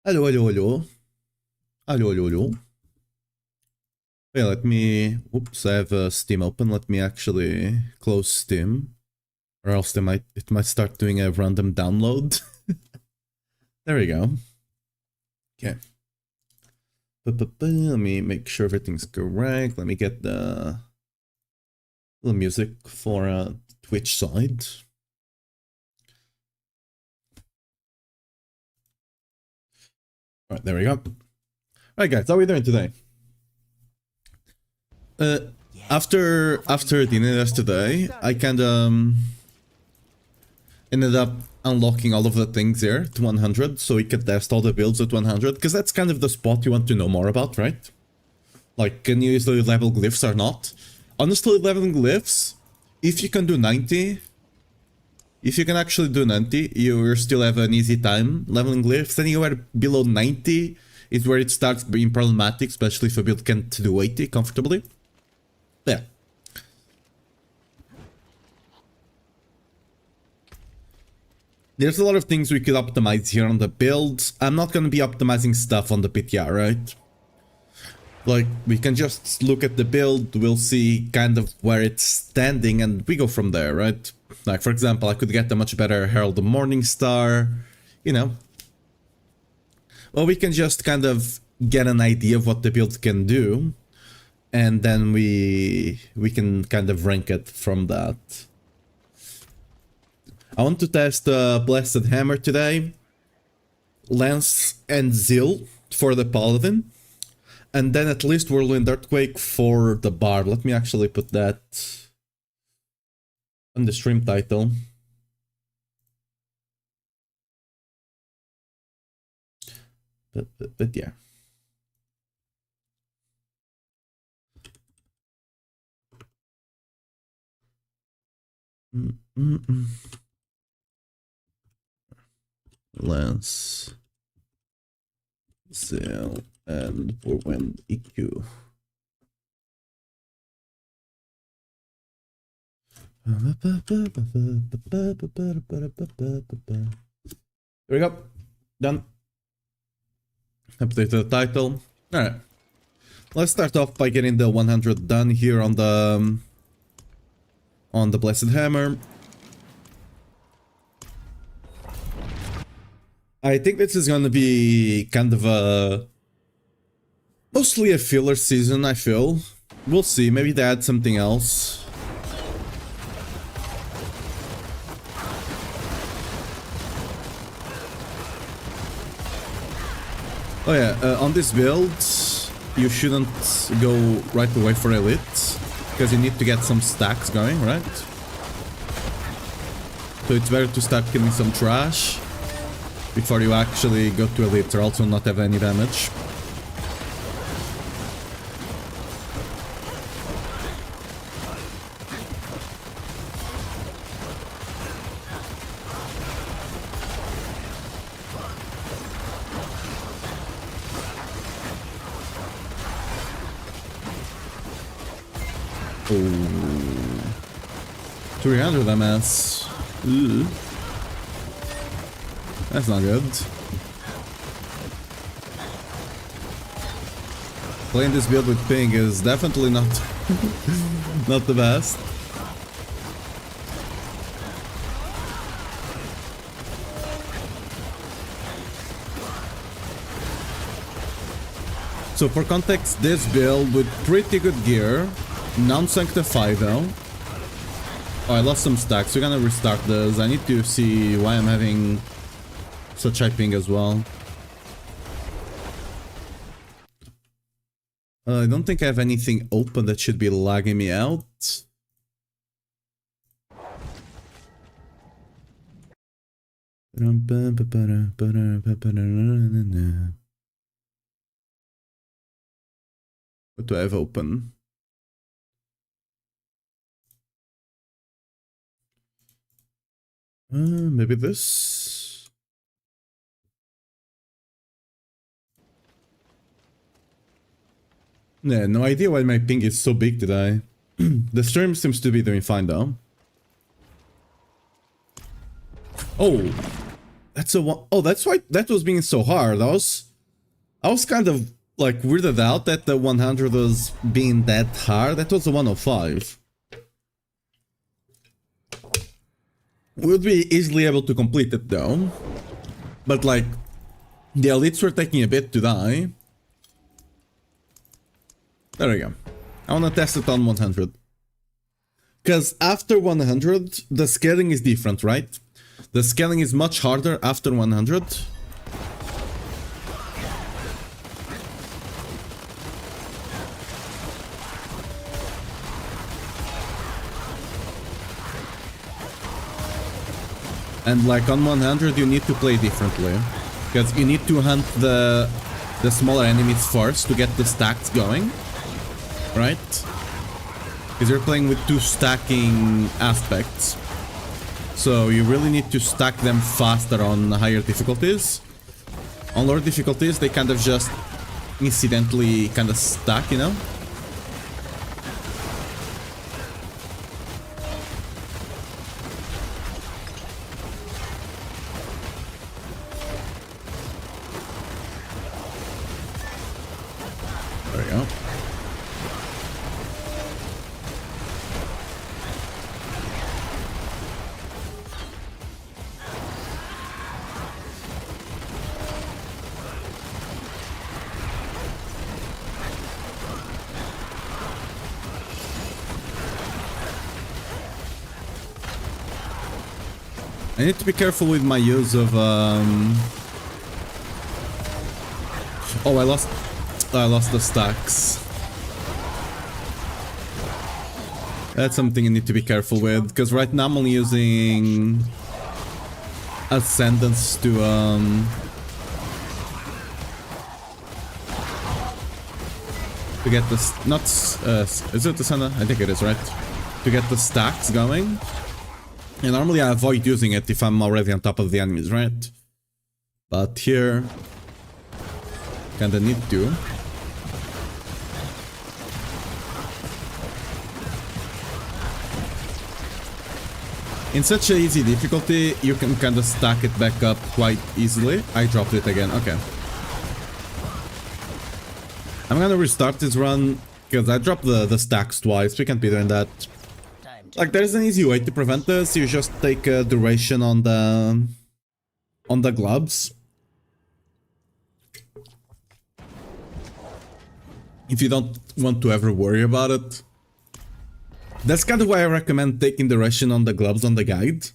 Hello, hello, hello. Hello, hello, hello. Hey, let me... Oops, I have Steam open. Let me actually close Steam. Or else it might start doing a random download. There we go. Okay. Let me make sure everything's correct. Let me get the little music for Twitch side. Alright, there we go. Alright guys, how are we doing today? After dinner yesterday, I kinda ended up unlocking all of the things here to 100 so we could test all the builds at 100, because that's kind of the spot you want to know more about, right? Like, can you easily level glyphs or not? Honestly, leveling glyphs, if you can do 90, if you can actually do 90, you still have an easy time leveling glyphs. Anywhere below 90 is where it starts being problematic, especially if a build can't do 80 comfortably. Yeah. There's a lot of things we could optimize here on the build. I'm not going to be optimizing stuff on the PTR, right? Like, we can just look at the build, we'll see kind of where it's standing, and we go from there, right? Like, for example, I could get a much better Herald of Morningstar, you know. Well, we can just kind of get an idea of what the build can do, and then we can kind of rank it from that. I want to test Blessed Hammer today, Lance and Zeal for the Paladin, and then at least Whirlwind Earthquake for the Barb. Let me actually put that on the stream title. But yeah. Lance, Zeal, and Whirlwind EQ. There we go. Done. Update the title. Alright. Let's start off by getting the 100 done here on the Blessed Hammer. I think this is gonna be kind of mostly a filler season, I feel. We'll see, maybe they add something else. Oh yeah, on this build, you shouldn't go right away for Elite, because you need to get some stacks going, right? So it's better to start killing some trash before you actually go to Elite, or also not have any damage. Oh, 300 MS. Ooh. That's not good. Playing this build with ping is definitely not not the best. So for context, this build with pretty good gear, non-sanctified though. Oh, I lost some stacks. We're gonna restart this. I need to see why I'm having such high ping as well. I don't think I have anything open that should be lagging me out. What do I have open? Maybe this? Yeah, no idea why my ping is so big today. The stream seems to be doing fine though. Oh! That's a one. Oh, that's why that was being so hard. I was kind of like weirded out that the 100 was being that hard. That was a 105. We would be easily able to complete it though. But like, the elites were taking a bit to die. There we go. I wanna test it on 100. Because after 100, the scaling is different, right? The scaling is much harder after 100. And like on 100 you need to play differently. Because you need to hunt the smaller enemies first to get the stacks going. Right? Because you're playing with two stacking aspects. So you really need to stack them faster on higher difficulties. On lower difficulties they kind of just incidentally kind of stack, you know? There we go. I need to be careful with my use of Oh, I lost the stacks. That's something I need to be careful with, because right now I'm only using Ascendance to get the is it Ascendant? I think it is, right? To get the stacks going. And normally I avoid using it if I'm already on top of the enemies, right? But here, kinda need to. In such a easy difficulty, you can kinda stack it back up quite easily. I dropped it again, okay. I'm gonna restart this run, because I dropped the stacks twice, we can't be doing that. Like, there's an easy way to prevent this. You just take a duration on the gloves. If you don't want to ever worry about it. That's kind of why I recommend taking duration on the gloves on the guide.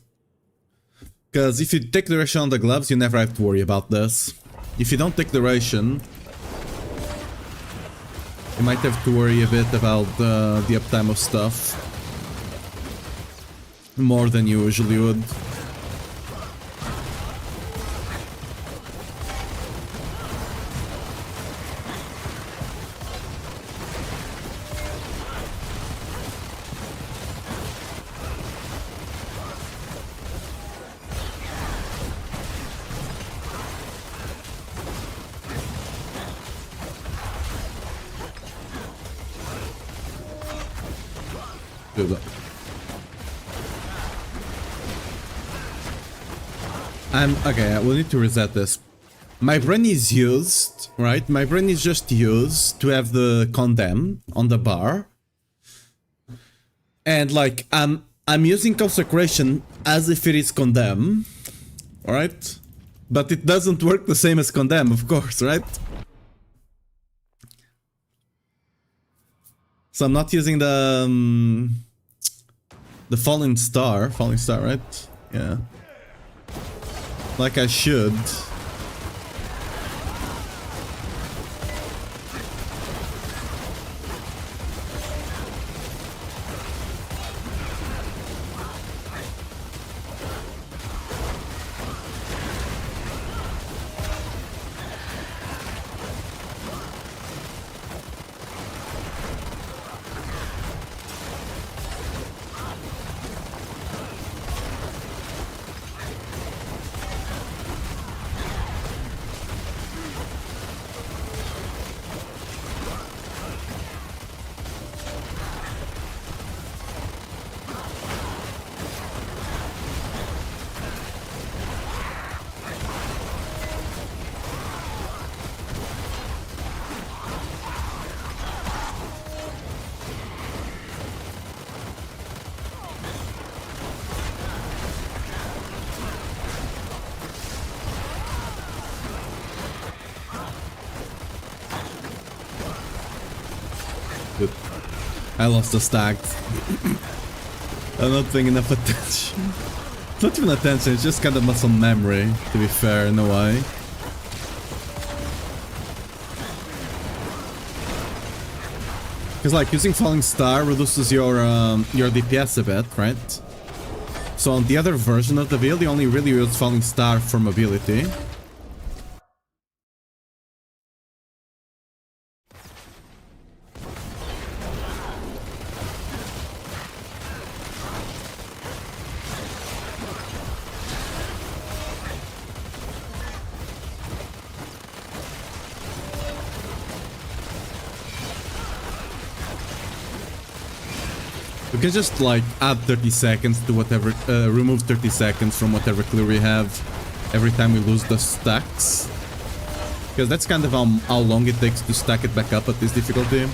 Because if you take duration on the gloves, you never have to worry about this. If you don't take duration, you might have to worry a bit about the uptime of stuff. More than you usually would. Good luck. Okay, we'll need to reset this. My brain is used, right? My brain is just used to have the condemn on the bar. And like, I'm using consecration as if it is condemn, alright? But it doesn't work the same as condemn, of course, right? So I'm not using the falling star, right? Yeah. Like I should. I lost the stacks. I'm not paying enough attention. It's not even attention, it's just kind of muscle memory, to be fair, in a way. Because like using Falling Star reduces your DPS a bit, right? So on the other version of the build, you only really use Falling Star for mobility. We can just like add 30 seconds to whatever, remove 30 seconds from whatever clear we have every time we lose the stacks. Because that's kind of how long it takes to stack it back up at this difficulty.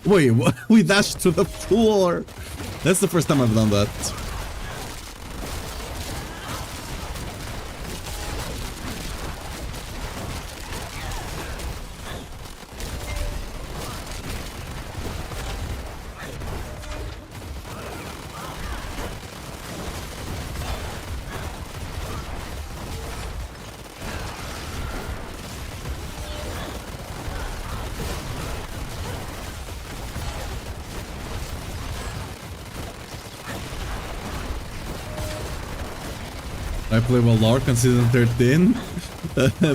Wait, what? We dashed to the floor! That's the first time I've done that. I play well Lark on season 13?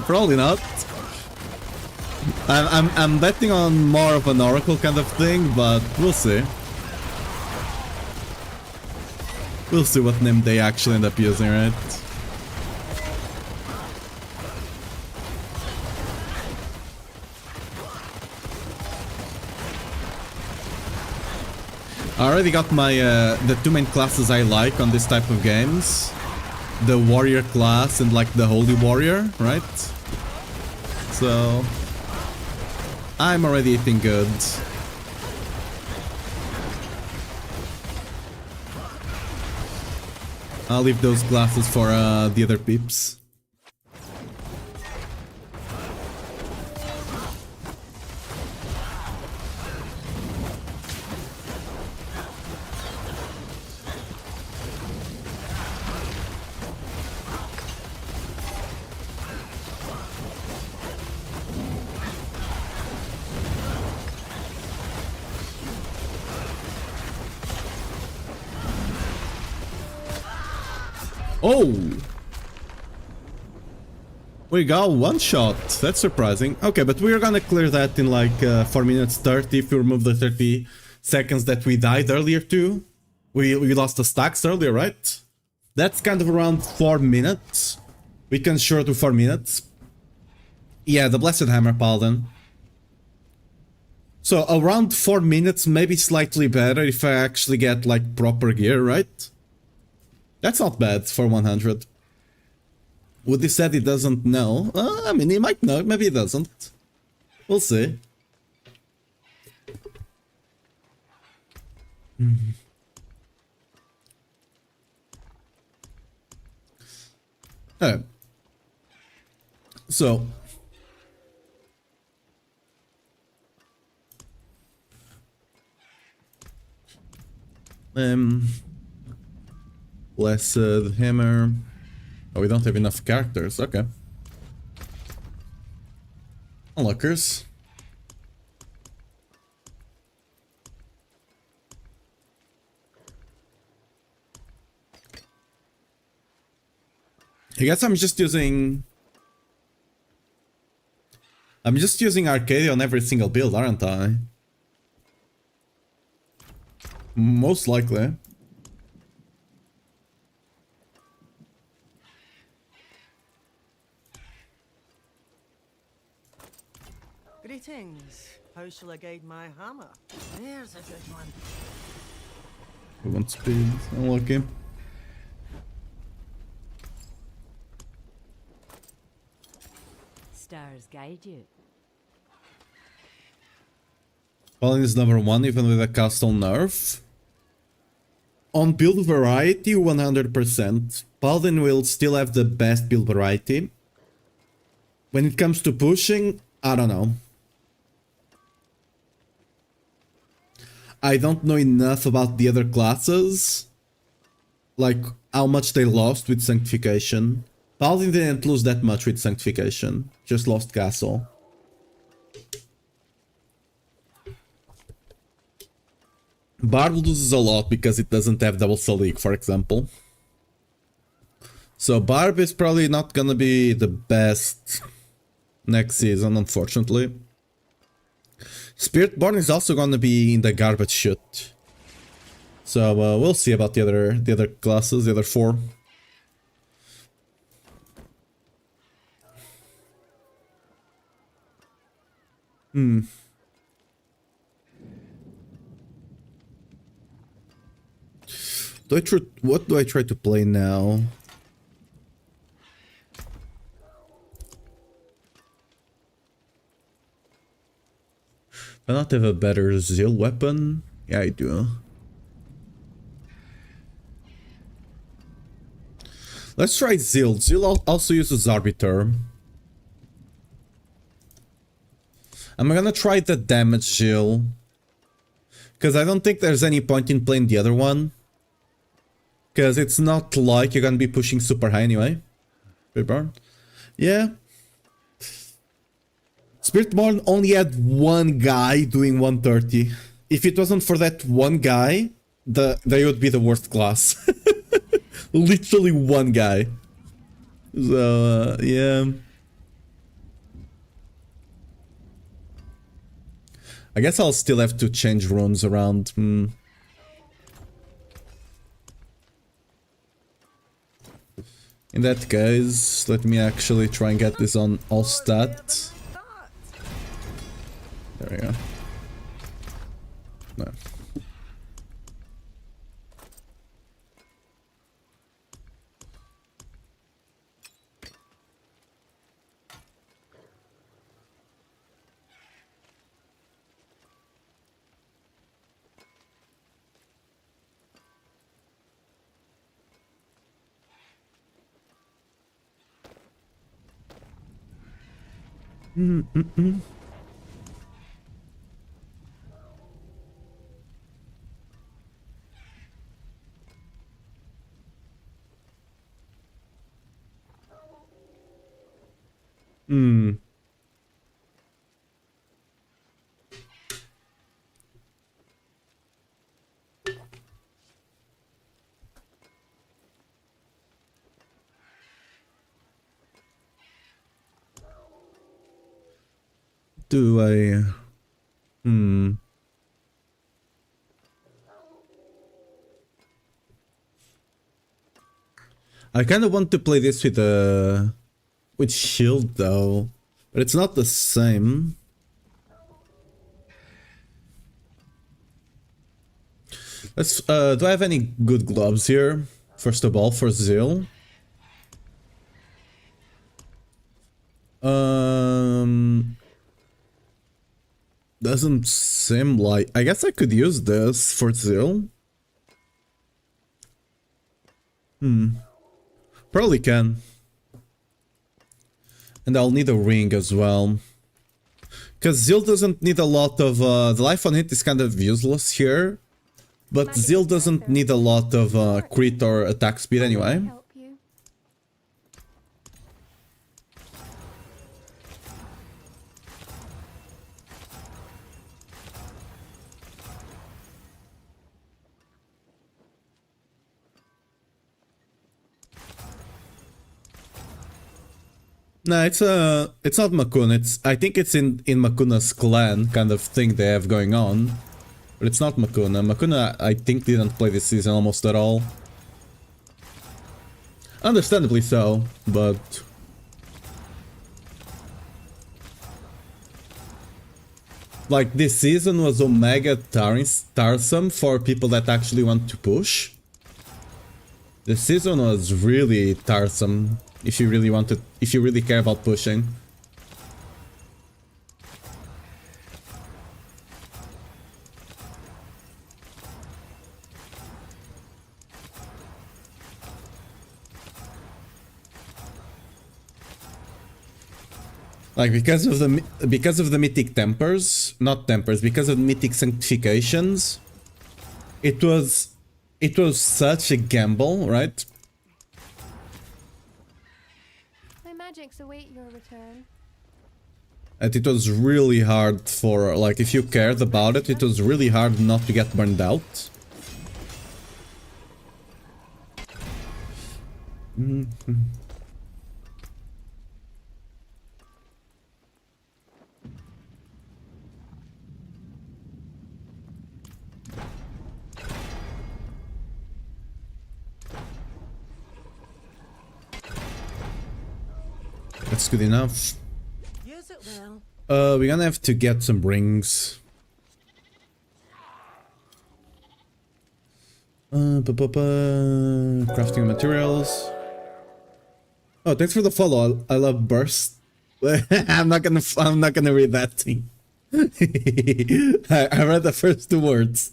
Probably not. I'm betting on more of an Oracle kind of thing, but we'll see. We'll see what name they actually end up using, right? I already got my the two main classes I like on this type of games. The warrior class and like the holy warrior, right? So I'm already eating good. I'll leave those glasses for the other peeps. Oh! We got one shot. That's surprising. Okay, but we're gonna clear that in like 4 minutes 30 if we remove the 30 seconds that we died earlier too. We lost the stacks earlier, right? That's kind of around 4 minutes. We can short to 4 minutes. Yeah, the Blessed Hammer Paladin. So around 4 minutes, maybe slightly better if I actually get like proper gear, right? That's not bad for 100. Would he said he doesn't know? I mean, he might know, maybe he doesn't. We'll see. Alright. So. Blessed Hammer. Oh, we don't have enough characters. Okay. Unlockers. I guess I'm just using Arcadia on every single build, aren't I? Most likely. Greetings. How shall I guide my hammer? There's a good one. We want speed. Unlock him. stars guide you. Paladin is number 1 even with a castle nerf. On build variety, 100%. Paladin will still have the best build variety. When it comes to pushing, I don't know. I don't know enough about the other classes. Like, how much they lost with Sanctification. Paladin didn't lose that much with Sanctification. Just lost Castle. Barb loses a lot because it doesn't have double Salik, for example. So Barb is probably not gonna be the best next season, unfortunately. Spiritborn is also gonna be in the garbage chute. So we'll see about the other classes, the other 4. What do I try to play now? Do I not have a better Zeal weapon? Yeah, I do. Let's try Zeal. Zeal also uses Arbiter. I'm gonna try the damage Zeal. Because I don't think there's any point in playing the other one. Because it's not like you're gonna be pushing super high anyway. Spiritborn? Yeah. Spiritborn only had one guy doing 130. If it wasn't for that one guy, they would be the worst class. Literally one guy. So, yeah. I guess I'll still have to change runes around. In that case, let me actually try and get this on all stat. There we go. No. Do I... I kind of want to play this with shield though, but it's not the same. Let's do I have any good gloves here? First of all, for Zeal. Doesn't seem like... I guess I could use this for Zeal. Probably can. And I'll need a ring as well. Because Zeal doesn't need a lot of... the life on hit is kind of useless here. But Zeal doesn't need a lot of crit or attack speed anyway. No, it's not Makun. I think it's in Makuna's clan kind of thing they have going on, but it's not Makuna. Makuna, I think, didn't play this season almost at all. Understandably so, but like this season was Omega tiresome for people that actually want to push. This season was really tiresome. If you really care about pushing. Like because of the mythic tempers, not tempers, because of mythic sanctifications, it was such a gamble, right? My magics await your return. And it was really hard for, like, if you cared about it, it was really hard not to get burned out. That's good enough. Use it well. We're gonna have to get some rings. Crafting materials. Oh, thanks for the follow. I love burst. I'm not gonna read that thing. I read the first two words.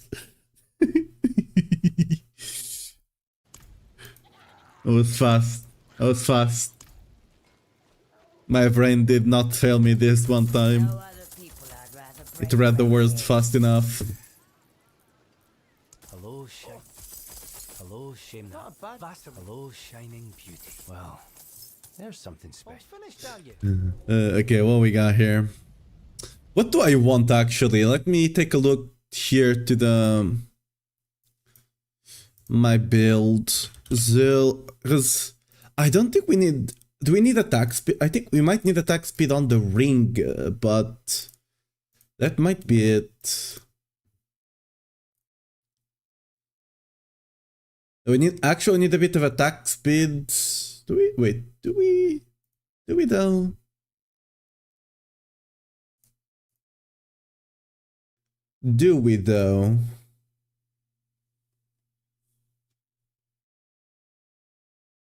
I was fast. I was fast. My brain did not fail me this one time. It read the words fast enough. Hello, hello, shame. Not a bad. Hello, shining beauty. Well, there's something special. Finished, are you? Okay, what we got here? What do I want actually? Let me take a look here to the my build. Because I don't think we need. Do we need attack speed? I think we might need attack speed on the ring, but that might be it. We actually need a bit of attack speed. Do we? Wait, do we? Do we though? Do we though?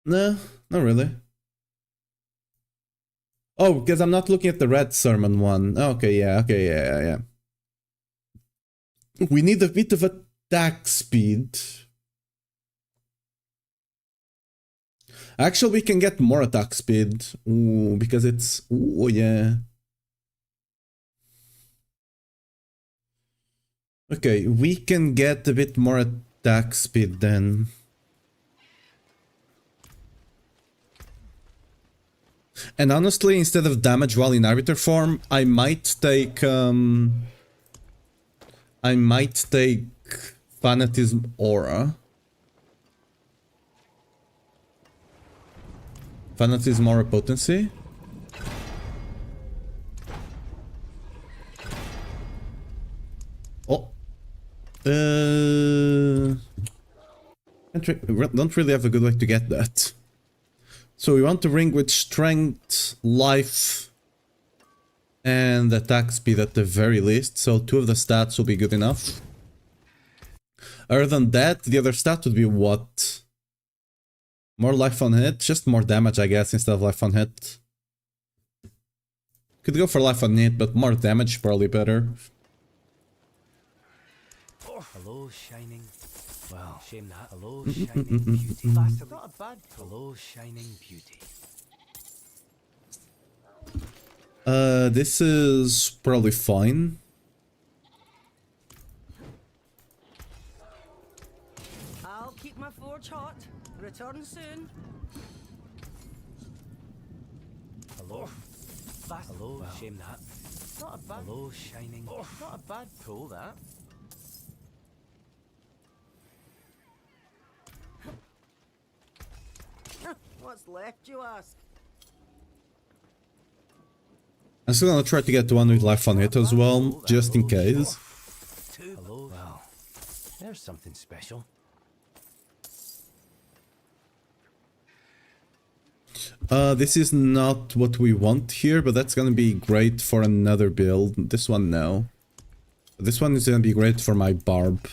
No, not really. Oh, because I'm not looking at the red sermon one. Okay, yeah. We need a bit of attack speed. Actually, we can get more attack speed. Ooh, because it's... Ooh, yeah. Okay, we can get a bit more attack speed then. And honestly, instead of damage while in arbiter form, I might take Fanatism Aura. Fanatism Aura potency. Oh. Don't really have a good way to get that. So we want a ring with strength, life, and attack speed at the very least. So 2 of the stats will be good enough. Other than that, the other stat would be what? More life on hit? Just more damage, I guess, instead of life on hit. Could go for life on hit, but more damage probably better. Hello, shining. Well, shame that. Hello, shining beauty. Not a bad. Hello, shining beauty. This is probably fine. I'll keep my forge hot. Return soon. Hello. Hello, well, shame that. Not a bad. Hello, shining. Not a bad pull, that. What's left, you ask? I'm still gonna try to get one with life on it as well, just in case. Hello, well, there's something special. This is not what we want here, but that's gonna be great for another build. This one, no. This one is gonna be great for my Barb.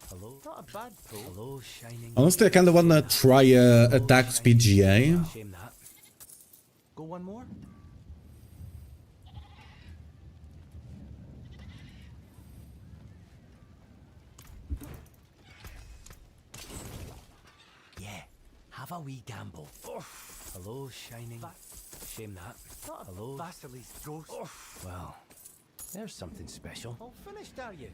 Hello, not a bad pull. Hello, shining. Honestly, I kinda wanna try attack speed GA. Shame that. Go one more. have a wee gamble. Hello, shining. Shame that. Not a Hello. Vasily's ghost. Well, there's something special. All finished, are you?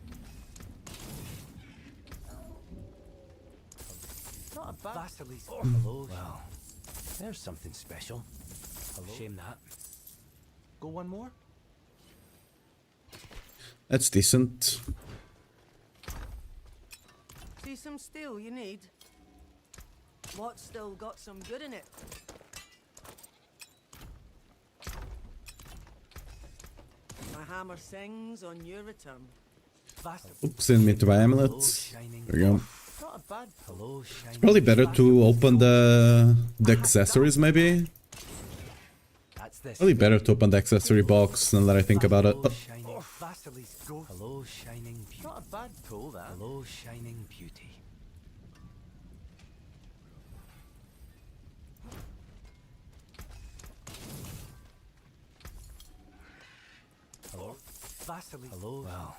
Not a Vasily's. Hello. Well, there's something special. Hello. Shame that. Go one more. That's decent. See some steel you need. What's still got some good in it? My hammer sings on your return. Vasily. Oops, in me to Hello, amulets. shining. There we go. Not a bad. Hello, shining. Probably better to open the accessories, maybe. That's this. Probably better to open the accessory box now that I think about it. Hello, shining. Vasily's ghost. Hello, shining beauty. Not a bad pull, that. Hello, shining beauty. Hello. Vasily. Hello. Well.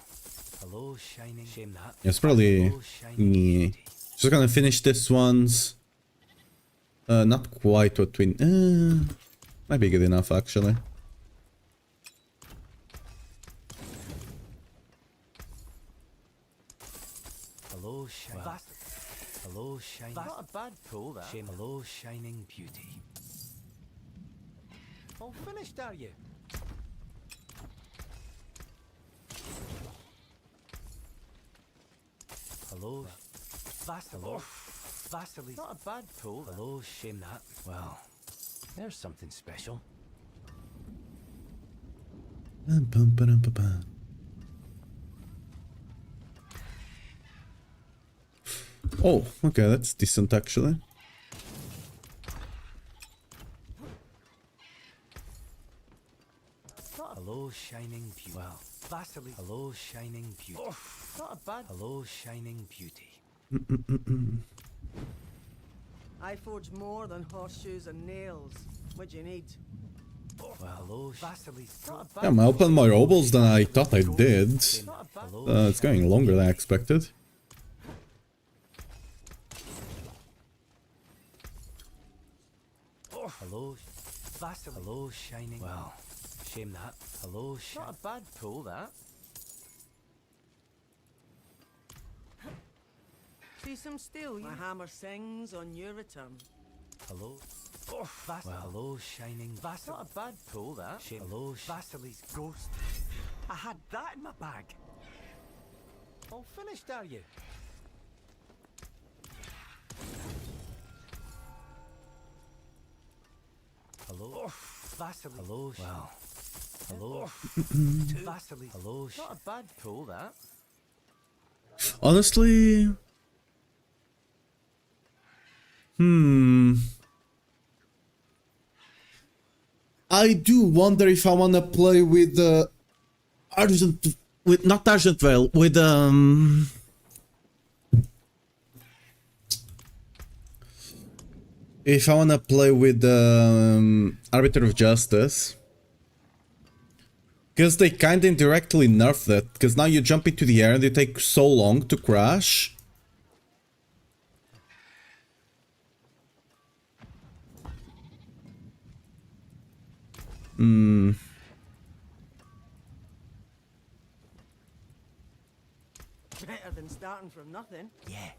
Hello, shining. Shame that. It's probably Hello, shining yeah. beauty. Just gonna finish this ones. Not quite what we. Might be good enough actually. Hello, shining. Vas- Hello, shining. Not a bad pull, that. Shame. Hello, shining beauty. All finished, are you? Hello. Vasily. Hello. Vasily. Not a bad pull, that. Hello, shame that. Well, there's something special. Oh, okay, that's decent actually. Hello, shining beauty. Well, Vasily. hello, shining beauty. Not a bad. Hello, shining beauty. I forge more than horseshoes and nails. What do you need? Well, hello, Vasily's. Not a bad. Damn, I opened more obols than I thought I did. Not a bad. hello, It's going longer than I expected. hello, Vasily. hello, shining. Well, shame that. Hello, Not shining. a bad pull, that. See some steel. My hammer sings on your return. Hello, Vasily. well, hello, shining. Vasily. Not a bad pull, that. Shame. Hello, Vasily's ghost. I had that in my bag. All finished, are you? hello, Vasily. hello, well, hello, Vasily. hello, Not a bad pull, that. Honestly. I do wonder if I wanna play with Argent with not Argent Veil, with if I wanna play with Arbiter of Justice. Because they kinda indirectly nerfed it, because now you jump into the air and they take so long to crash. Better than starting from nothing. yeah.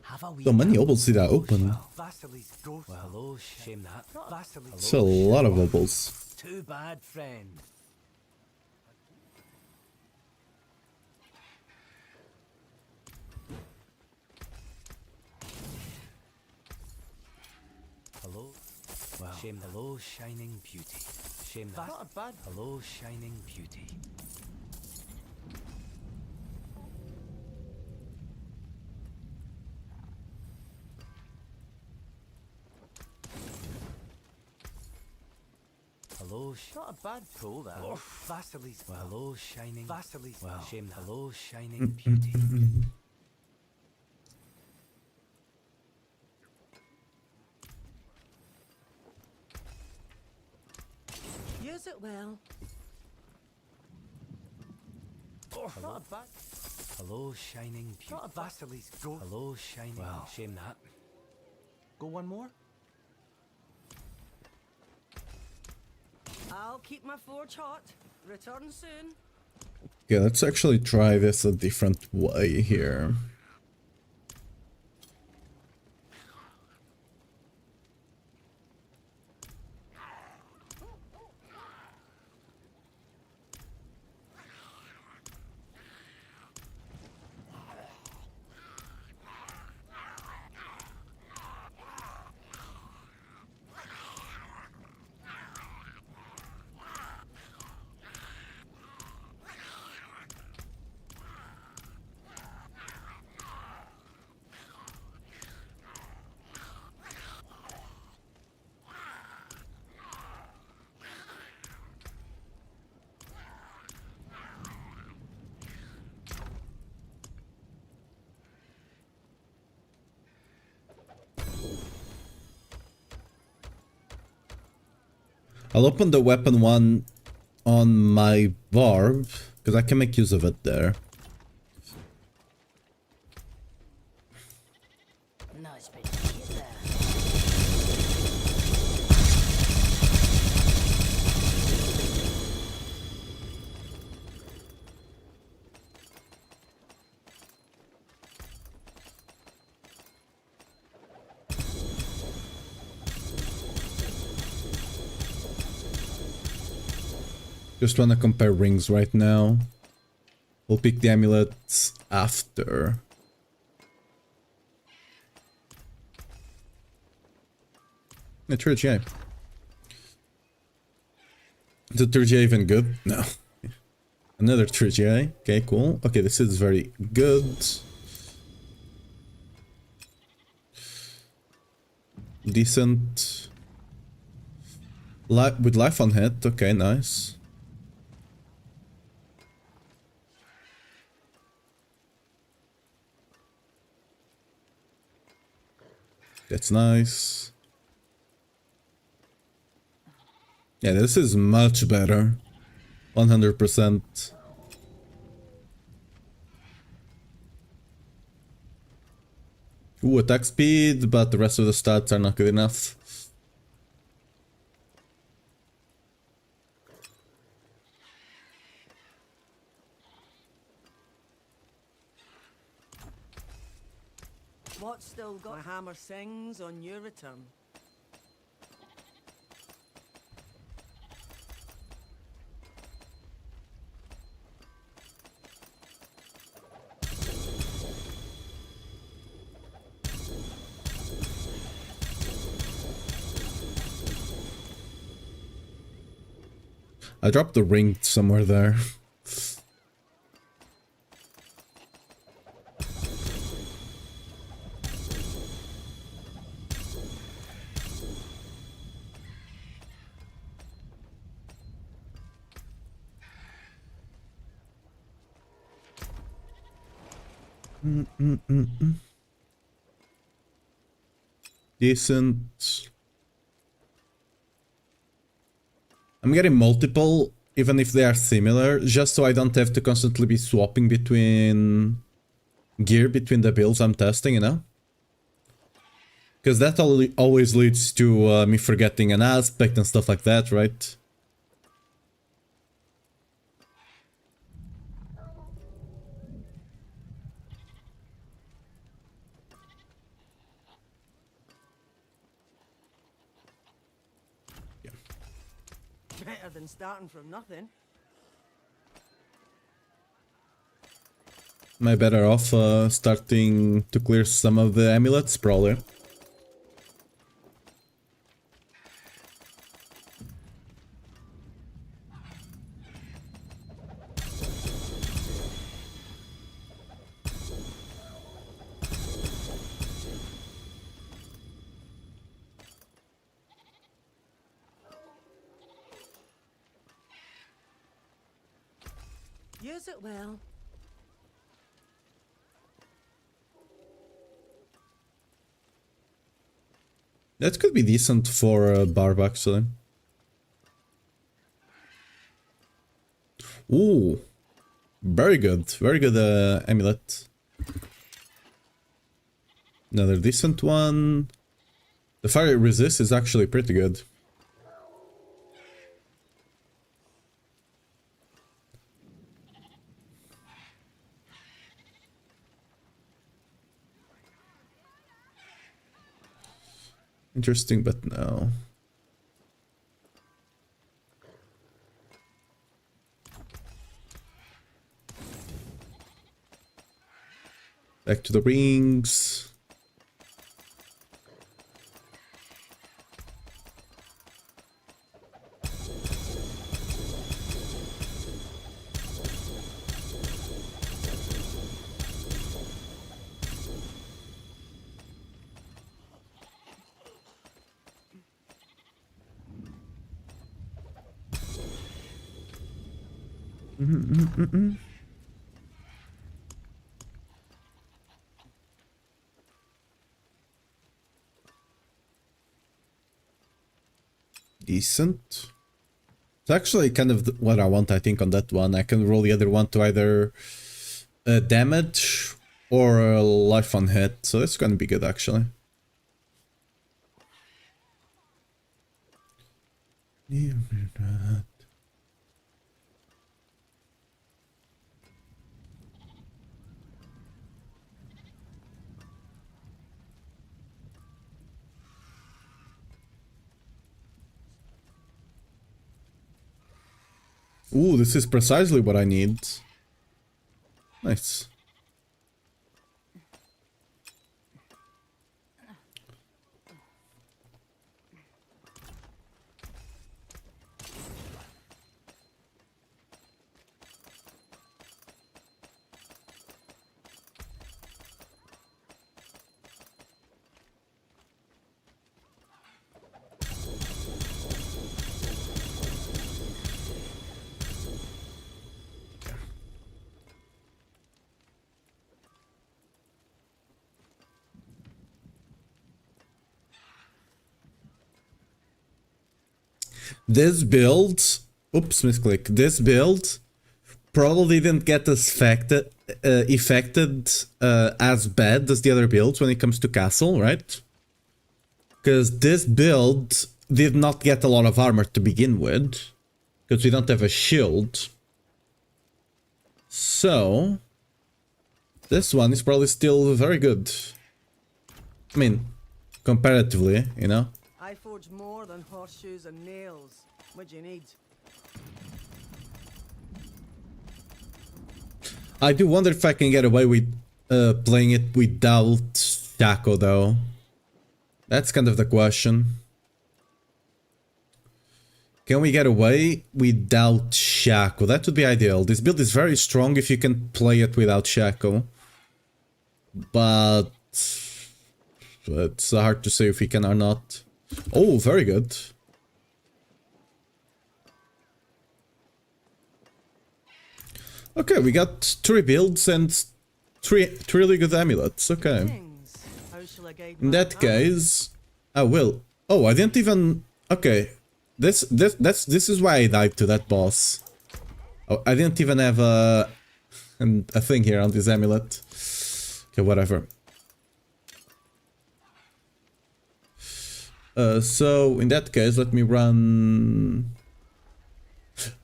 Have a wee. So many gamble. obols did I open. Well, Vasily's ghost. well, hello, shame that. Vasily's. It's a lot of obols. Too bad, friend. Hello, well, shame. Hello, shining beauty. Shame that. Not a bad. Hello, shining beauty. Hello, Not a bad pull, that. Vasily's. well, hello, shining. Vasily's. Well, shame that. Hello, shining beauty. Use it well. Not a bad. Hello, shining beauty. Not a Vasily's ghost. Hello, shining. Well, shame that. Go one more. I'll keep my forge hot. Return soon. Okay, let's actually try this a different way here. I'll open the weapon one on my Barb, because I can make use of it there. Nice bit of kit there. Just wanna compare rings right now. We'll pick the amulets after. A 30. Is the 30 even good? No. Another 30. Okay, cool. Okay, this is very good. Decent. With life on hit. Okay, nice. That's nice. Yeah, this is much better. 100%. Ooh, attack speed, but the rest of the stats are not good enough. What's still got? My hammer sings on your return. I dropped the ring somewhere there. Decent. I'm getting multiple, even if they are similar, just so I don't have to constantly be swapping between gear between the builds I'm testing, you know? Because that always leads to me forgetting an aspect and stuff like that, right? Better than starting from nothing. Am I better off starting to clear some of the amulets? Probably. Use it well. That could be decent for Barb, actually. Ooh. Very good. Very good amulet. Another decent one. The fire resist is actually pretty good. Interesting, but no. Back to the rings. Decent. It's actually kind of what I want, I think, on that one. I can roll the other one to either damage or life on hit, so that's gonna be good, actually. Ooh, this is precisely what I need. Nice. This build, oops, misclick. This build probably didn't get as affected as bad as the other builds when it comes to castle, right? Because this build did not get a lot of armor to begin with, because we don't have a shield. So this one is probably still very good. I mean, comparatively, you know. I forge more than horseshoes and nails. What do you need? I do wonder if I can get away with playing it without Shaco, though. That's kind of the question. Can we get away without Shaco? That would be ideal. This build is very strong if you can play it without Shaco. But it's hard to say if we can or not. Oh, very good. Okay, we got 3 builds and three really good amulets. Okay. Things. How shall I guide In my that hand? case, I will. Oh, I didn't even. Okay, this is why I died to that boss. Oh, I didn't even have a thing here on this amulet. Okay, whatever. So in that case, let me run.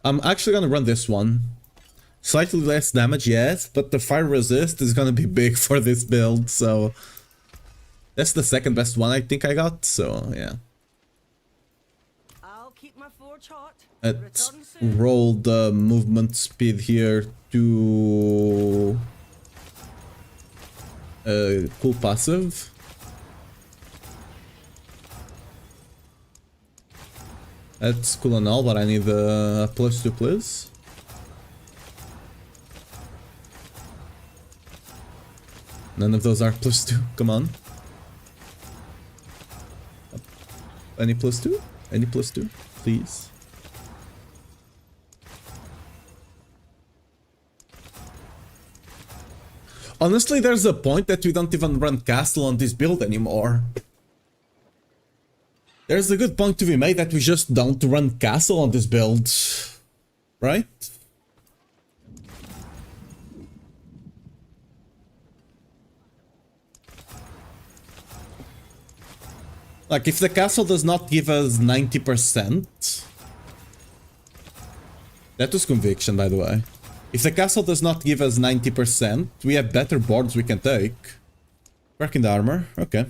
I'm actually gonna run this one. Slightly less damage, yes, but the fire resist is gonna be big for this build, so that's the second best one I think I got, so yeah. I'll keep my forge hot. Let's Return soon. roll the movement speed here to cool passive. That's cool and all, but I need a +2, please. None of those are +2. Come on. Any +2? Any +2? Please. Honestly, there's a point that we don't even run castle on this build anymore. There's a good point to be made that we just don't run castle on this build. Right? Like, if the castle does not give us 90%... That was conviction, by the way. If the castle does not give us 90%, we have better boards we can take. Working the armor, okay.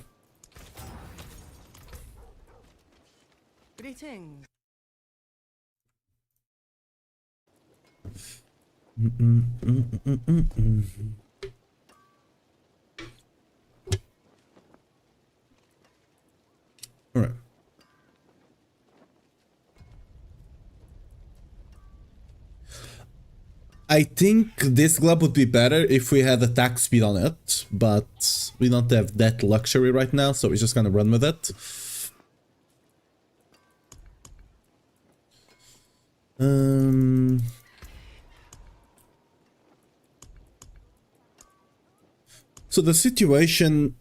Greetings. All right. I think this glove would be better if we had attack speed on it, but we don't have that luxury right now, so we're just gonna run with it. So the situation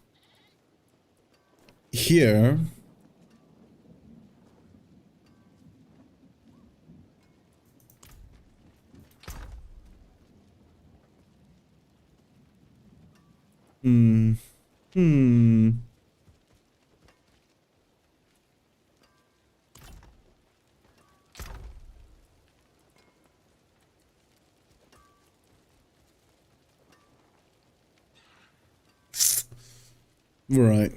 here right.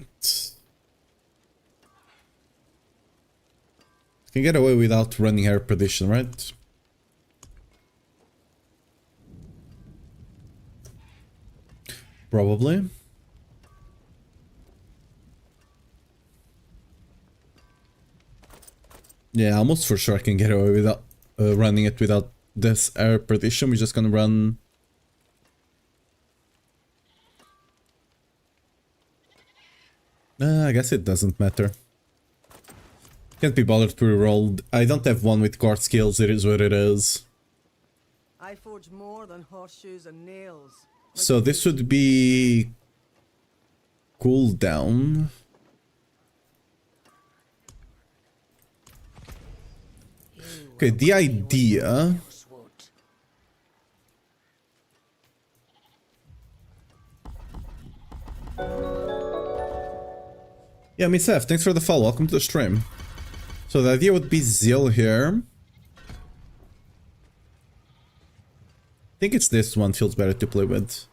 Can get away without running air perdition, right? Probably. Yeah, almost for sure I can get away without running it without this air perdition. We're just gonna run. I guess it doesn't matter. Can't be bothered to reroll. I don't have one with core skills, it is what it is. I forge more than horseshoes and nails. So this would be cooldown. Okay, the idea. Yeah, Miss F, thanks for the follow. Welcome to the stream. So the idea would be Zeal here. I think it's this one feels better to play with.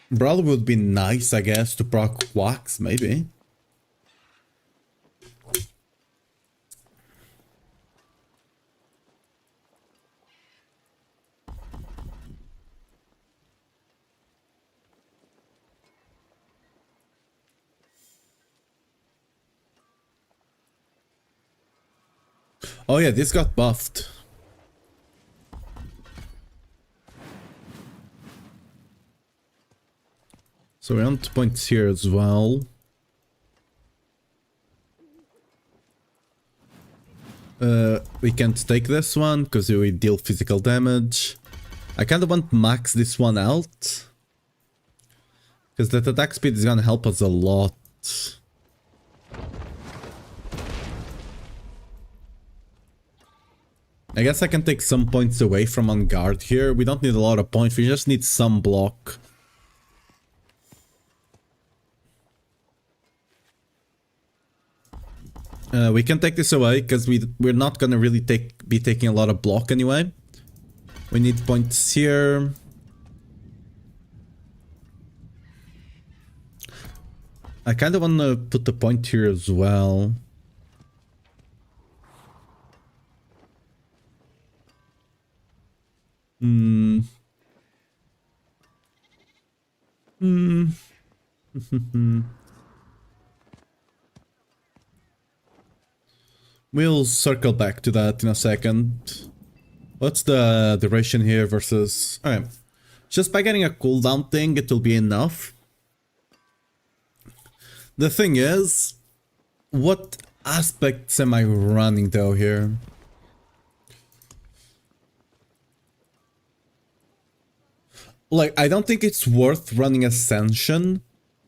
Brawl would be nice, I guess, to proc Wax, maybe. Oh yeah, this got buffed. So we're on 2 points here as well. We can't take this one because we deal physical damage. I kind of want to max this one out. Because that attack speed is gonna help us a lot. I guess I can take some points away from on guard here. We don't need a lot of points, we just need some block. We can take this away because we're not gonna really be taking a lot of block anyway. We need points here. I kind of want to put the point here as well. We'll circle back to that in a second. What's the duration here versus... Alright. Just by getting a cooldown thing, it will be enough. The thing is, what aspects am I running though here? Like, I don't think it's worth running Ascension,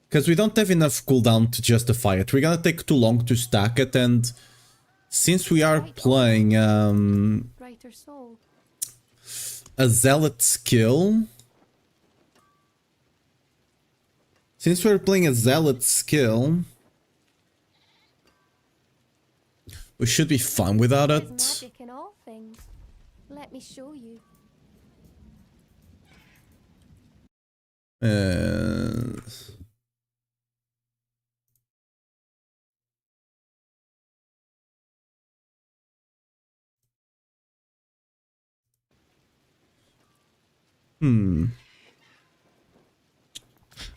because we don't have enough cooldown to justify it. We're gonna take too long to stack it, and since we are playing Brighter soul. a Zealot skill... Since we're playing a Zealot skill, we should be fine without There's it. magic in all things. Let me show you. Uh,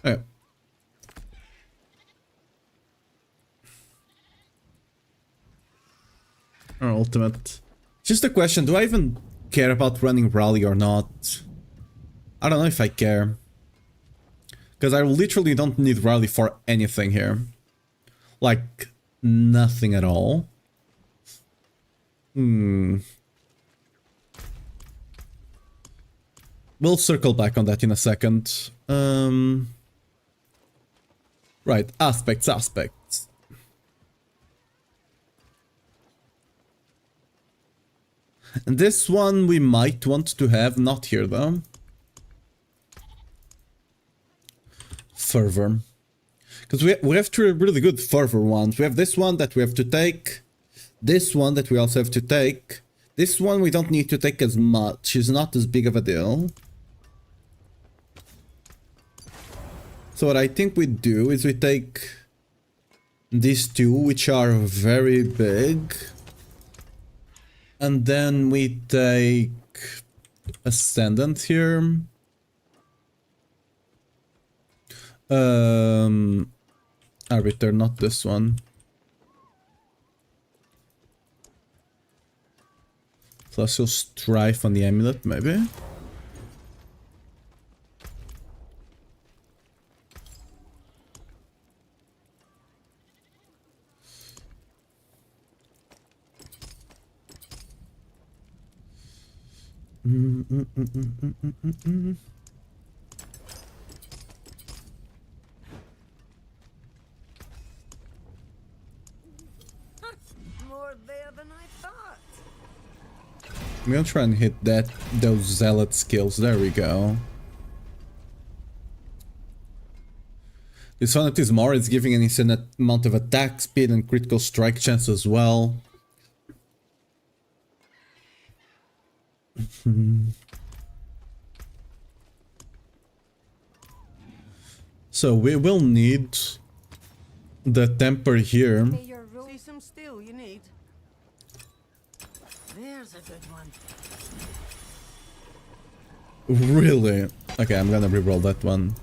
Okay. Our ultimate. Just a question, do I even care about running rally or not? I don't know if I care. Because I literally don't need rally for anything here. Like, nothing at all. We'll circle back on that in a second. Right, aspects. And this one we might want to have, not here though. Fervor. Because we have three really good fervor ones. We have this one that we have to take. This one that we also have to take. This one we don't need to take as much. It's not as big of a deal. So what I think we do is we take these two, which are very big. And then we take Ascendant here. Arbiter, not this one. Celestial Strife on the amulet, maybe? More there than I thought. I'm gonna try and hit those zealot skills. There we go. This Fanatism Aura is giving an insane amount of attack speed and critical strike chance as well. So we will need the temper here. May your rule See some steel you need. There's a good one. Really? Okay, I'm gonna reroll that one.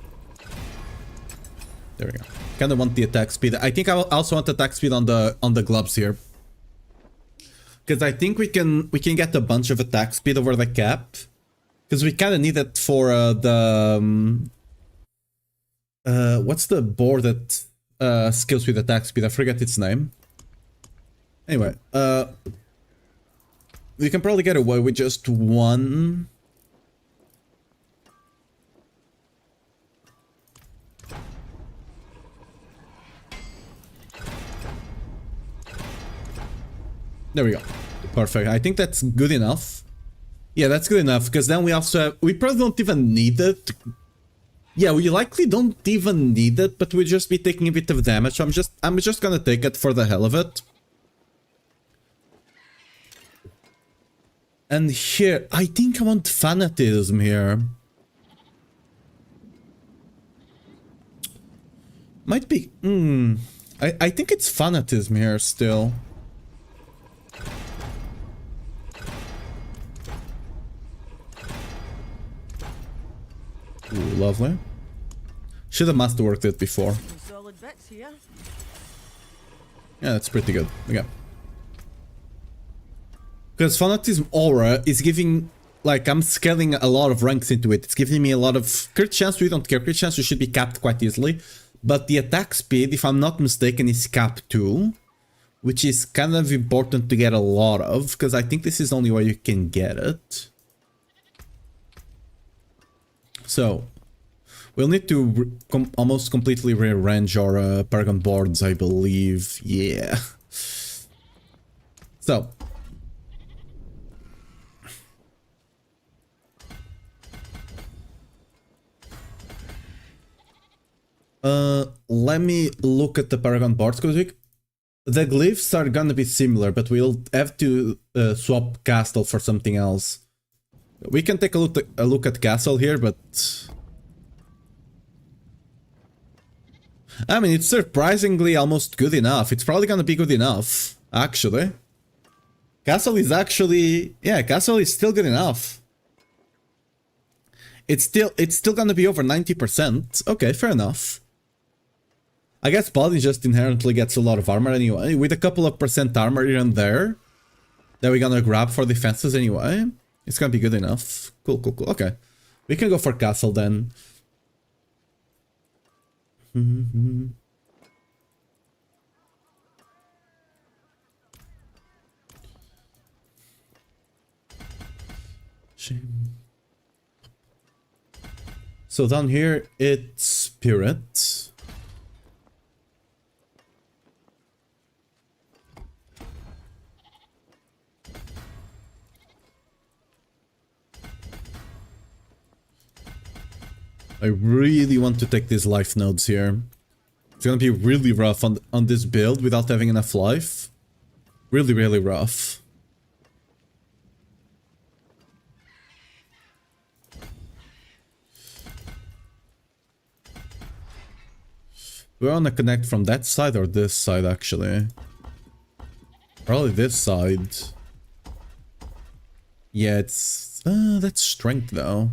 There we go. Kinda want the attack speed. I think I also want attack speed on the gloves here. Because I think we can get a bunch of attack speed over the cap. Because we kinda need it for what's the board that skills with attack speed? I forget its name. Anyway, we can probably get away with just one. There we go. Perfect. I think that's good enough. Yeah, that's good enough, because then we also have, we probably don't even need it. Yeah, we likely don't even need it, but we'll just be taking a bit of damage. So I'm just gonna take it for the hell of it. And here, I think I want Fanatism here. Might be, I think it's Fanatism here still. Ooh, lovely. Should have masterworked it before. Some solid bits here. Yeah, that's pretty good. Okay. Because Fanatism Aura is giving, like, I'm scaling a lot of ranks into it. It's giving me a lot of crit chance. We don't care. Crit chance, we should be capped quite easily. But the attack speed, if I'm not mistaken, is capped too. Which is kind of important to get a lot of, because I think this is the only way you can get it. So, we'll need to almost completely rearrange our Paragon boards, I believe. Yeah. So. Let me look at the Paragon boards, because the glyphs are gonna be similar, but we'll have to swap Castle for something else. We can take a look at Castle here, but I mean, it's surprisingly almost good enough. It's probably gonna be good enough, actually. Castle is actually... Yeah, Castle is still good enough. It's still gonna be over 90%. Okay, fair enough. I guess Body just inherently gets a lot of armor anyway, with a couple of percent armor here and there that we're gonna grab for defenses anyway. It's gonna be good enough. Cool, cool, cool. Okay. We can go for Castle then. Shame. So down here, it's Spirit. I really want to take these life nodes here. It's gonna be really rough on this build without having enough life. Really, really rough. We want to connect from that side or this side, actually. Probably this side. Yeah, it's... that's strength, though.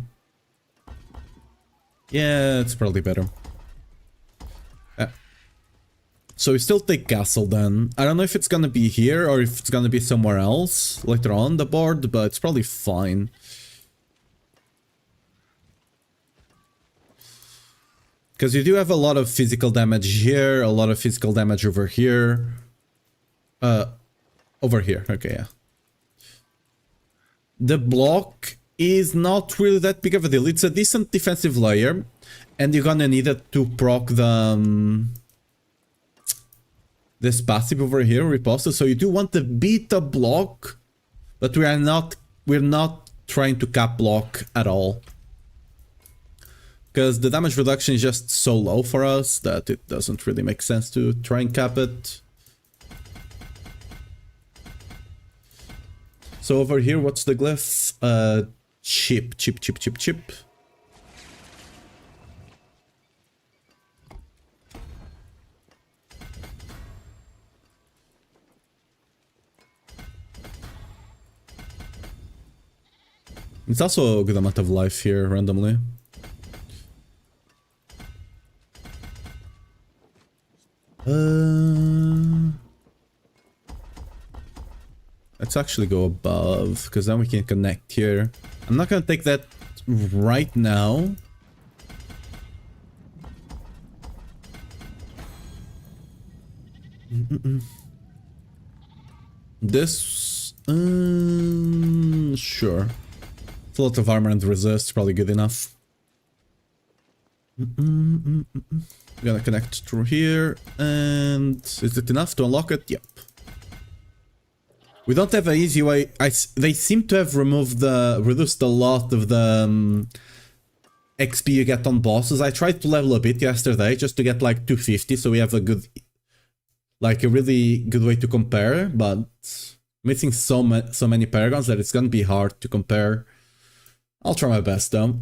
Yeah, it's probably better. So we still take Castle, then. I don't know if it's gonna be here or if it's gonna be somewhere else later on the board, but it's probably fine. Because you do have a lot of physical damage here, a lot of physical damage over here. Over here, okay, yeah. The block is not really that big of a deal. It's a decent defensive layer, and you're gonna need it to proc the... this passive over here, riposte. So you do want the beta block, but we're not trying to cap block at all. Because the damage reduction is just so low for us that it doesn't really make sense to try and cap it. So over here, what's the glyph? Chip. It's also a good amount of life here, randomly. Let's actually go above, because then we can connect here. I'm not gonna take that right now. This... sure. It's a lot of armor and resist, probably good enough. We're gonna connect through here, and is it enough to unlock it? Yep. We don't have an easy way. They seem to have reduced a lot of the XP you get on bosses. I tried to level a bit yesterday just to get like 250, so we have a good, like a really good way to compare. But missing so many paragons that it's gonna be hard to compare. I'll try my best though.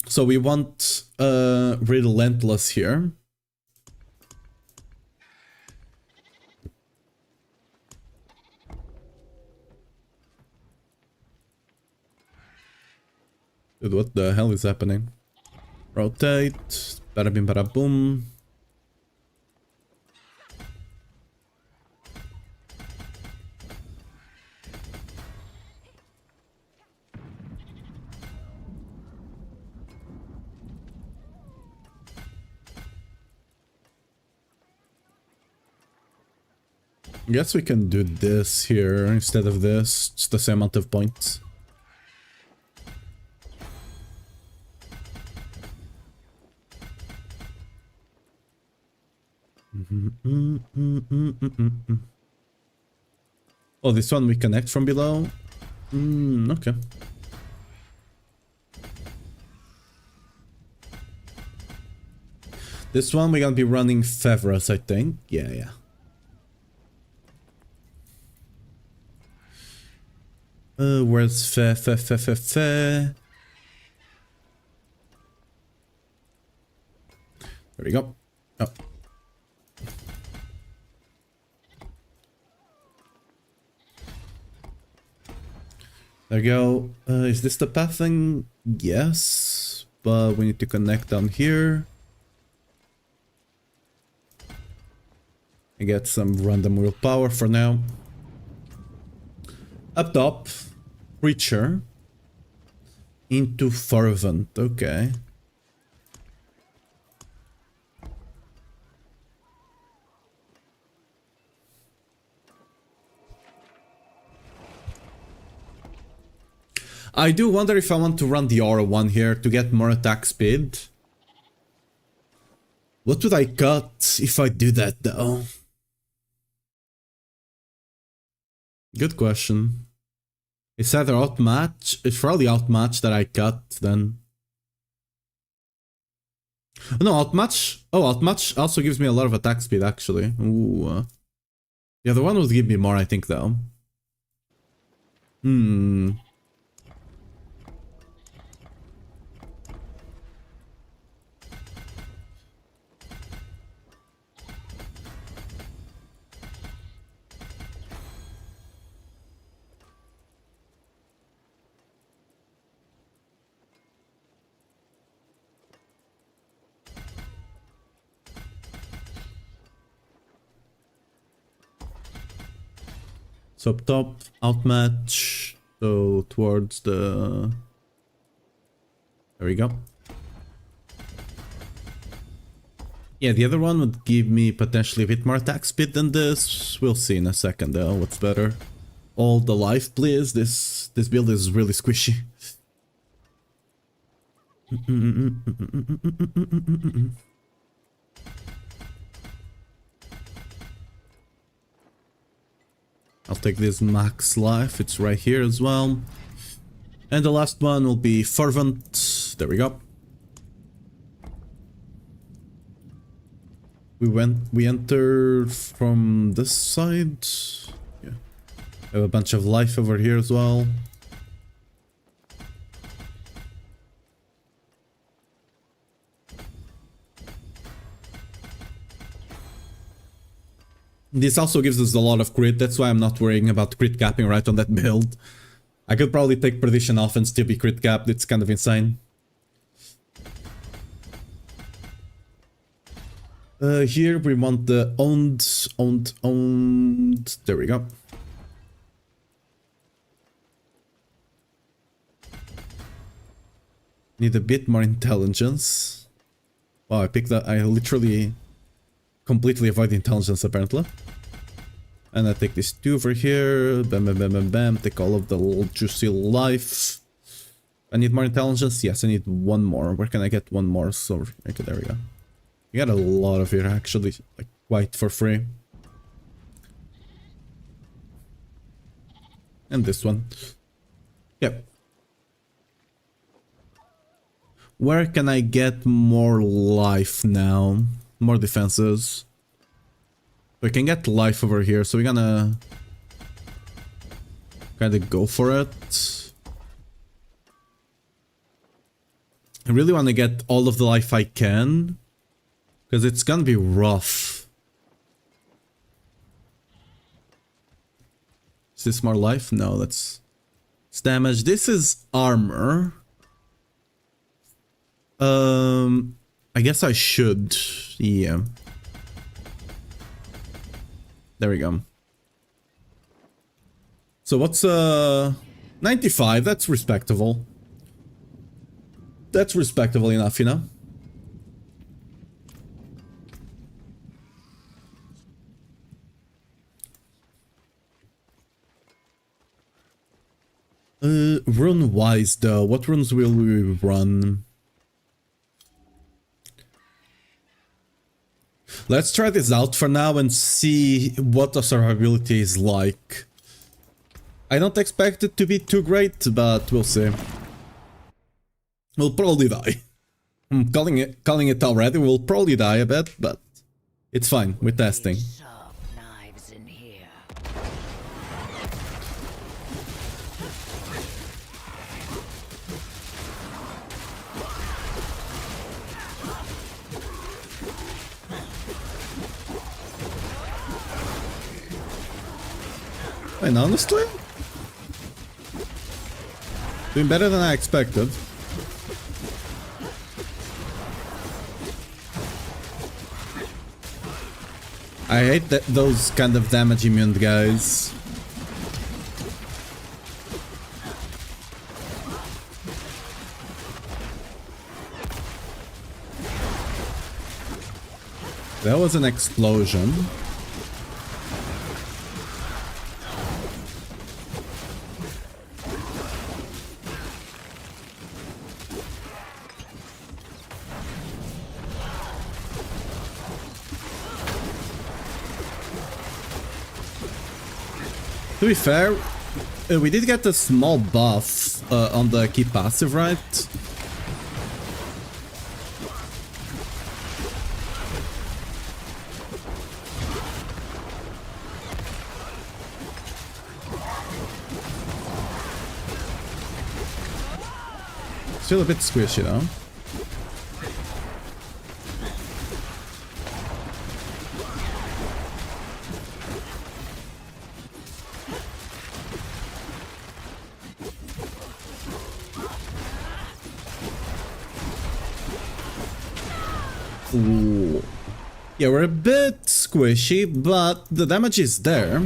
So we want Relentless here. Dude, what the hell is happening? Rotate. Bada bim bada boom. Guess we can do this here instead of this. It's the same amount of points. Oh, this one we connect from below? Okay. This one we're gonna be running Fevras, I think. Yeah. Where's Fe? There we go. Oh. There you go. Is this the path thing? Yes. But we need to connect down here. And get some random willpower for now. Up top. Preacher. Into fervent. Okay. I do wonder if I want to run the aura one here to get more attack speed. What would I cut if I do that though? Good question. It's either outmatch, it's probably outmatch that I cut then. No, outmatch. Oh, outmatch also gives me a lot of attack speed actually. Ooh. The other one would give me more, I think though. So up top, outmatch, so towards the... There we go. Yeah, the other one would give me potentially a bit more attack speed than this. We'll see in a second though, what's better. All the life, please. This build is really squishy. I'll take this max life, it's right here as well. And the last one will be fervent. There we go. We enter from this side. Yeah. Have a bunch of life over here as well. This also gives us a lot of crit, that's why I'm not worrying about crit capping right on that build. I could probably take Perdition off and still be crit capped, it's kind of insane. Here we want the owned. There we go. Need a bit more intelligence. Wow, I picked that. I literally completely avoid intelligence apparently. And I take these two over here. Bam, bam, bam, bam, bam. Take all of the little juicy life. I need more intelligence. Yes, I need one more. Where can I get one more? So, okay, there we go. We got a lot of it actually, like quite for free. And this one. Yep. Where can I get more life now? More defenses. We can get life over here, so we're gonna kinda go for it. I really want to get all of the life I can, because it's gonna be rough. Is this more life? No, that's damage. This is armor. I guess I should. Yeah. There we go. So what's 95? That's respectable. That's respectable enough, you know? Rune wise though, what runes will we run? Let's try this out for now and see what the survivability is like. I don't expect it to be too great, but we'll see. We'll probably die. I'm calling it already. We'll probably die a bit, but it's fine. We're testing. Sharp knives in here. And honestly, doing better than I expected. I hate those kind of damage immune guys. That was an explosion. To be fair, we did get a small buff on the key passive, right? Still a bit squishy though. Ooh. Yeah, we're a bit squishy, but the damage is there.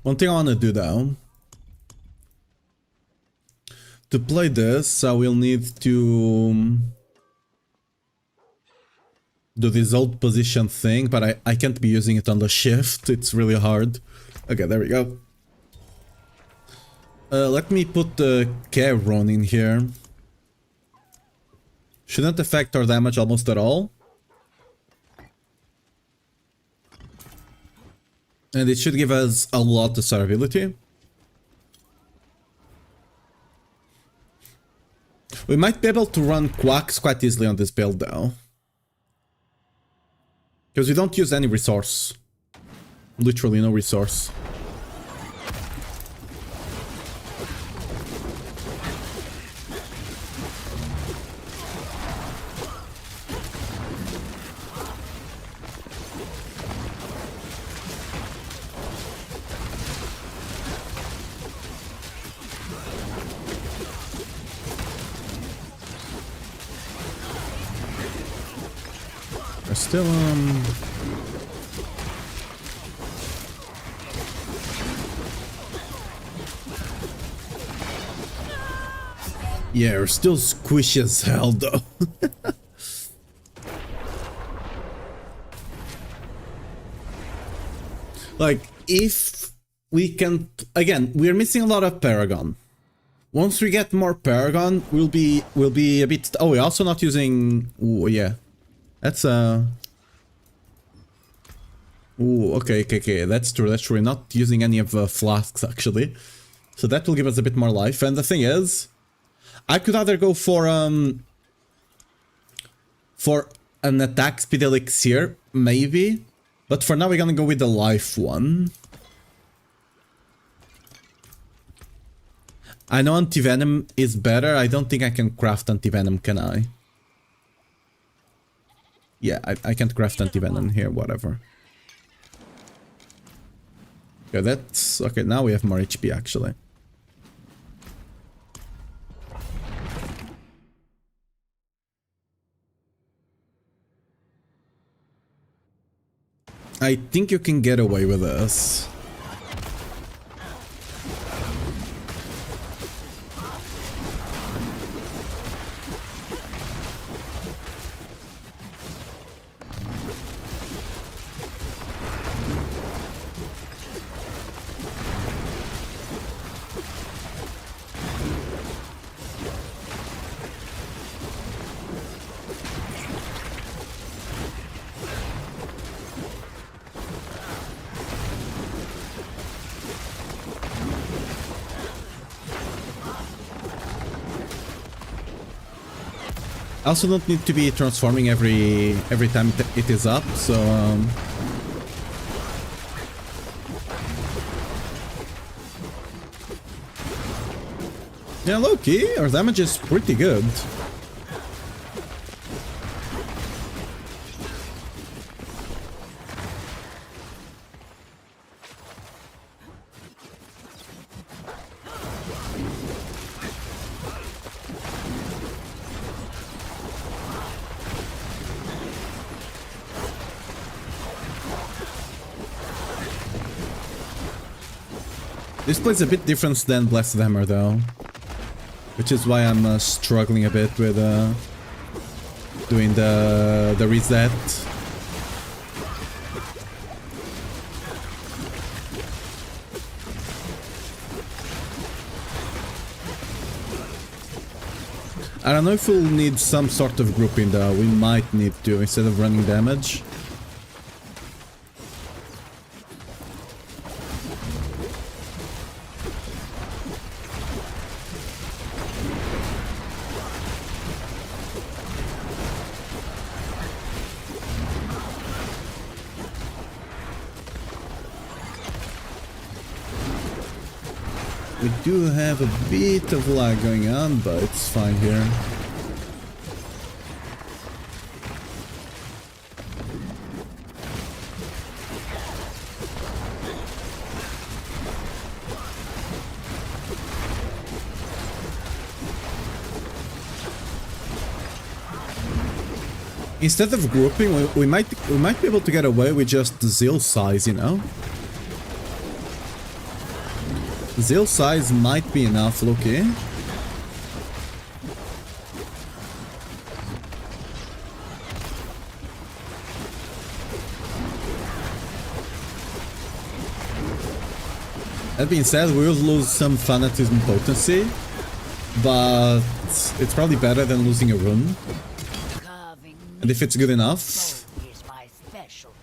One thing I want to do though, to play this, I will need to do this old position thing, but I can't be using it on the shift, it's really hard. Okay, there we go. Let me put the Caron in here. Shouldn't affect our damage almost at all. And it should give us a lot of survivability. We might be able to run Quacks quite easily on this build though. Because we don't use any resource. Literally no resource. We're still, yeah, we're still squishy as hell though. Like, if we can... Again, we're missing a lot of Paragon. Once we get more Paragon, we'll be a bit... Oh, we're also not using... Ooh, yeah. That's Ooh, okay. That's true. We're not using any of the flasks, actually. So that will give us a bit more life. And the thing is, I could either go for an attack speed elixir, maybe. But for now, we're gonna go with the life one. I know anti-venom is better. I don't think I can craft anti-venom, can I? Yeah, I can't craft anti-venom here, whatever. Okay, that's... Okay, now we have more HP, actually. I think you can get away with this. I also don't need to be transforming every time it is up, so Yeah, low-key, our damage is pretty good. This plays a bit different than Blasted Hammer though, which is why I'm struggling a bit with doing the reset. I don't know if we'll need some sort of grouping though, we might need to instead of running damage. We do have a bit of lag going on, but it's fine here. Instead of grouping, we might be able to get away with just Zeal size, you know? Zeal size might be enough, Loki. That being said, we will lose some fanatism potency, but it's probably better than losing a rune. And if it's good enough, Is my specialty.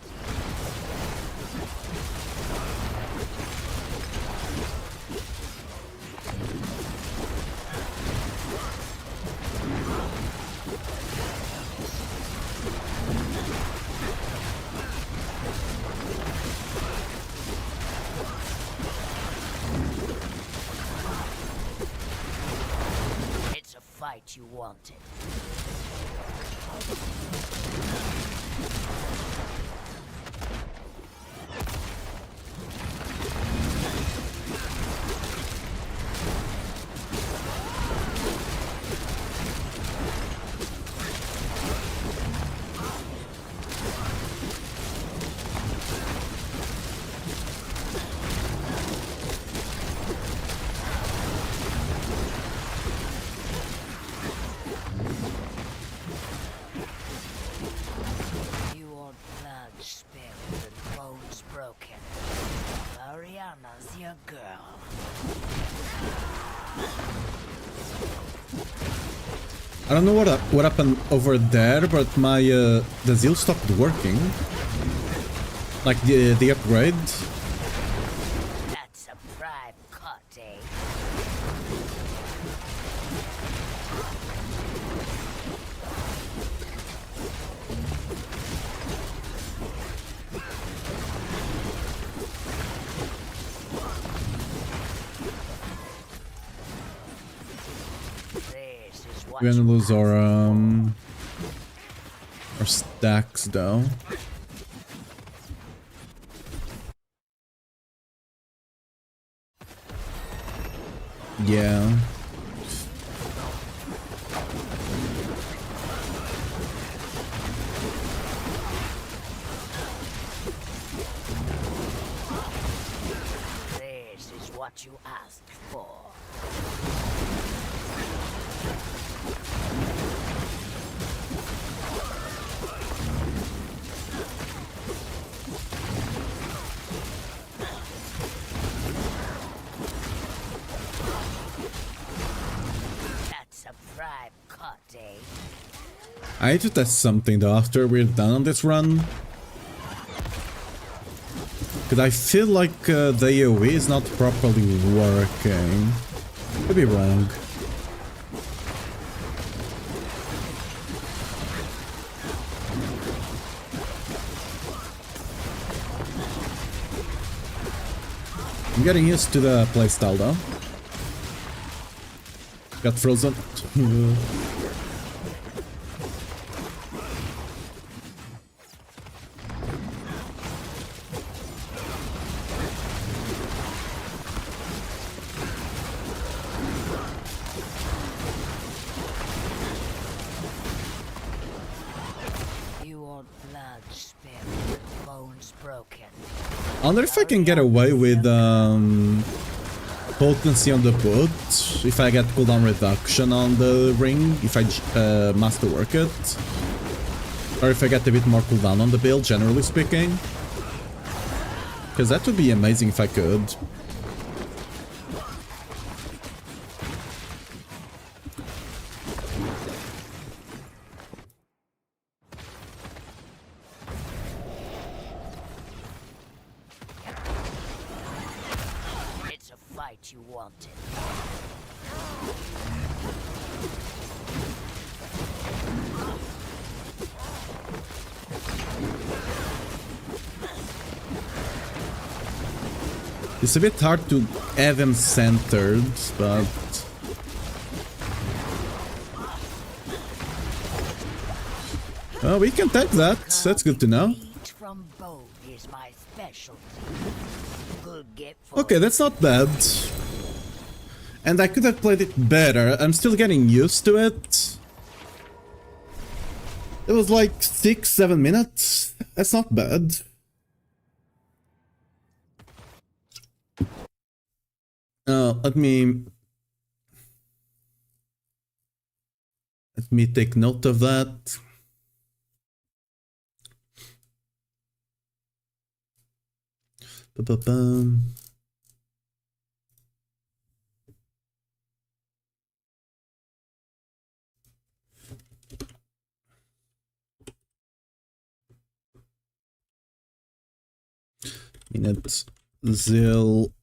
It's a fight you wanted. Your blood spilled and bones broken. Ariana's your girl. I don't know what happened over there, but my the Zeal stopped working. Like the upgrade. That's a prime cut, eh? This is what We're gonna you lose our stacks though. Yeah. This is what you asked for. That's a prime cut, eh? I need to test something though after we're done on this run. Cause I feel like the AoE is not properly working. Could be wrong. I'm getting used to the playstyle though. Got frozen. You want blood spilled, bones broken. I wonder if I can get away with potency on the boot if I get cooldown reduction on the ring, if I masterwork it, or if I get a bit more cooldown on the build, generally speaking, because that would be amazing if I could. It's a fight you wanted. It's a bit hard to have them centered, but we can take that. That's good to know. Meat from bone is my specialty. Good get for Okay, that's not bad. And I could have played it better. I'm still getting used to it. It was like 6-7 minutes. That's not bad. Let me take note of that. Ba-ba-bum. Minute Zil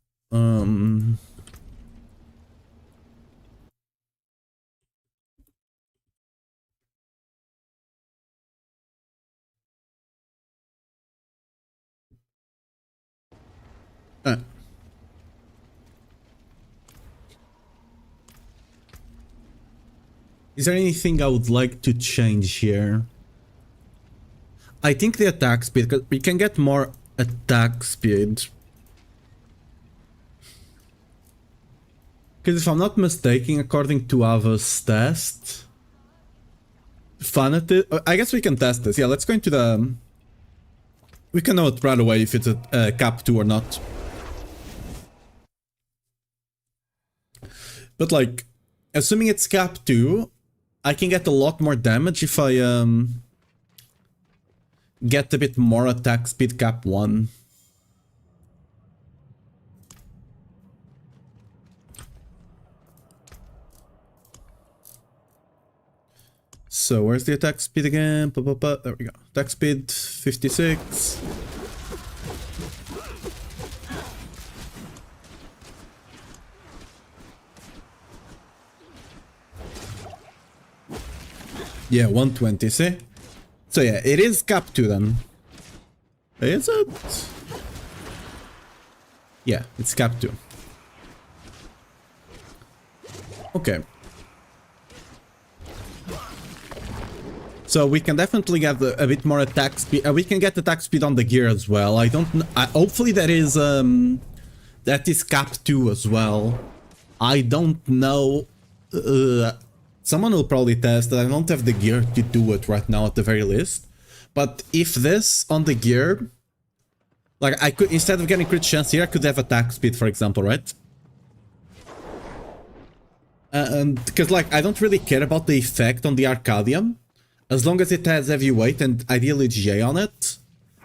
Is there anything I would like to change here? I think the attack speed, because we can get more attack speed. Because if I'm not mistaken, according to Ava's test, I guess we can test this. Yeah, let's go into the... We can know it right away if it's a cap 2 or not. But like, assuming it's cap 2, I can get a lot more damage if I get a bit more attack speed cap 1. So where's the attack speed again? There we go. Attack speed 56. Yeah, 120, see? So yeah, it is cap 2 then. Is it? Yeah, it's cap 2. Okay. So we can definitely get a bit more attack speed. We can get attack speed on the gear as well. I don't know. Hopefully that is cap 2 as well. I don't know. Someone will probably test that. I don't have the gear to do it right now at the very least. But if this on the gear, like I could, instead of getting crit chance here, I could have attack speed, for example, right? And because like I don't really care about the effect on the Arcadium, as long as it has heavy weight and ideally GA on it.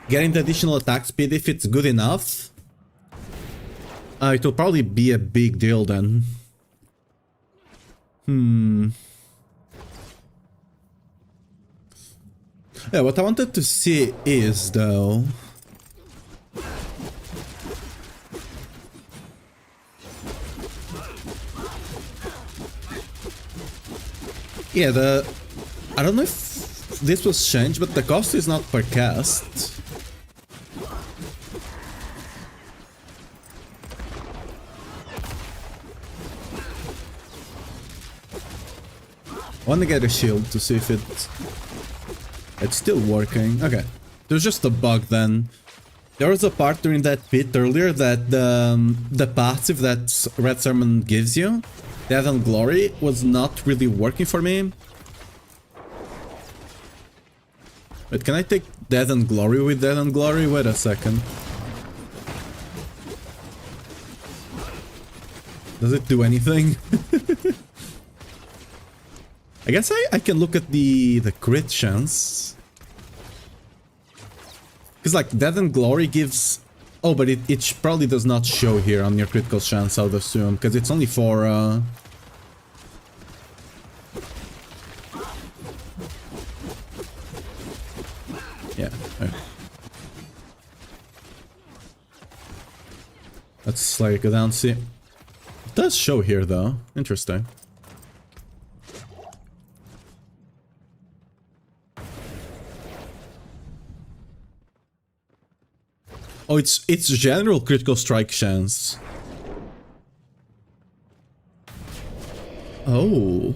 Getting the additional attack speed, if it's good enough, it will probably be a big deal then. Yeah, what I wanted to see is, though... Yeah, I don't know if this was changed, but the cost is not per cast. I want to get a shield to see if it's still working. Okay. There's just a bug then. There was a part during that pit earlier that the passive that Red Sermon gives you, Death and Glory, was not really working for me. Wait, can I take Death and Glory with Death and Glory? Wait a second. Does it do anything? I guess I can look at the crit chance. Because like Death and Glory gives... Oh, but it probably does not show here on your critical chance, I would assume. Because it's only for... Yeah. Let's like go down, see. It does show here though. Interesting. Oh, it's general critical strike chance. Oh.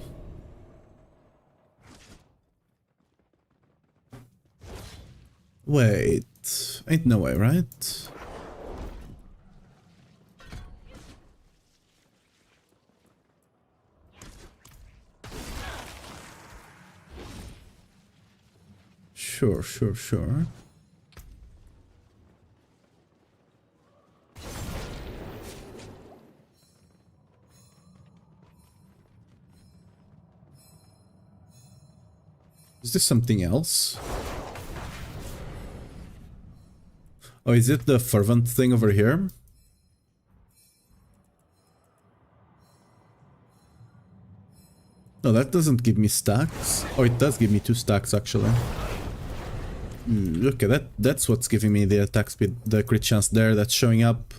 Wait. Ain't no way, right? Sure. Is this something else? Oh, is it the fervent thing over here? No, that doesn't give me stacks. Oh, it does give me 2 stacks actually. Okay, that's what's giving me the attack speed, the crit chance there that's showing up.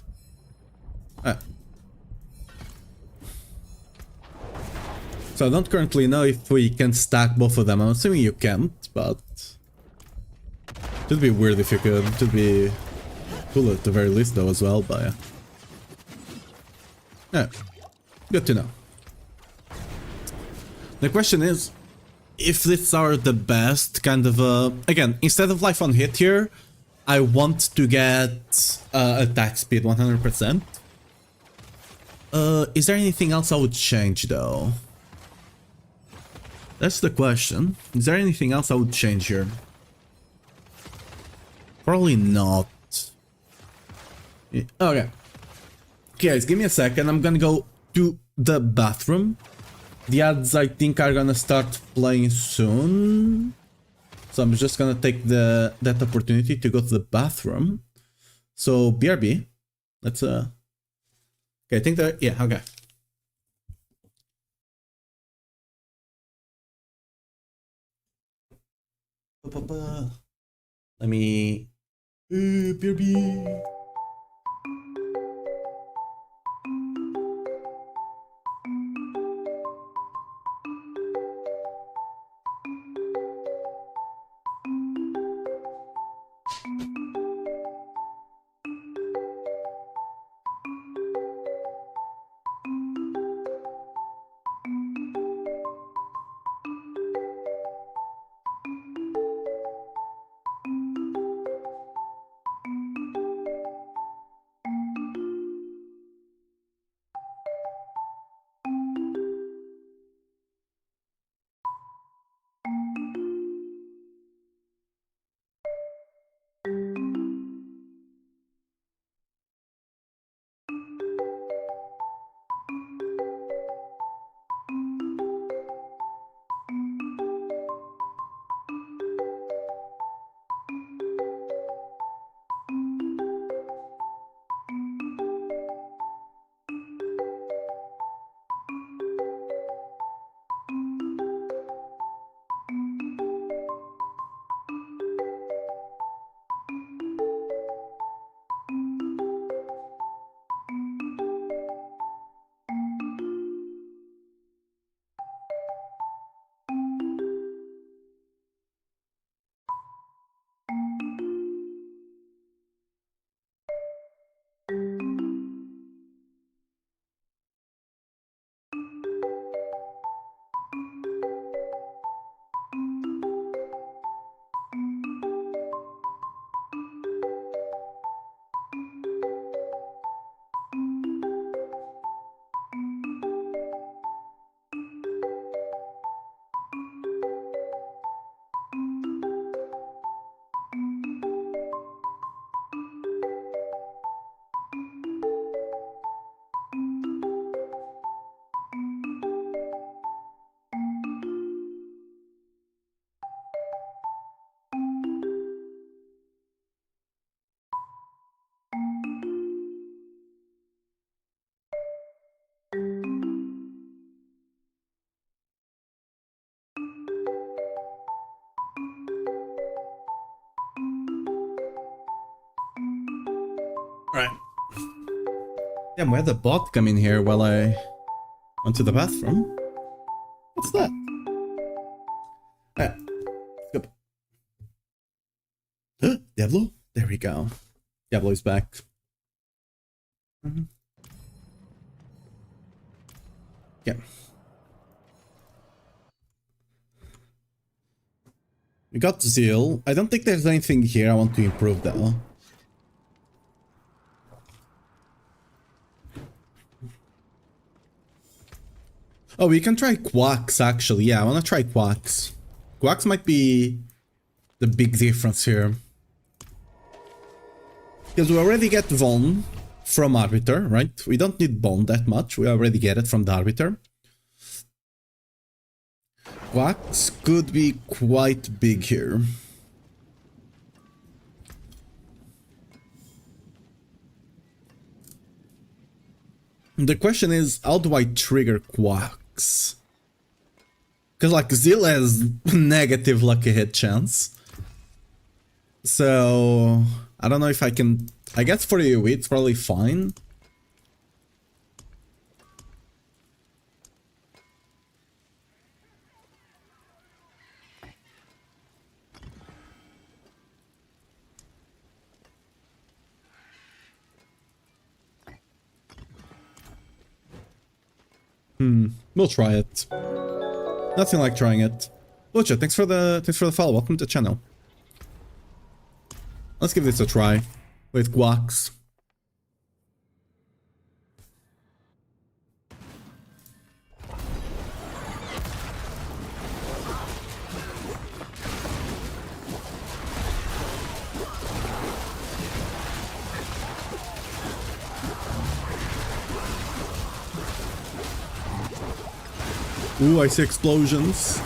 Ah. So I don't currently know if we can stack both of them. I'm assuming you can't, but... It would be weird if you could. It would be cool at the very least though as well, but yeah. Yeah, good to know. The question is, if these are the best kind of again, instead of life on hit here, I want to get attack speed 100%. Is there anything else I would change though? That's the question. Is there anything else I would change here? Probably not. Okay. Guys, give me a second. I'm gonna go to the bathroom. The ads, I think, are gonna start playing soon. So I'm just gonna take that opportunity to go to the bathroom. So, BRB. Let's, Okay, I think that... Yeah, okay. Let me... BRB. Alright. Damn, why had the bot come in here while I went to the bathroom? What's that? Alright. Let's go. Diablo? There we go. Diablo's back. Yeah. We got Zeal. I don't think there's anything here I want to improve though. Oh, we can try Quacks actually. Yeah, I want to try Quacks. Quacks might be the big difference here. Because we already get Von from Arbiter, right? We don't need Bond that much. We already get it from the Arbiter. Quacks could be quite big here. The question is, how do I trigger Quacks? Because like Zeal has negative lucky hit chance. So I don't know if I can. I guess for AoE it's probably fine. We'll try it. Nothing like trying it. Lucha, thanks for the follow. Welcome to the channel. Let's give this a try with Guax. Ooh, I see explosions.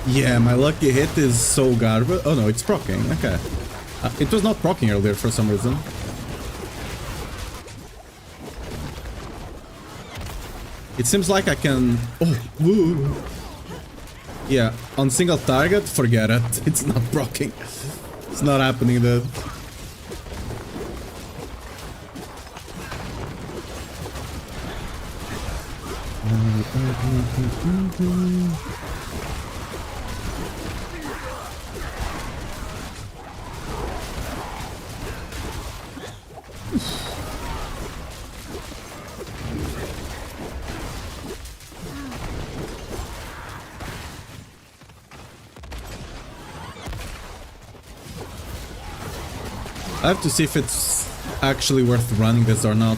Yeah, my lucky hit is so garbage. Oh no, it's proccing. Okay. It was not proccing earlier for some reason. It seems like I can... Oh, woo. Yeah, on single target, forget it. It's not proccing. It's not happening, dude. I have to see if it's actually worth running this or not.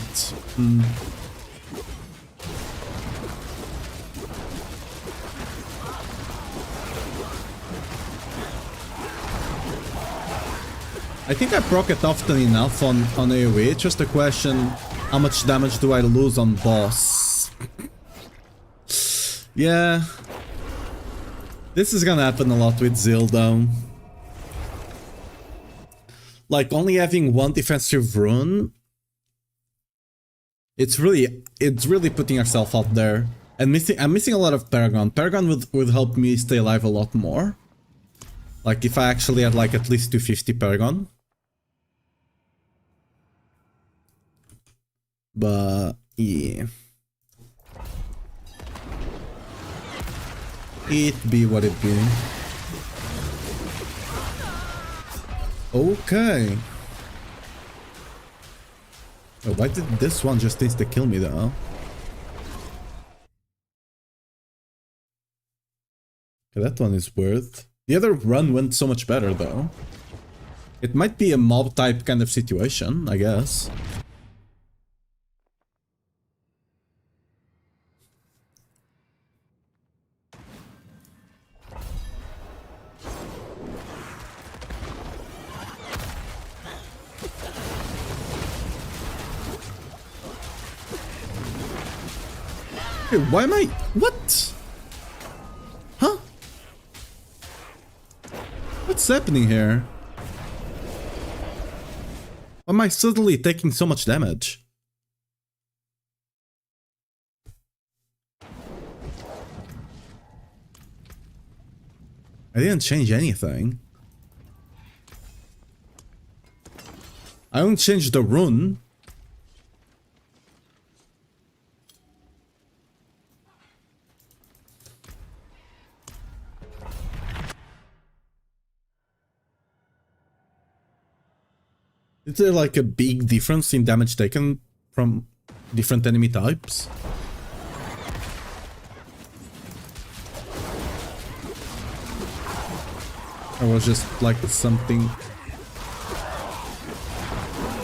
I think I proc it often enough on AoE. It's just a question, how much damage do I lose on boss? Yeah. This is gonna happen a lot with Zeal though. Like, only having one defensive rune, it's really putting ourselves out there. And I'm missing a lot of Paragon. Paragon would help me stay alive a lot more. Like, if I actually had like at least 250 Paragon. But yeah. It be what it be. Okay. Oh, why did this one just insta-kill me though? Okay, that one is worth. The other run went so much better though. It might be a mob type kind of situation, I guess. Hey, why am I... What? Huh? What's happening here? Why am I suddenly taking so much damage? I didn't change anything. I don't change the rune. Is there like a big difference in damage taken from different enemy types? Or was just like something...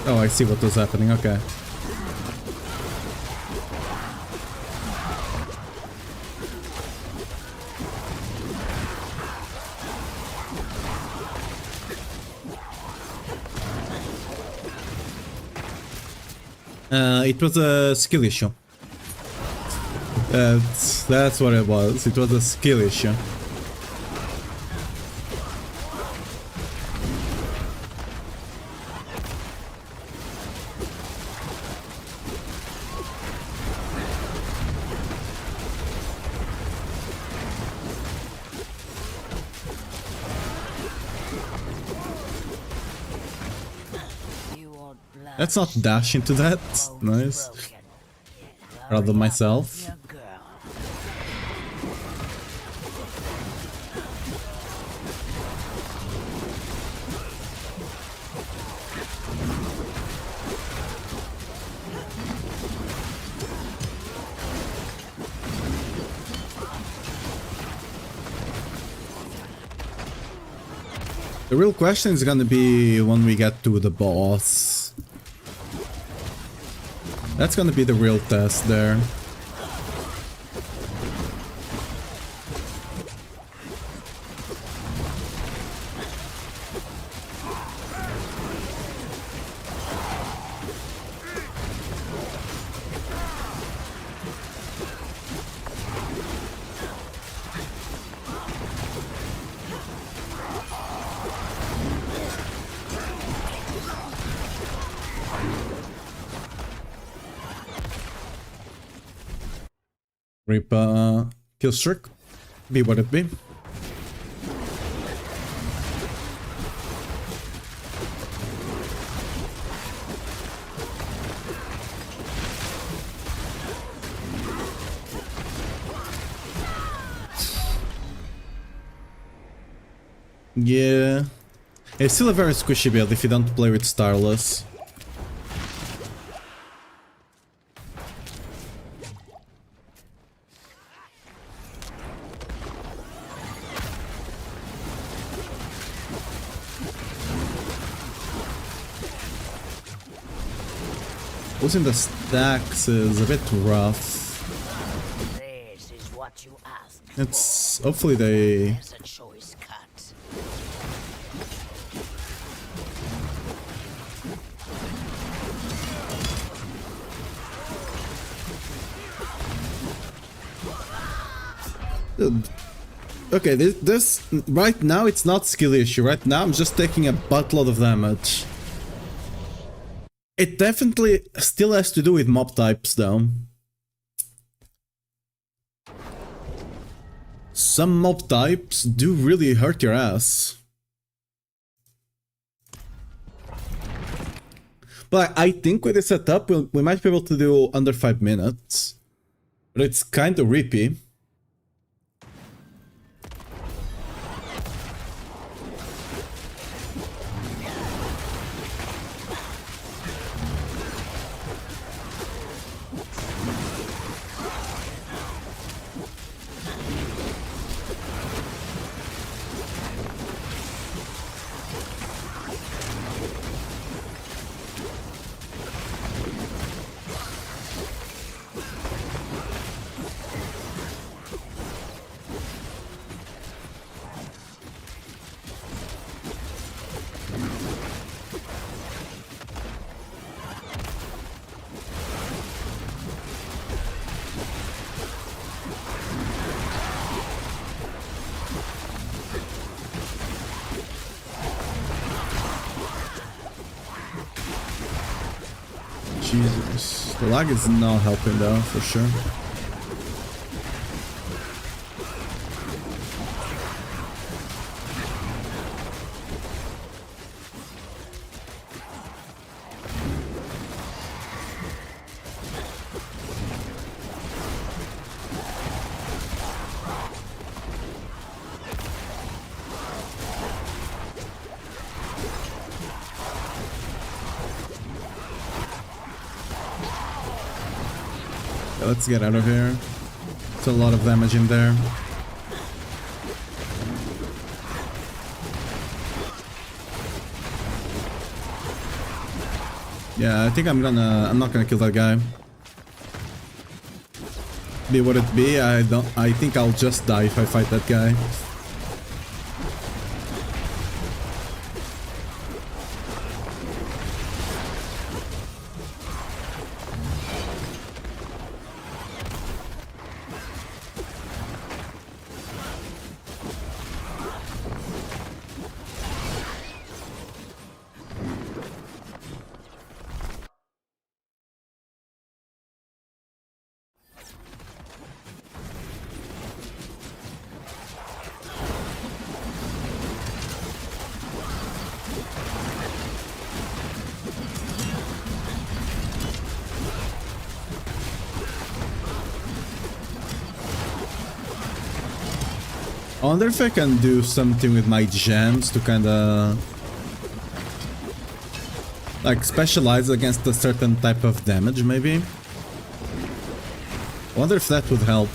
Oh, I see what was happening, okay. It was a skill issue. That's what it was. It was a skill issue. Let's not dash into that. Nice. Rather myself. The real question is gonna be when we get to the boss. That's gonna be the real test there. Rip kill streak. Be what it be. Yeah. It's still a very squishy build if you don't play with Starless. Losing the stacks is a bit rough. This is what you asked It's hopefully they... There's a choice cut. Okay, this right now it's not skill issue. Right now I'm just taking a buttload of damage. It definitely still has to do with mob types though. Some mob types do really hurt your ass. But I think with this setup we might be able to do under 5 minutes. But it's kinda rippy. Jesus, the lag is not helping though, for sure. Let's get out of here. It's a lot of damage in there. Yeah, I think I'm not gonna kill that guy. Be what it be, I think I'll just die if I fight that guy. I wonder if I can do something with my gems to kinda like specialize against a certain type of damage, maybe? I wonder if that would help.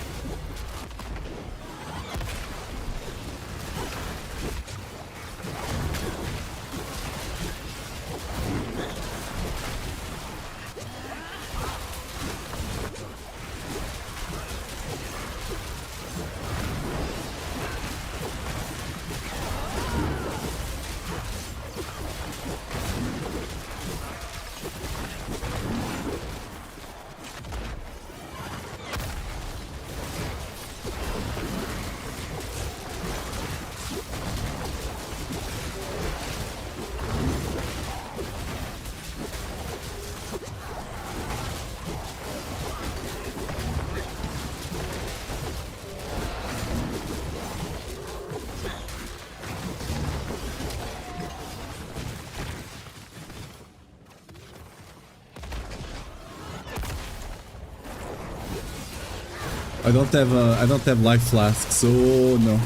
I don't have life flasks, so no.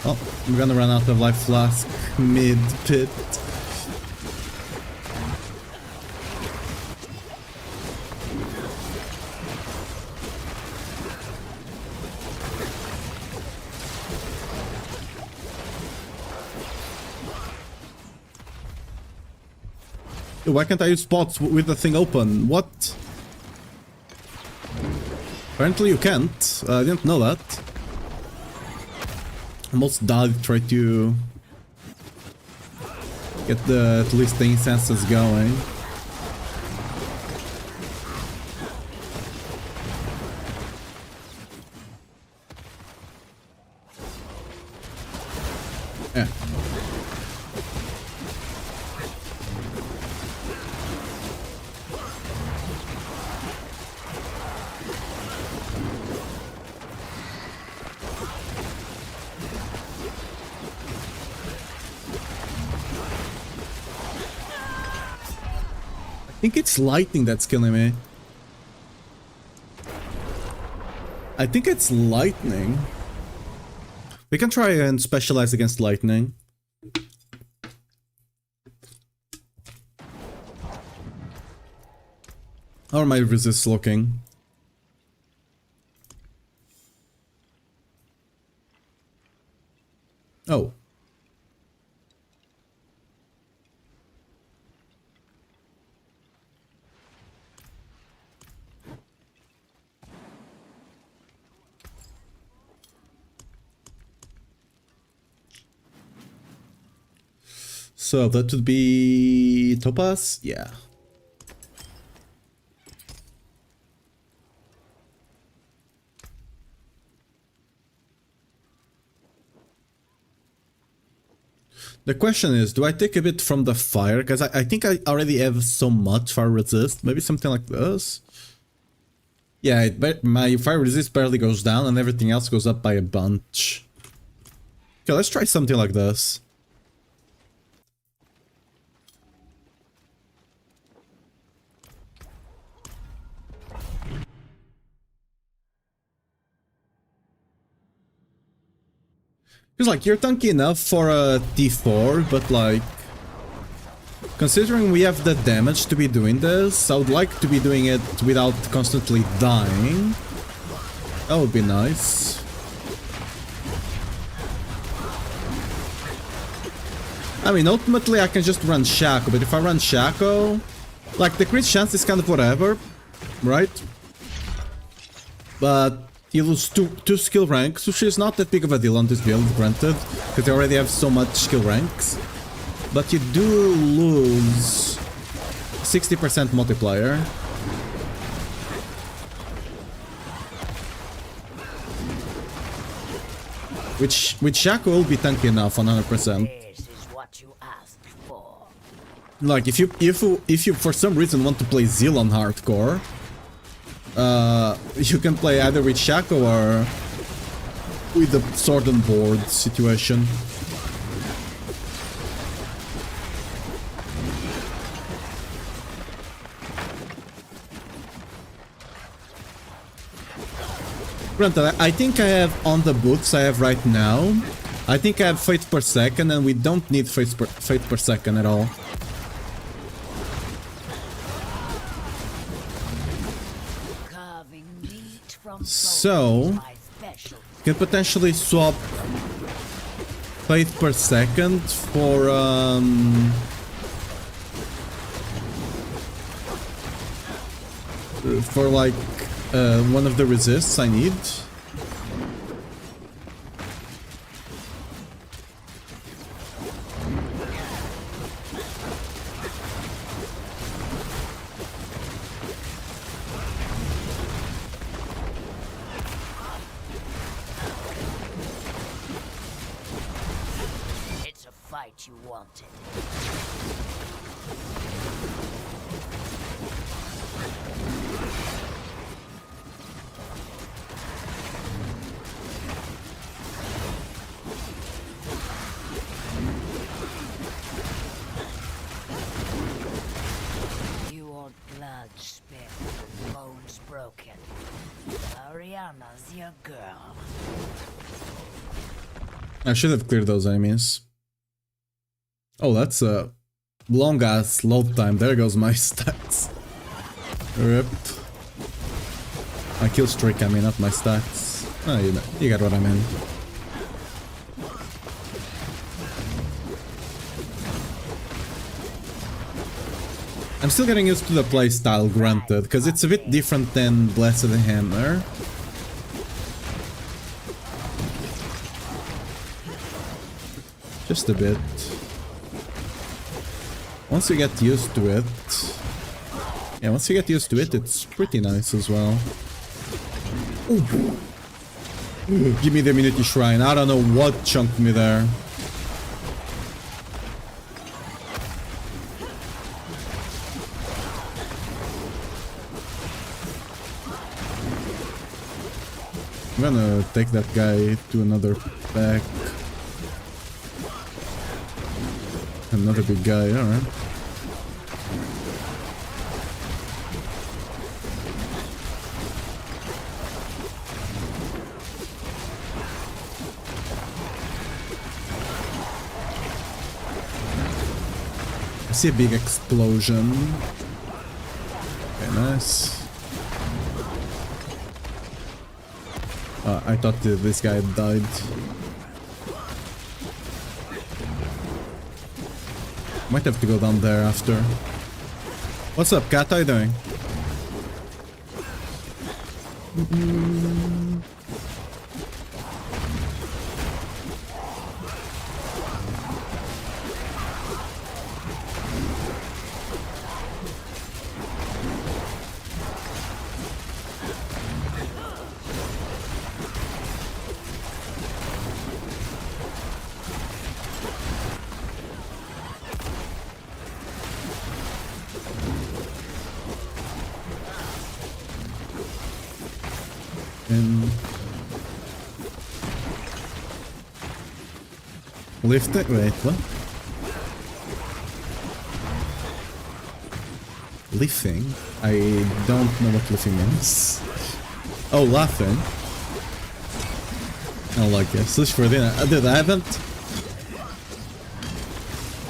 Oh, I'm gonna run out of life flask mid pit. Why can't I use spots with the thing open? What? Apparently you can't. I didn't know that. Almost died, try to get at least the incenses going. Yeah. I think it's lightning that's killing me. I think it's lightning. We can try and specialize against lightning. How are my resists looking? Oh. So that would be Topaz? Yeah. The question is, do I take a bit from the fire? Because I think I already have so much fire resist. Maybe something like this? Yeah, my fire resist barely goes down and everything else goes up by a bunch. Okay, let's try something like this. Because like, you're tanky enough for a T4, but like... Considering we have the damage to be doing this, I would like to be doing it without constantly dying. That would be nice. I mean, ultimately I can just run Shaco, but if I run Shaco, like, the crit chance is kind of whatever, right? But you lose two skill ranks, which is not that big of a deal on this build, granted, because they already have so much skill ranks. But you do lose 60% multiplier. Which with Shaco will be tanky enough, 100%. This is what you asked for. Like, if you for some reason want to play Zeal on hardcore, you can play either with Shaco or with the sword and board situation. Granted, I think I have on the books I have right now, I think I have Fate per second, and we don't need Fate per second at all. Carving meat from So, bones is my specialty. can potentially swap Fate per second for like one of the resists I need. It's a fight you wanted. Your blood spilled, bones broken. Ariana's your girl. I should have cleared those enemies. Oh, that's a long ass load time. There goes my stats. Rip. My kill streak, I mean, not my stats. Oh, you got what I mean. I'm still getting used to the playstyle, granted, because it's a bit different than Blessed Hammer. Just a bit. Once you get used to it... Yeah, once you get used to it, it's pretty nice as well. Ooh. Give me the Immunity Shrine. I don't know what chunked me there. I'm gonna take that guy to another pack. Another big guy, alright. I see a big explosion. Okay, nice. I thought this guy had died. Might have to go down there after. What's up, cat? How you doing? Lift it? Wait, what? Lifting? I don't know what lifting means. Oh, laughing. I like it. Switch for dinner. Dude, I haven't...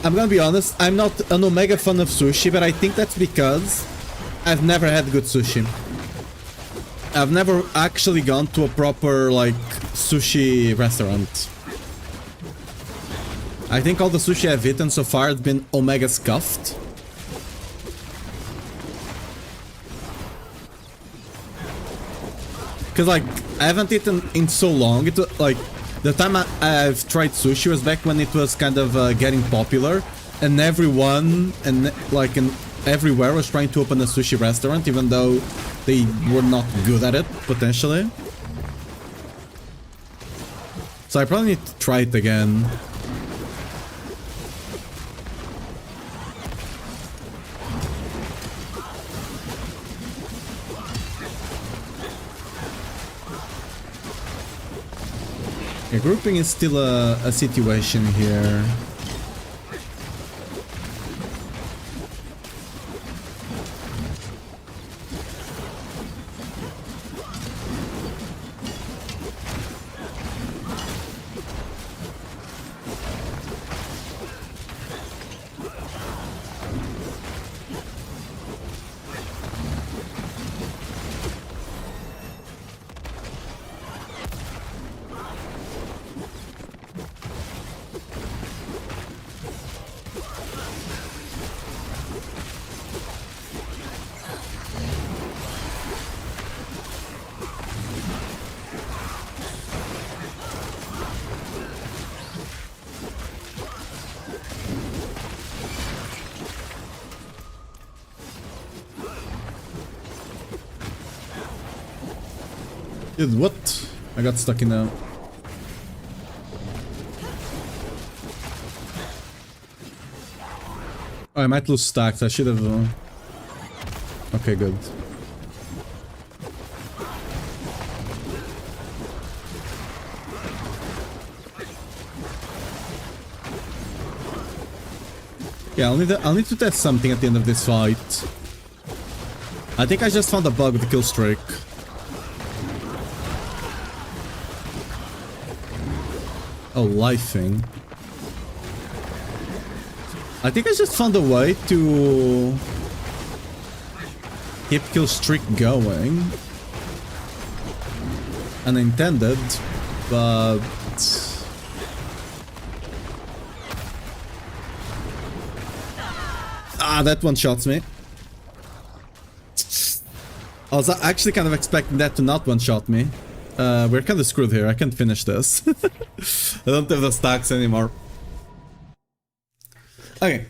I'm gonna be honest, I'm not an Omega fan of sushi, but I think that's because I've never had good sushi. I've never actually gone to a proper, like, sushi restaurant. I think all the sushi I've eaten so far has been Omega scuffed. Because, like, I haven't eaten in so long. It was, like, the time I've tried sushi was back when it was kind of getting popular. And everyone, and, like, everywhere was trying to open a sushi restaurant, even though they were not good at it, potentially. So I probably need to try it again. Yeah, grouping is still a situation here. Dude, what? I got stuck in a... Oh, I might lose stacks. I should have... Okay, good. Yeah, I'll need to test something at the end of this fight. I think I just found a bug with the kill streak. Oh, lifing. I think I just found a way to keep kill streak going. Unintended, but... Ah, that one shots me. I was actually kind of expecting that to not one-shot me. We're kind of screwed here. I can't finish this. I don't have the stacks anymore. Okay.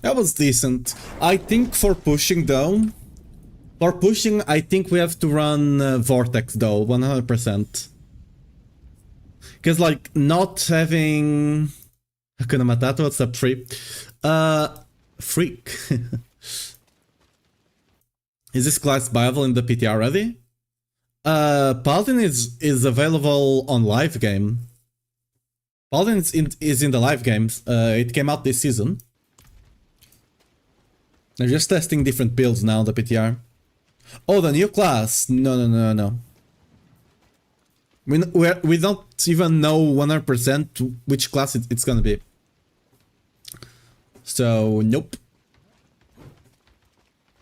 That was decent. I think for pushing though... For pushing, I think we have to run Vortex though, 100%. Because like, not having... Hakuna Matata, what's up, Freak? Freak. Is this class viable in the PTR already? Paladin is available on live game. Paladin is in the live games. It came out this season. They're just testing different builds now, the PTR. Oh, the new class. No. We don't even know 100% which class it's gonna be. So, nope.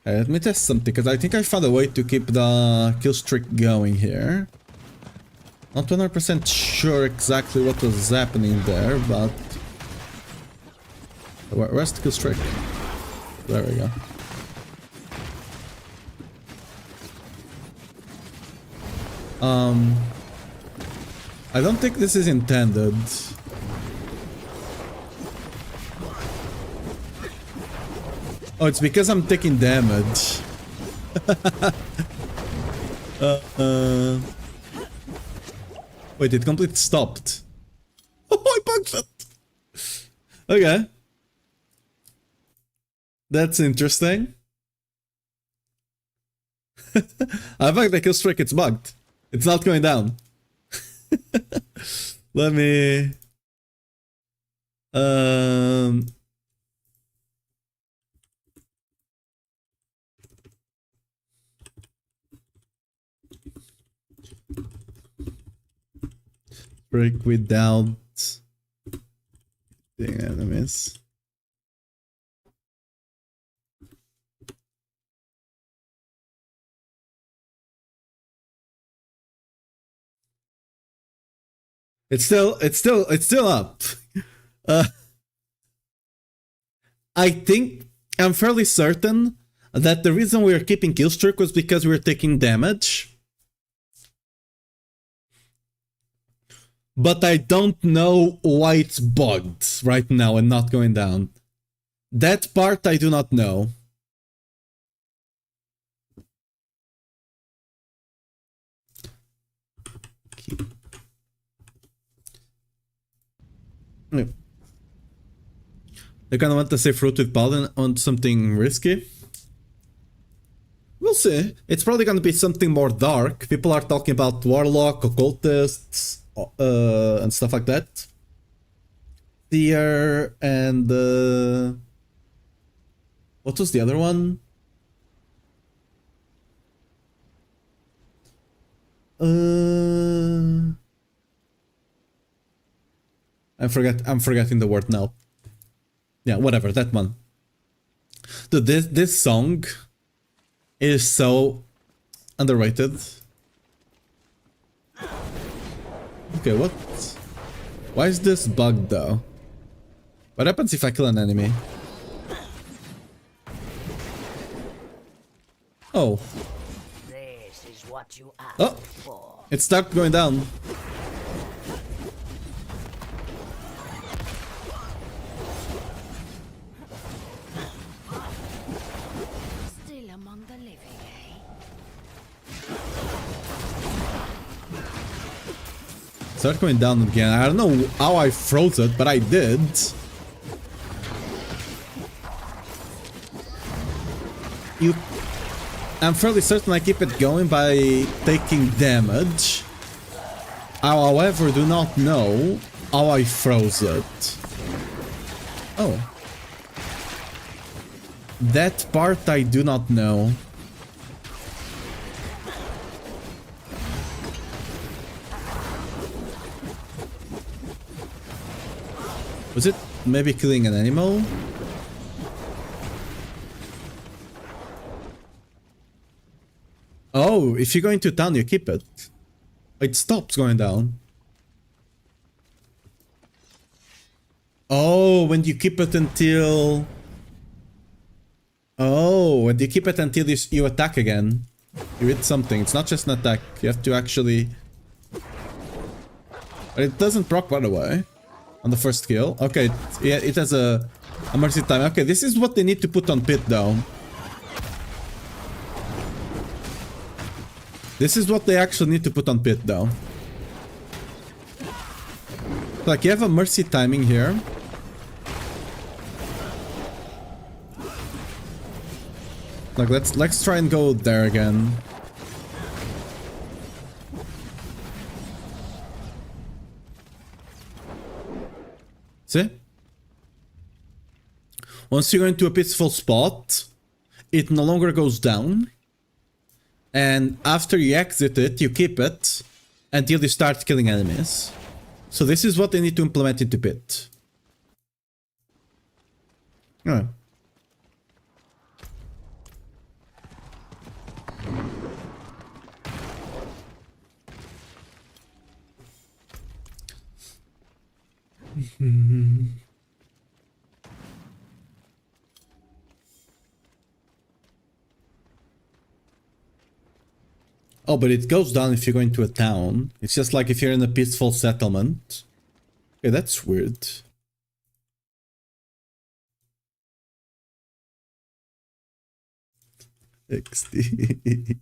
Let me test something, because I think I found a way to keep the kill streak going here. Not 100% sure exactly what was happening there, but... Where's the kill streak? There we go. I don't think this is intended. Oh, it's because I'm taking damage. Wait, it completely stopped. Oh, I bugged it. Okay. That's interesting. I bugged the kill streak, it's bugged. It's not going down. Let me... Break without The enemies. It's still up. Uh, I think I'm fairly certain that the reason we were keeping kill streak was because we were taking damage. But I don't know why it's bugged right now and not going down. That part I do not know. Yeah. I kind of want to say fruit with paladin on something risky. We'll see. It's probably going to be something more dark. People are talking about warlock, occultists, and stuff like that. Seer and what was the other one? I'm forgetting the word now. Yeah, whatever, that one. Dude, this song is so underrated. Okay, what? Why is this bugged though? What happens if I kill an enemy? Oh. This is what you asked Oh! for. It started going down. Still among the living, eh? Start going down again. I don't know how I froze it, but I did. I'm fairly certain I keep it going by taking damage. I, however, do not know how I froze it. Oh. That part I do not know. Was it maybe killing an animal? Oh, if you go into town, you keep it. It stops going down. Oh, when you keep it until... Oh, when you keep it until you attack again. You hit something. It's not just an attack. You have to actually... But it doesn't proc right away. On the first kill. Okay, yeah, it has a mercy time. Okay, this is what they need to put on Pit though. This is what they actually need to put on Pit though. Like, you have a mercy timing here. Like, let's try and go there again. See? Once you go into a peaceful spot, it no longer goes down. And after you exit it, you keep it until you start killing enemies. So this is what they need to implement into Pit. Alright. Oh, but it goes down if you go into a town. It's just like if you're in a peaceful settlement. Okay, that's weird. XD.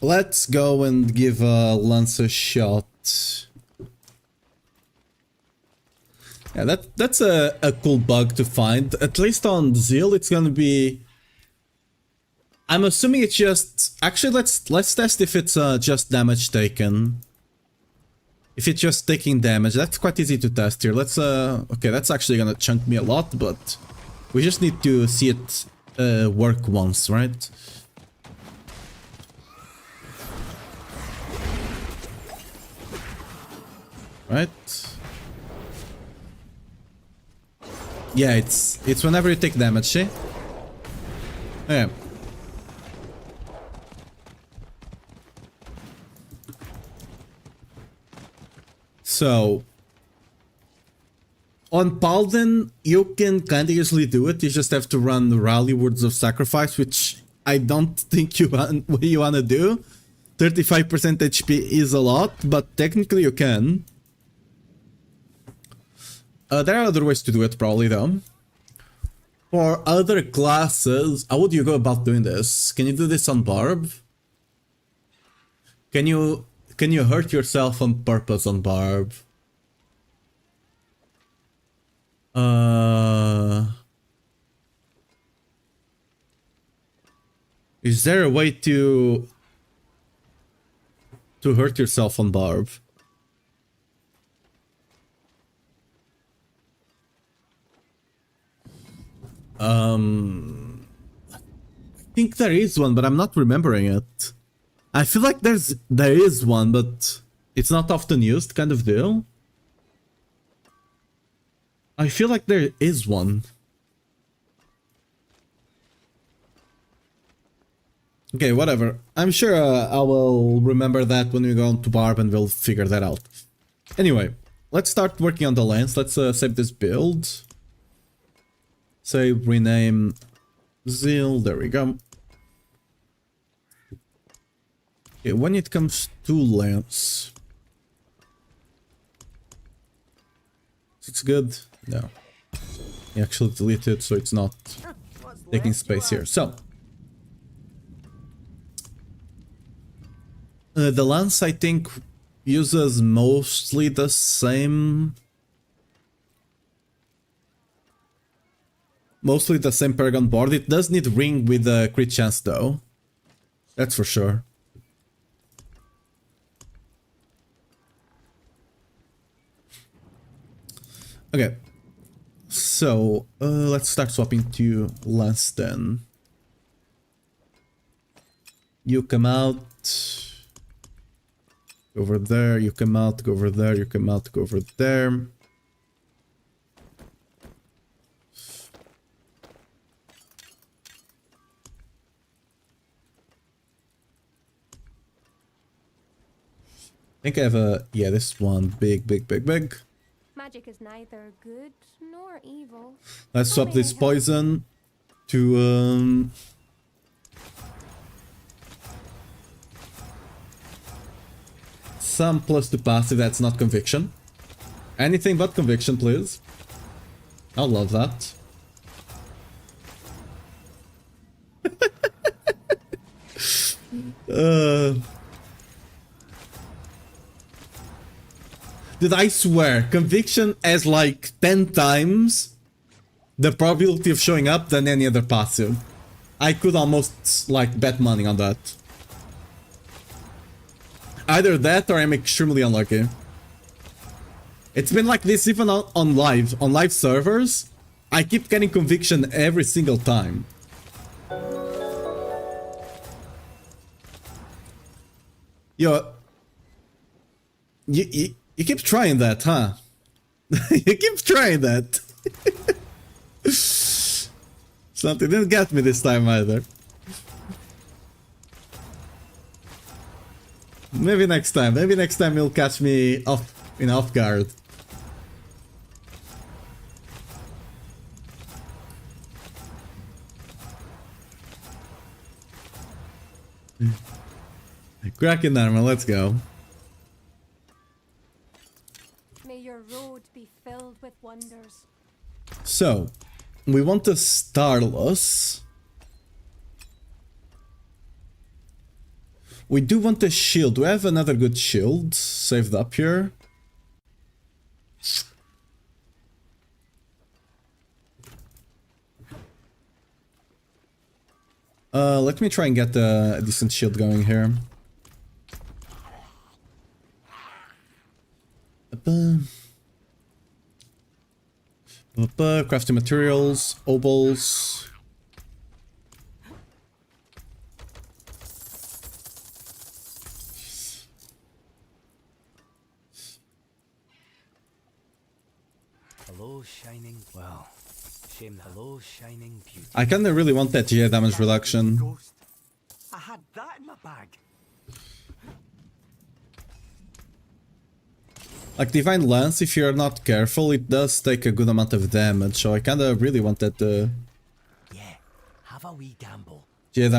Let's go and give Lance a shot. Yeah, that's a cool bug to find. At least on Zeal, it's gonna be... I'm assuming it's just... Actually, let's test if it's just damage taken. if it's just taking damage. That's quite easy to test here. Let's okay, that's actually gonna chunk me a lot, but we just need to see it work once, right? Right? Yeah, it's whenever you take damage, see? Okay. So on Paladin, you can kinda easily do it. You just have to run Rally Words of Sacrifice, which I don't think you wanna do. 35% HP is a lot, but technically you can. There are other ways to do it, probably, though. For other classes, how would you go about doing this? Can you do this on Barb? Can you hurt yourself on purpose on Barb? Is there a way to hurt yourself on Barb? I think there is one, but I'm not remembering it. I feel like there is one, but it's not often used, kind of deal. I feel like there is one. Okay, whatever. I'm sure I will remember that when we go on to Barb and we'll figure that out. Anyway, let's start working on the lens. Let's save this build. Save, rename, Zeal, there we go. Okay, when it comes to lens, it's good. No, you actually delete it, so it's not taking space here. So the lens, I think, uses mostly the same. Mostly the same Paragon board. It does need ring with a crit chance though. That's for sure. Okay. So, let's start swapping to lance then. You come out. Go over there, you come out, go over there, you come out, go over there. I think I have a, yeah, this one, big. Magic is neither good nor evil. Let's swap this poison to, some plus to passive, that's not conviction. Anything but conviction, please. I'll love that. Dude, I swear, conviction has like 10 times the probability of showing up than any other passive. I could almost like bet money on that. Either that or I'm extremely unlucky. It's been like this even on live servers. I keep getting conviction every single time. Yo, you keep trying that, huh? You keep trying that. Something didn't get me this time either. Maybe next time. Maybe next time you'll catch me off guard. Kraken armor, let's go. May your road be filled with wonders. So, we want a Starless. We do want a shield. Do we have another good shield saved up here? Let me try and get a decent shield going here. Crafting materials, obols. Hello, shining. Well, shame that. Hello, shining beauty. I kinda really want that GA damage reduction. Ghost. I had that in my bag. Like Divine Lance, if you're not careful, it does take a good amount of damage, so I kinda really want that Yeah, have a wee gamble. GA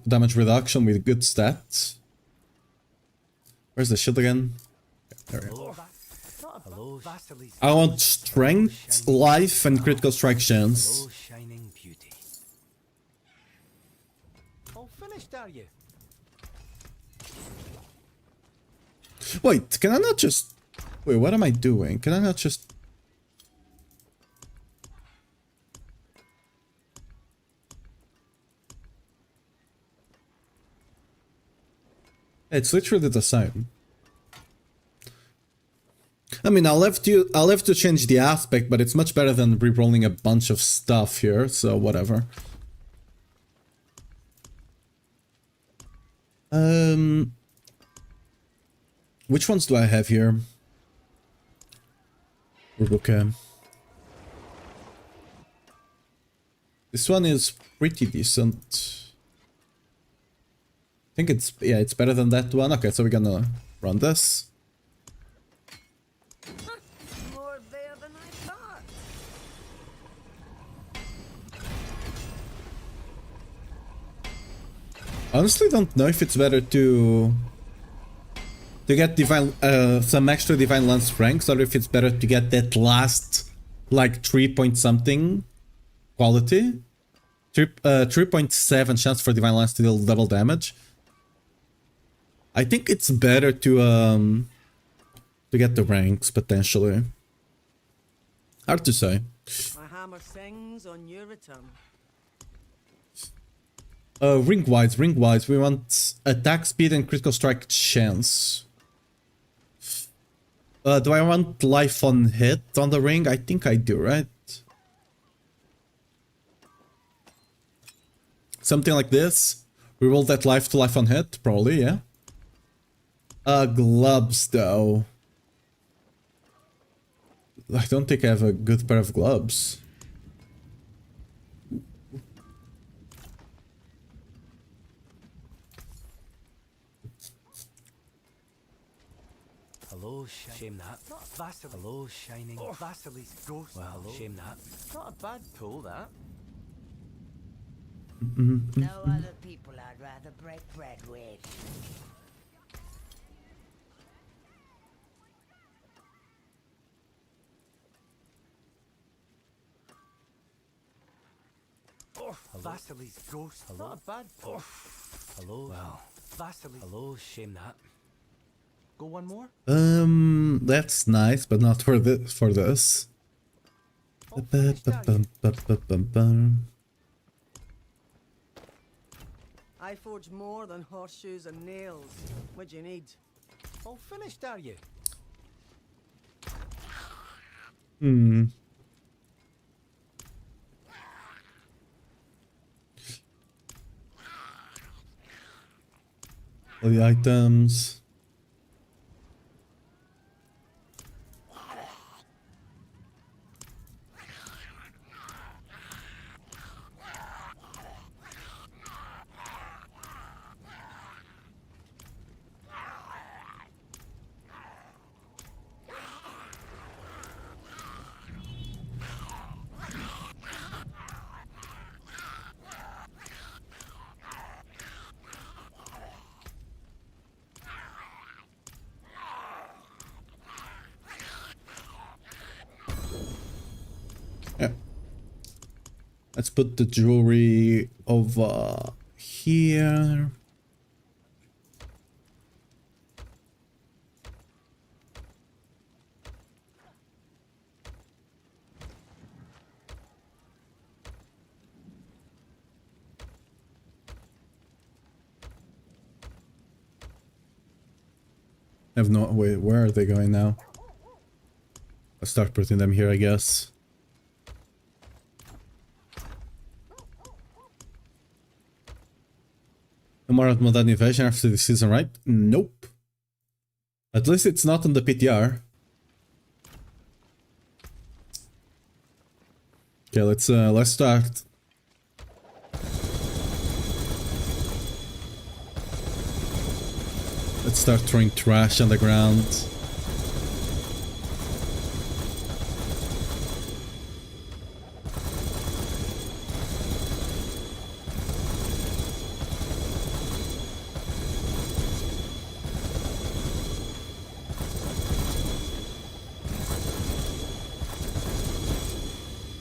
damage reduction with good stats. Where's the shield again? There we go. Hello, I want strength, life, and critical strike chance. hello, shining beauty. All finished, are you? Wait, can I not just... Wait, what am I doing? Can I not just... It's literally the same. I mean, I'll have to change the aspect, but it's much better than re-rolling a bunch of stuff here, so whatever. Which ones do I have here? Okay. This one is pretty decent. I think it's, yeah, it's better than that one. Okay, so we're gonna run this. More there than I thought. Honestly, don't know if it's better to get divine some extra divine lance ranks, or if it's better to get that last like 3 point something quality. 3.7 chance for divine lance to deal double damage. I think it's better to get the ranks potentially. Hard to say. My hammer sings on your return. Ring-wise, we want attack speed and critical strike chance. Do I want life on hit on the ring? I think I do, right? Something like this. We roll that life to life on hit, probably, yeah. Gloves though. I don't think I have a good pair of gloves. Hello, shame that. Not Vasily. Hello, shining. Oh, Vasily's ghost. Well, hello. Shame that. Not a bad pull, that. No other people I'd rather break bread with. Oh, Vasily's ghost. Hello? Not a bad pull. Hello. Well, Vasily. hello, shame that. Go one more. That's nice, but not for this. For this. All finished, are you? I forge more than horseshoes and nails. What do you need? All finished, are you? All the items. Yeah. Let's put the jewelry over here. I have no... Wait, where are they going now? start putting them here, I guess. No more modern invasion after the season, right? Nope. At least it's not on the PTR. Okay, let's start. Let's start throwing trash on the ground.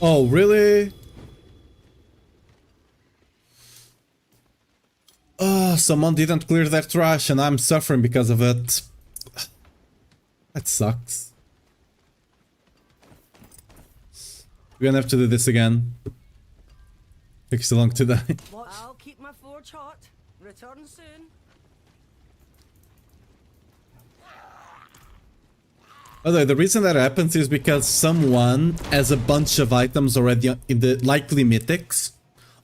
Oh, really? Oh, someone didn't clear their trash and I'm suffering because of it. That sucks. We're gonna have to do this again. Takes too long to die. I'll keep my forge hot. Return soon. By the way, the reason that happens is because someone has a bunch of items already in the likely mythics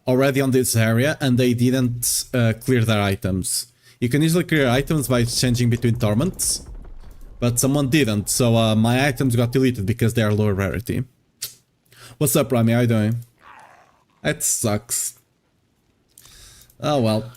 already on this area and they didn't clear their items. You can easily clear items by changing between torments, but someone didn't, so my items got deleted because they are lower rarity. What's up, Rami? How you doing? That sucks. Oh well.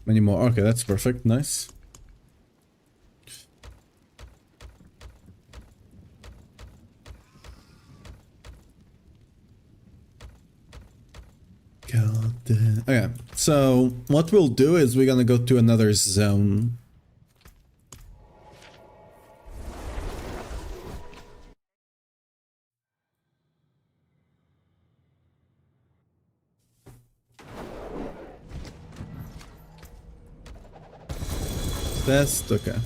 Many more. Okay, that's perfect. Nice. God damn. Okay, so what we'll do is we're gonna go to another zone. Test, okay.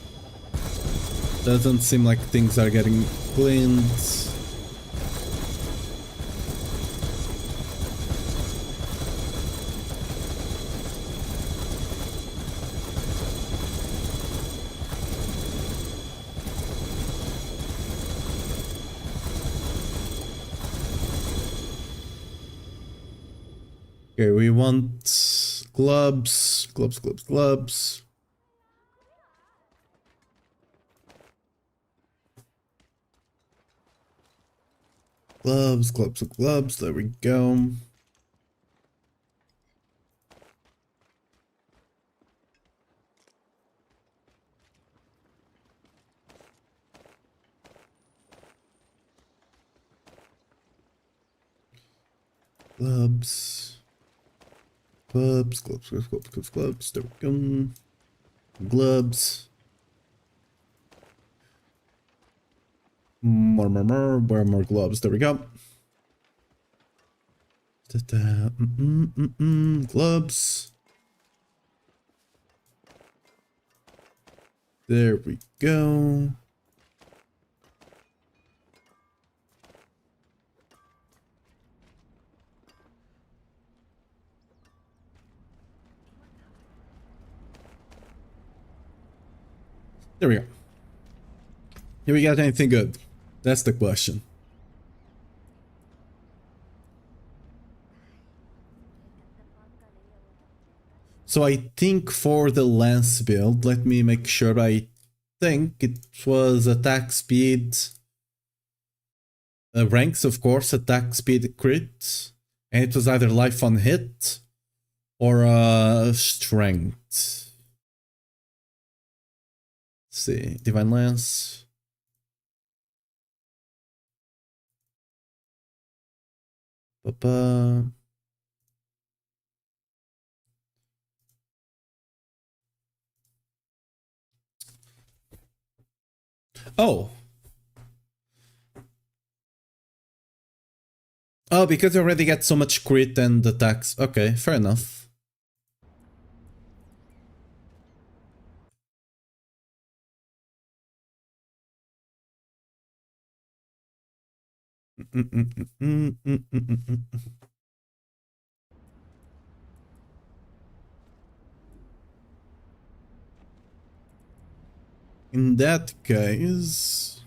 Doesn't seem like things are getting cleaned. Okay, we want gloves, gloves, gloves, gloves. Gloves, gloves, gloves, there we go. Gloves. Gloves, gloves, gloves, gloves, gloves, gloves, there we go. Gloves. More, more gloves, there we go. Gloves. There we go. There we go. Here we got anything good? That's the question. So I think for the lance build, let me make sure. I think it was attack speed, ranks, of course, attack speed crit, and it was either life on hit or strength. Let's see, divine lance. Papa. Oh, Oh, because you already get so much crit and attacks. Okay, fair enough. In that case,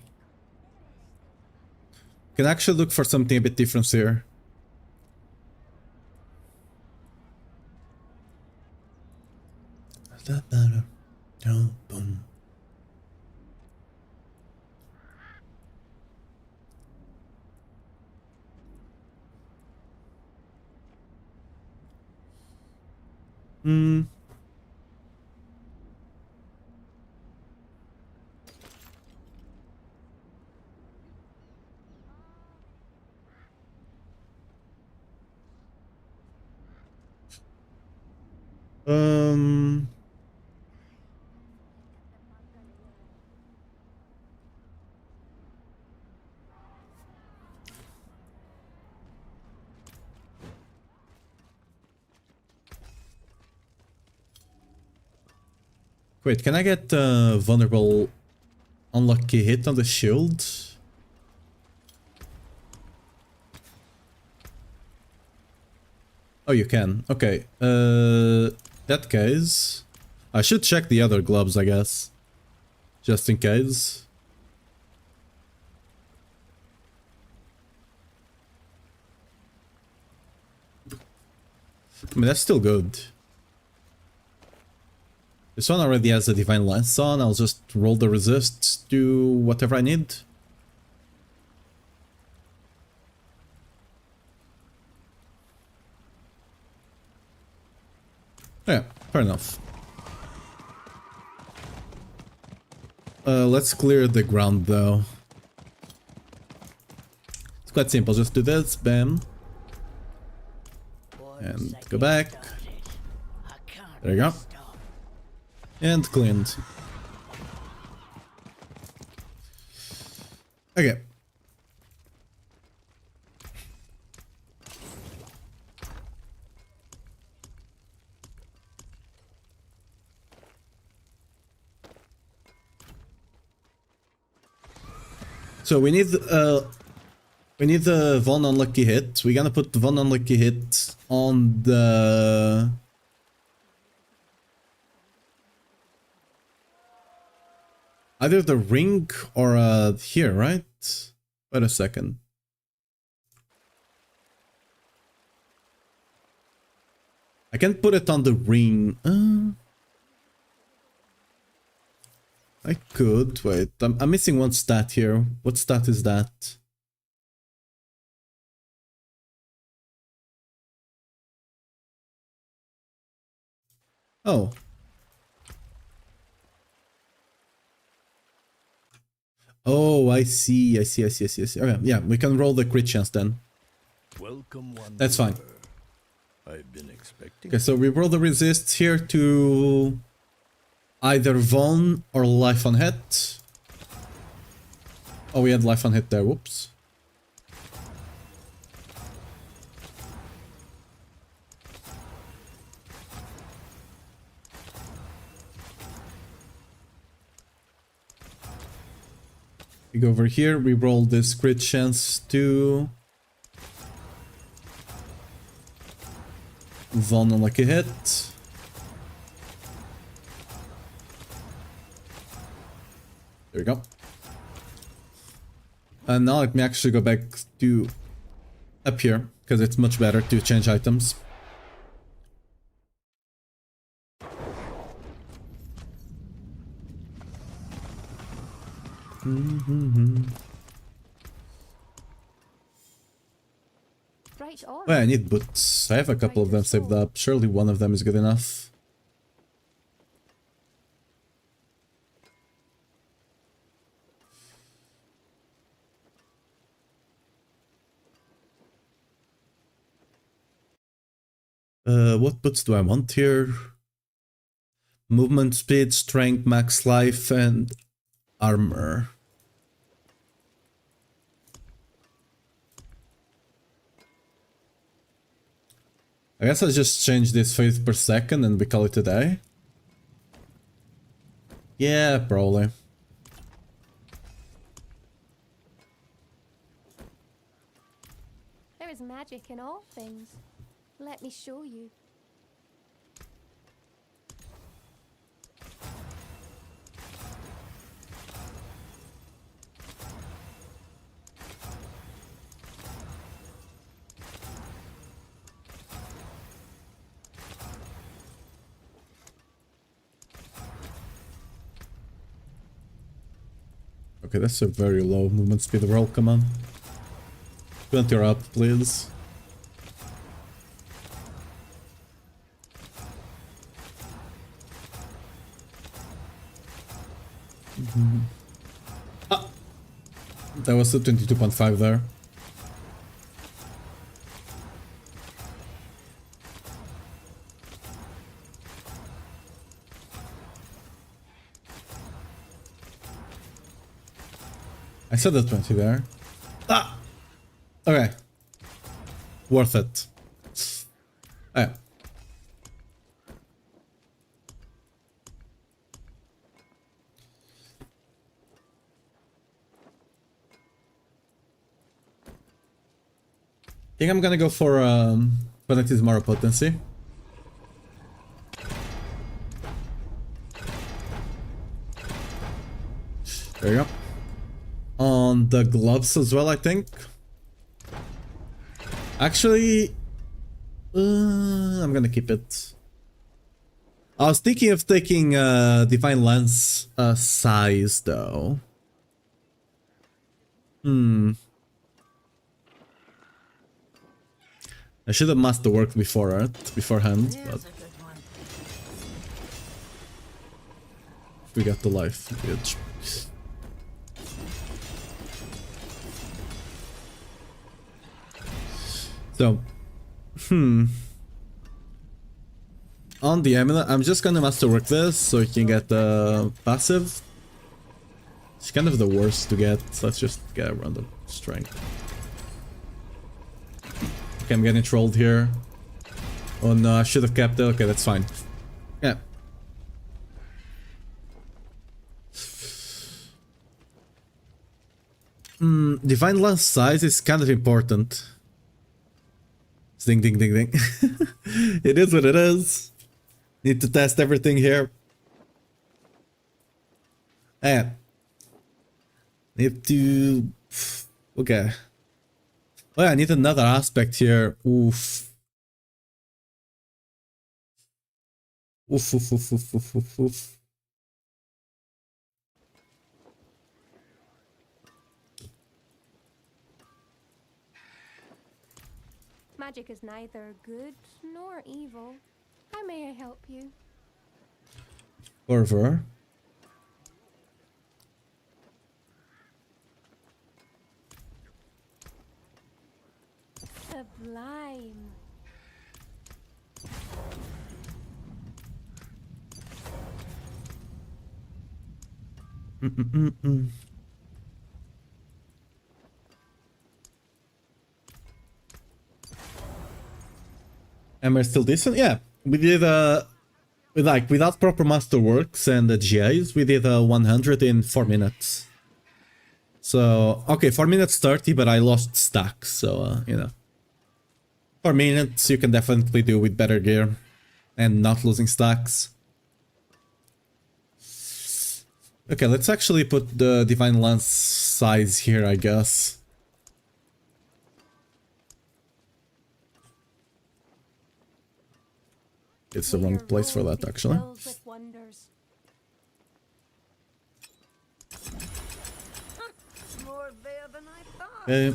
can actually look for something a bit different here. Boom. Hmm. Um. Wait, can I get vulnerable unlucky hit on the shield? Oh, you can. Okay. That case, I should check the other gloves, I guess, just in case. I mean, that's still good. This one already has a Divine Lance on, I'll just roll the resist, do whatever I need. Yeah, fair enough. Let's clear the ground though. It's quite simple, just do this, bam. And go back. There you go. And cleaned. Okay. So we need the Von Unlucky Hit. We're gonna put the Von Unlucky Hit on the... either the ring or here, right? Wait a second. I can put it on the ring. I could. Wait, I'm missing one stat here. What stat is that? Oh. Oh, I see. Okay, yeah, we can roll the crit chance then. Welcome, That's fine. I've been expecting. Okay, so we roll the resist here to either Von or life on hit. Oh, we had life on hit there. Whoops. We go over here, we roll this crit chance to Von unlucky hit. There we go. And now let me actually go back to up here, because it's much better to change items. Right on. Well, I need boots. I have a couple of them saved up. Surely one of them is good enough. What boots do I want here? Movement speed, strength, max life, and armor. I guess I'll just change this faith per second and we call it a day. Yeah, probably. There is magic in all things. Let me show you. Okay, that's a very low movement speed roll, come on. 20 or up, please. Ah! That was the 22.5 there. I said the 20 there. Ah! Okay. Worth it. Yeah. I think I'm gonna go for Fanatismara Potency. There you go. On the gloves as well, I think. Actually, I'm gonna keep it. I was thinking of taking Divine Lance size though. I should have masterworked beforehand, but Here's a good one. we got the life. Good. So, on the amulet, I'm just gonna masterwork this so you can get the passive. It's kind of the worst to get. So let's just get a random strength. Okay, I'm getting trolled here. Oh no, I should have kept it. Okay, that's fine. Yeah. Divine Lance size is kind of important. Ding ding ding ding. It is what it is. Need to test everything here. And need to. Okay. Oh yeah, I need another aspect here. Oof. Oof oof oof oof oof oof oof. Magic is neither good nor evil. How may I help you? Fervor. Sublime. Am I still decent? Yeah, we did with like without proper masterworks and the GAs, we did 100 in 4 minutes. So okay, 4 minutes 30, but I lost stacks, so you know, 4 minutes you can definitely do with better gear and not losing stacks. Okay, let's actually put the Divine Lance size here, I guess. It's the wrong place for that, actually. More there than I thought. Okay.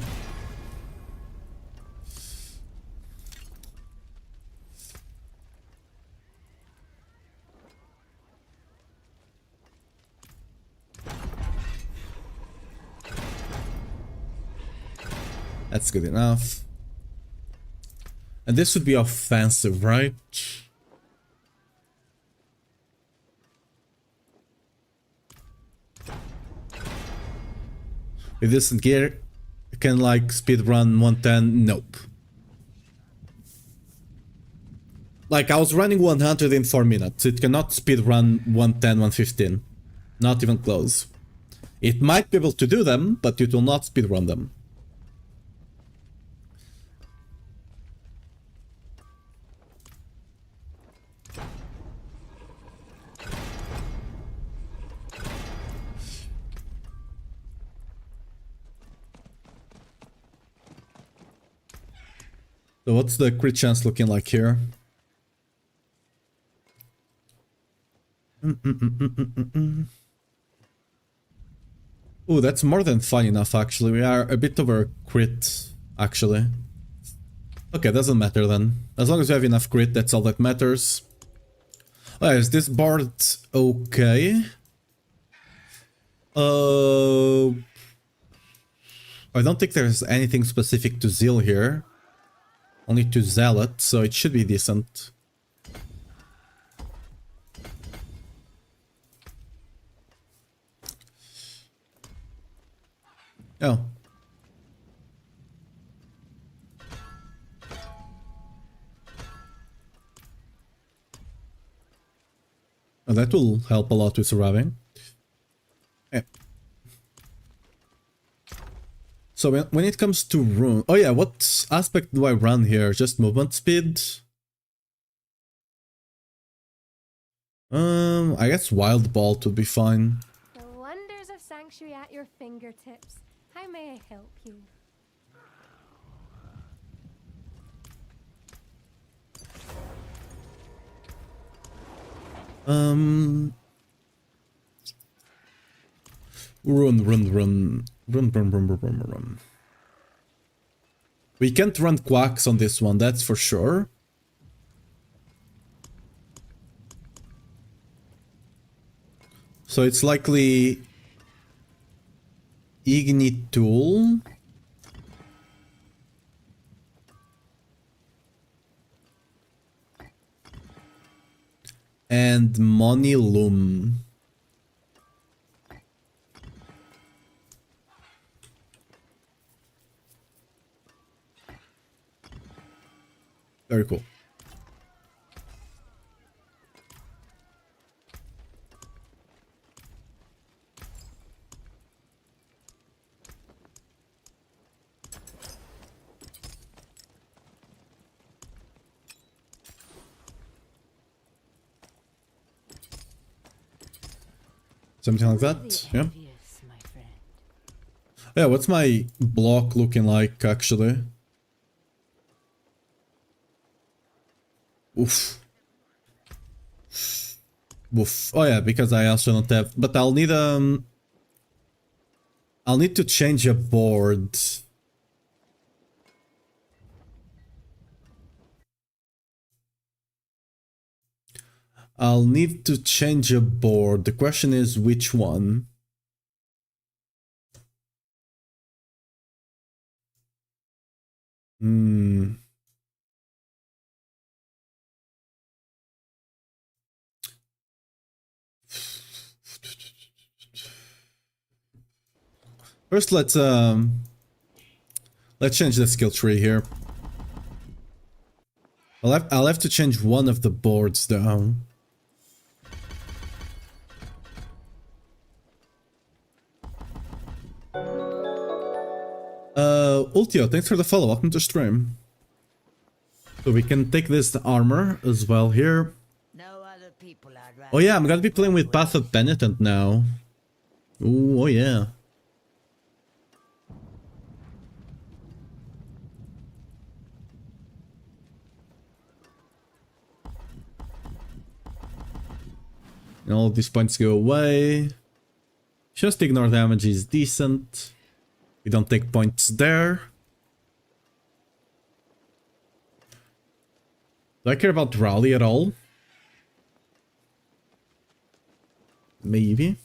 That's good enough. And this would be offensive, right? With this gear, you can like speedrun 110. Nope. Like, I was running 100 in 4 minutes. It cannot speed run 110, 115. Not even close. It might be able to do them, but it will not speed run them. So what's the crit chance looking like here? Ooh, that's more than fine enough, actually. We are a bit over crit, actually. Okay, doesn't matter then. As long as we have enough crit, that's all that matters. Oh, is this board okay? I don't think there's anything specific to Zeal here. Only to Zealot, so it should be decent. Oh. Well, that will help a lot with surviving. Yeah. So when it comes to rune... Oh yeah, what aspect do I run here? Just movement speed? I guess Wild Bolt would be fine. The wonders of Sanctuary at your fingertips. How may I help you? Run. We can't run quacks on this one, that's for sure. So it's likely Ignite Tool. And Money Loom. Very cool. Something like that, yeah. Yeah, what's my block looking like, actually? Oof. Oof. Oh yeah, because I also don't have... But I'll need to change a board. I'll need to change a board. The question is which one? First, let's change the skill tree here. I'll have to change one of the boards though. Ultio, thanks for the follow. Welcome to stream. So we can take this armor as well here. No other people I'd rather Oh yeah, I'm gonna be playing with Path of Penitent now. Ooh, oh yeah. And all of these points go away. Just ignore damage is decent. We don't take points there. Do I care about Rally at all? Maybe.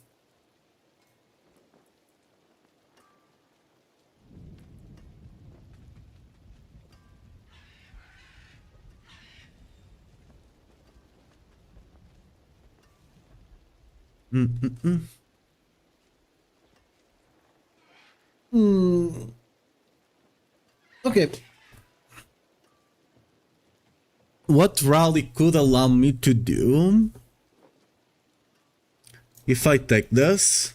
Okay. what rally could allow me to do if I take this.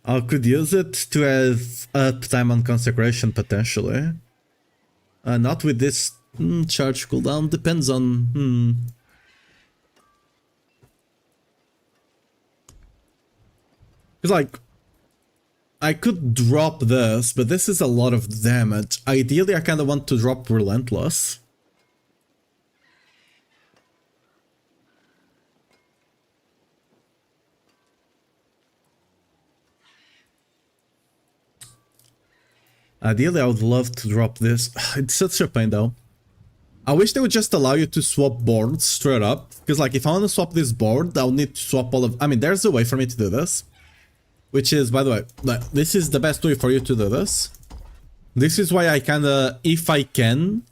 I could use it to have uptime on consecration potentially. Not with this charge cooldown. Depends on. Because like, I could drop this, but this is a lot of damage. Ideally, I kind of want to drop Relentless. Ideally, I would love to drop this. It's such a pain though. I wish they would just allow you to swap boards straight up. Because like, if I want to swap this board, I'll need to swap all of... I mean, there's a way for me to do this. Which is, by the way, this is the best way for you to do this. This is why I kinda, if I can,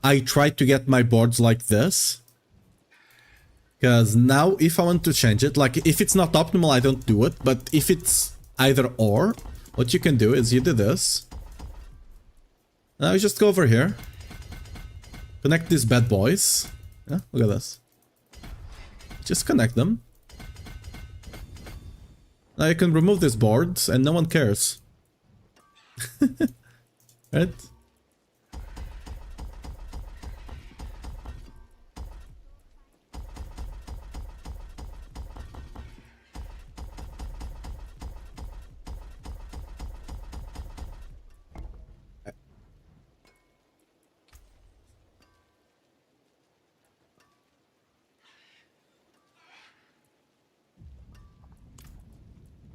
I try to get my boards like this. Because now, if I want to change it, like, if it's not optimal, I don't do it. But if it's either or, what you can do is you do this. Now you just go over here. Connect these bad boys. Yeah, look at this. Just connect them. Now you can remove these boards and no one cares. Right?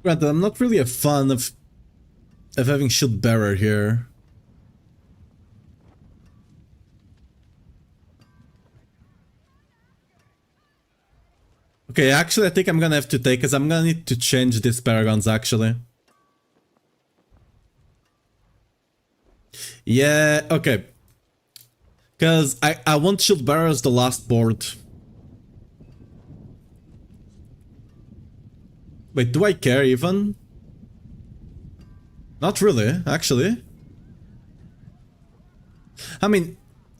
Granted, I'm not really a fan of having Shield Bearer here. Okay, actually I think I'm gonna have to take, because I'm gonna need to change these Paragons actually. Yeah, okay. Because I want Shield Bearer as the last board. Wait, do I care even? Not really, actually. I mean,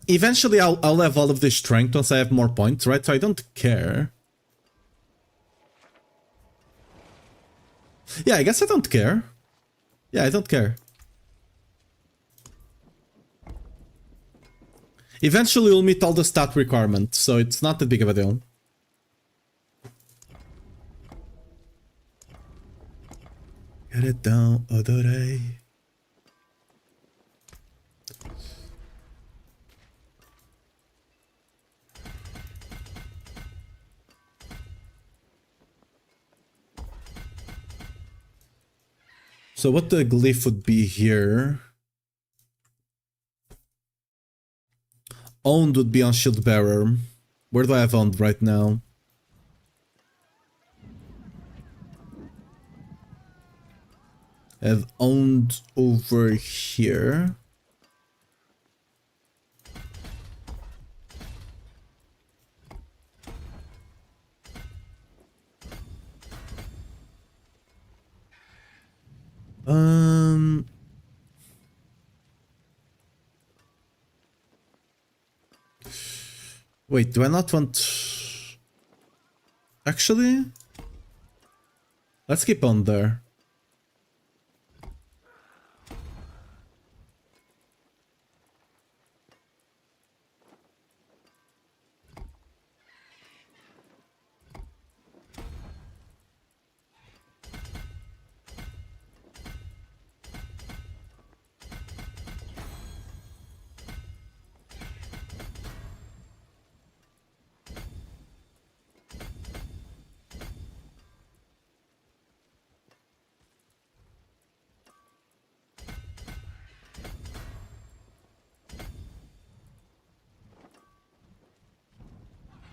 eventually I'll have all of this strength once I have more points, right? So I don't care. Yeah, I guess I don't care. Yeah, I don't care. Eventually we'll meet all the stat requirements, so it's not that big of a deal. Get it down, Odore. So what the glyph would be here? Owned would be on Shield Bearer. Where do I have owned right now? Have owned over here. Wait, do I not want... Actually? Let's keep on there.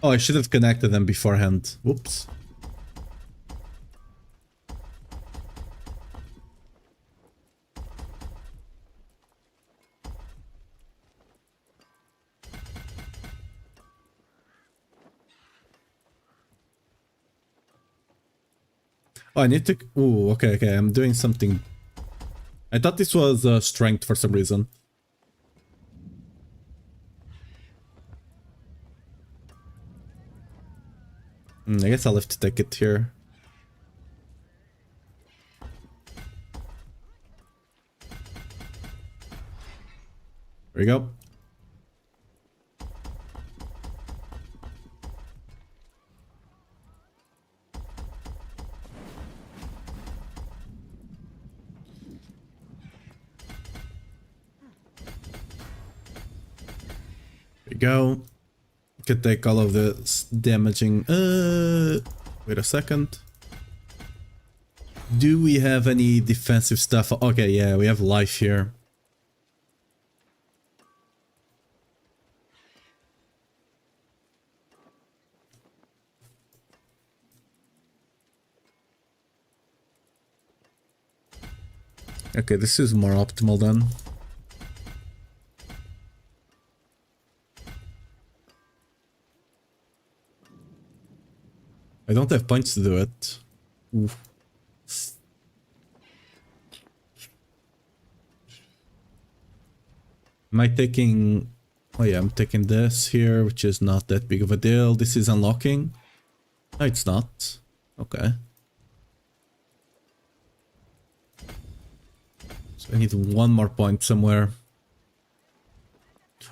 Oh, I should have connected them beforehand. Whoops. Oh, I need to... Ooh, okay, I'm doing something I thought this was strength for some reason. I guess I'll have to take it here. There we go. There we go. Could take all of this damaging. Wait a second. Do we have any defensive stuff? Okay, yeah, we have life here. Okay, this is more optimal then. I don't have points to do it. Oof. Am I taking... Oh yeah, I'm taking this here, which is not that big of a deal. This is unlocking. No, it's not. Okay. So I need one more point somewhere.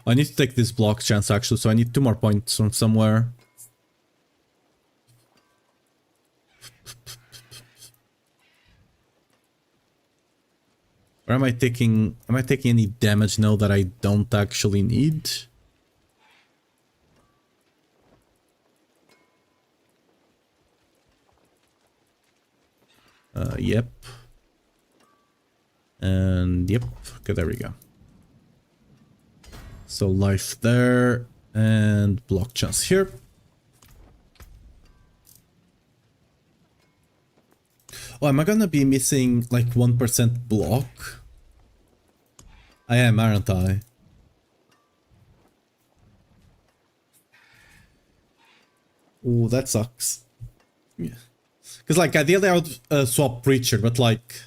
I need to take this block chance actually, so I need 2 more points from somewhere. Or am I taking any damage now that I don't actually need? Yep. And yep. Okay, there we go. So life there and block chance here. Oh, am I gonna be missing like 1% block? I am, aren't I? Oh, that sucks. Yeah. Because like ideally I would swap Preacher, but like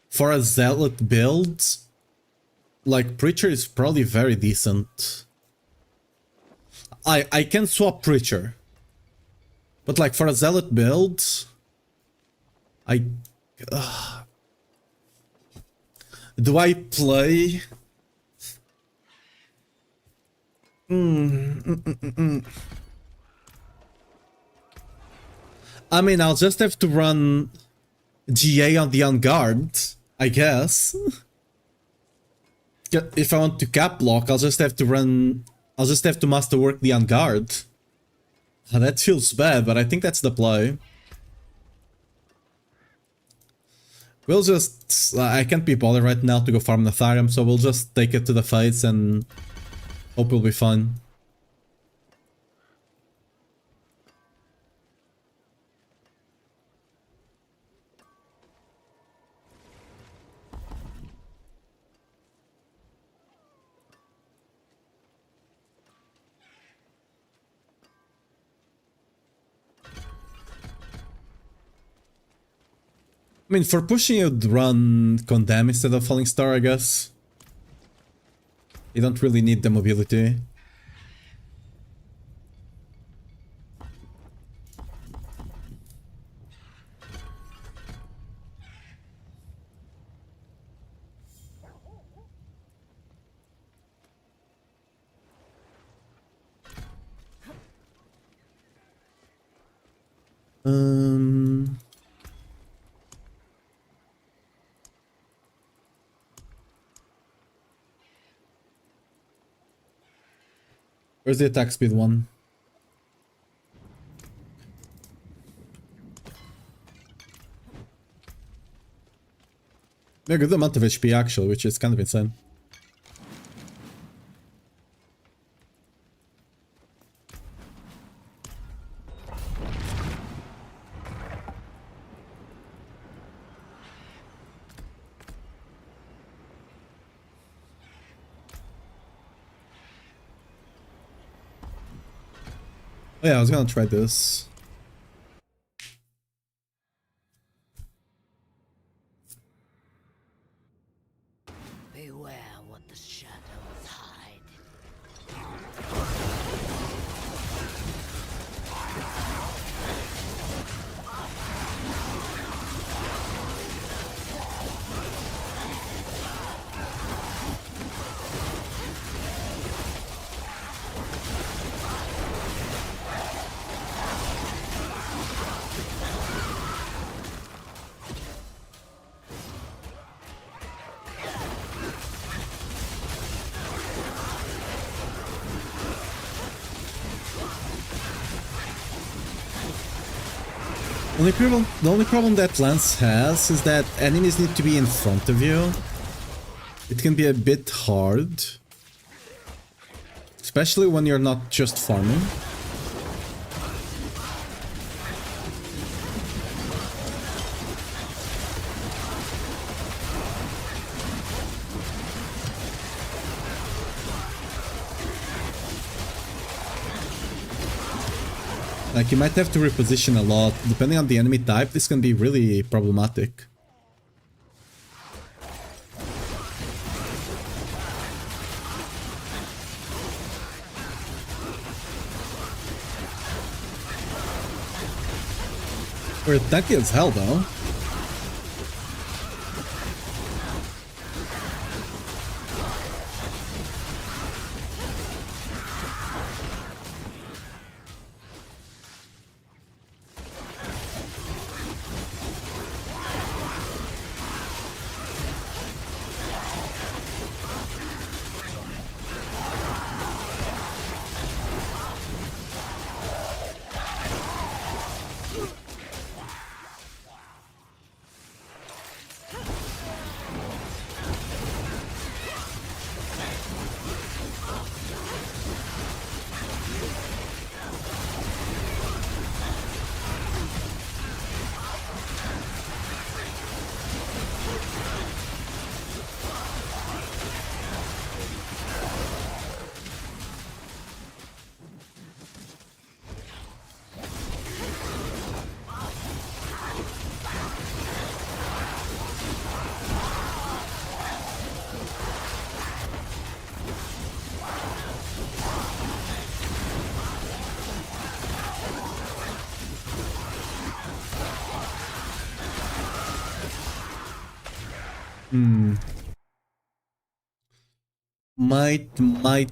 for a Zealot build, like Preacher is probably very decent. I can swap Preacher, but like for a Zealot build, do I play? I mean, I'll just have to run GA on the On Guard, I guess. If I want to cap block, I'll just have to run... I'll just have to masterwork the On Guard. That feels bad, but I think that's the play. We'll just... I can't be bothered right now to go farm the Tharium, so we'll just take it to the face and hope we'll be fine. I mean, for pushing you'd run Condemn instead of Falling Star, I guess. You don't really need the mobility. Where's the attack speed one? A good amount of HP actually, which is kind of insane. Oh yeah, I was gonna try this. Beware what the shadows hide. The only problem that Lance has is that enemies need to be in front of you. It can be a bit hard. Especially when you're not just farming. Like, you might have to reposition a lot. Depending on the enemy type, this can be really problematic. We're tanky as hell, though.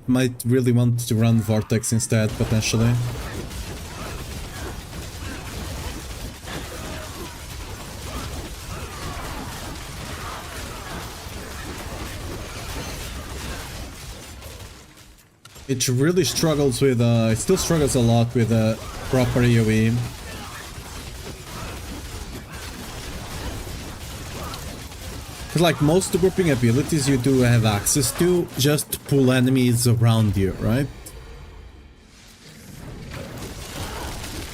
Might really want to run Vortex instead, potentially. It really struggles with, it still struggles a lot with proper AoE. Because like most grouping abilities you do have access to just pull enemies around you, right?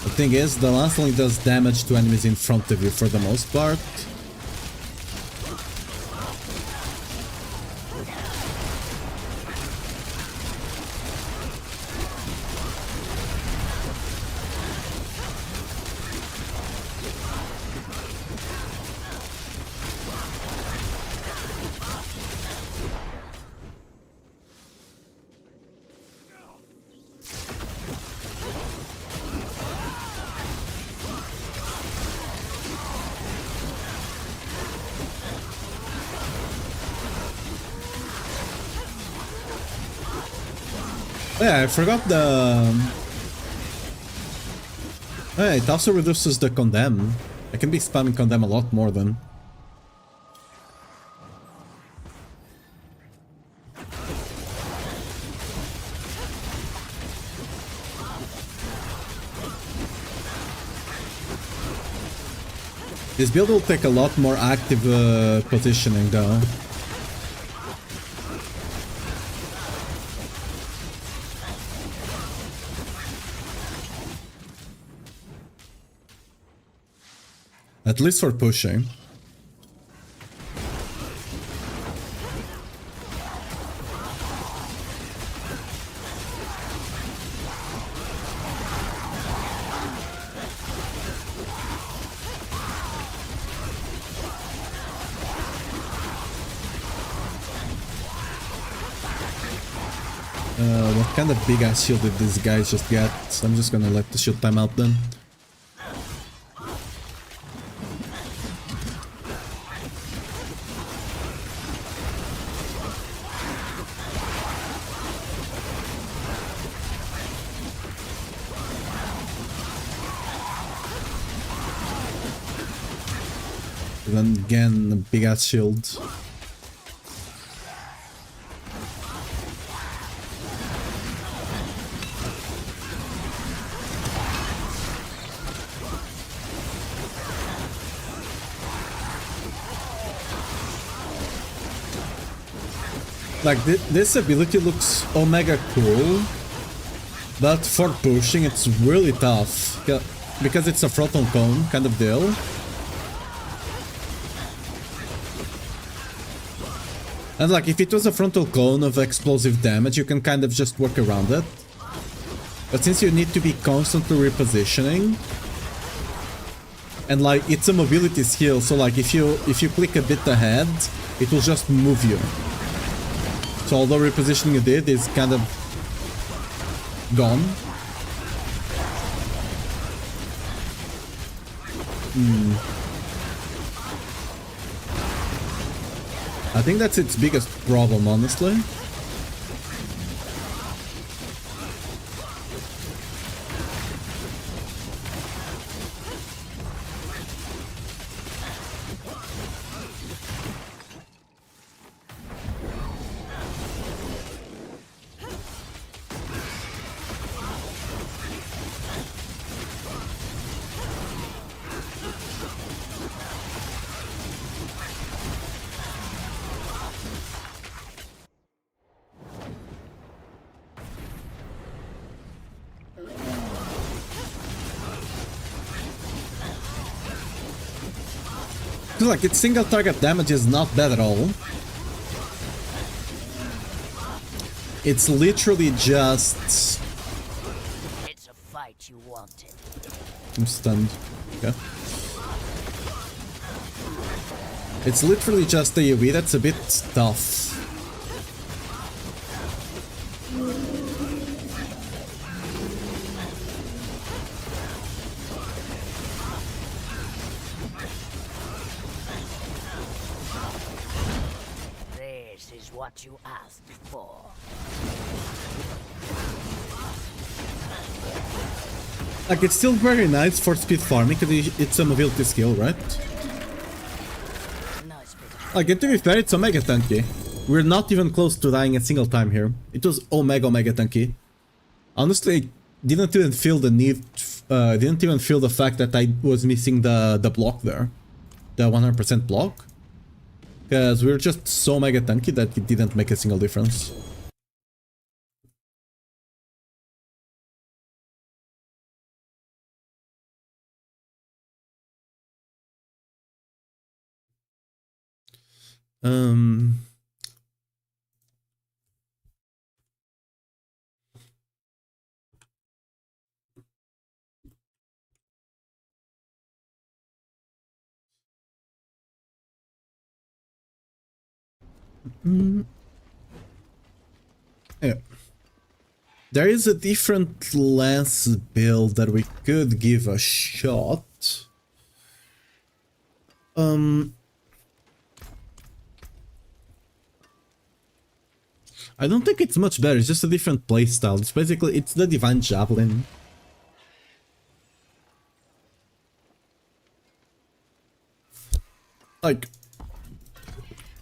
The thing is, the lance only does damage to enemies in front of you for the most part. Yeah, I forgot the... Yeah, it also reduces the condemn. I can be spamming condemn a lot more than... This build will take a lot more active positioning though. At least for pushing. What kind of big ass shield did these guys just get? So I'm just gonna let the shield time out then. Then again, a big ass shield. Like, this ability looks omega cool, but for pushing it's really tough, because it's a frontal cone kind of deal. And like, if it was a frontal cone of explosive damage, you can kind of just work around it. But since you need to be constantly repositioning, and like, it's a mobility skill, so like, if you click a bit ahead, it will just move you. So although repositioning you did is kind of gone. I think that's its biggest problem, honestly. Like, its single target damage is not bad at all. It's literally just... It's a fight you wanted. I'm stunned. Okay. It's literally just a AoE that's a bit tough. This is what you asked for. Like, it's still very nice for speed farming because it's a mobility skill, right? Nice bit of Like, and to be fair, it's omega tanky. We're not even close to dying a single time here. It was omega tanky. Honestly, I didn't even feel the need, didn't even feel the fact that I was missing the block there. The 100% block. Because we're just so mega tanky that it didn't make a single difference. Yeah. There is a different lance build that we could give a shot. I don't think it's much better, it's just a different playstyle. It's basically, it's the Divine Javelin. Like,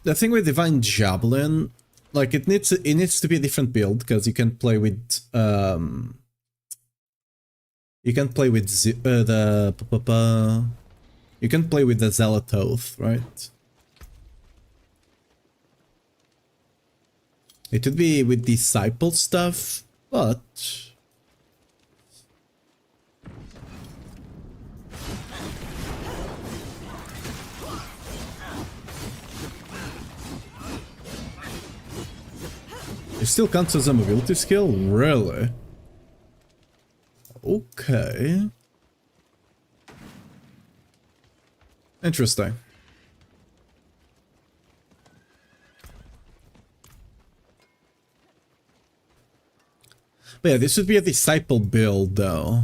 the thing with Divine Javelin, like, it needs to be a different build, because you can play with, you can play with you can play with the Zealot Oath, right? It would be with Disciple stuff, but... it still counts as a mobility skill? Really? Okay. Interesting. But yeah, this would be a disciple build though.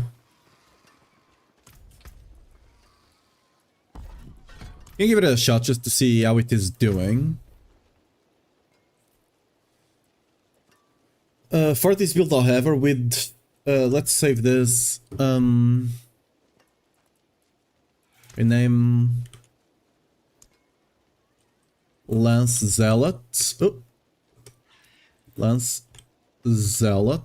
Can give it a shot just to see how it is doing. For this build, however, with let's save this. Rename Lance Zealot. Oh, Lance Zealot.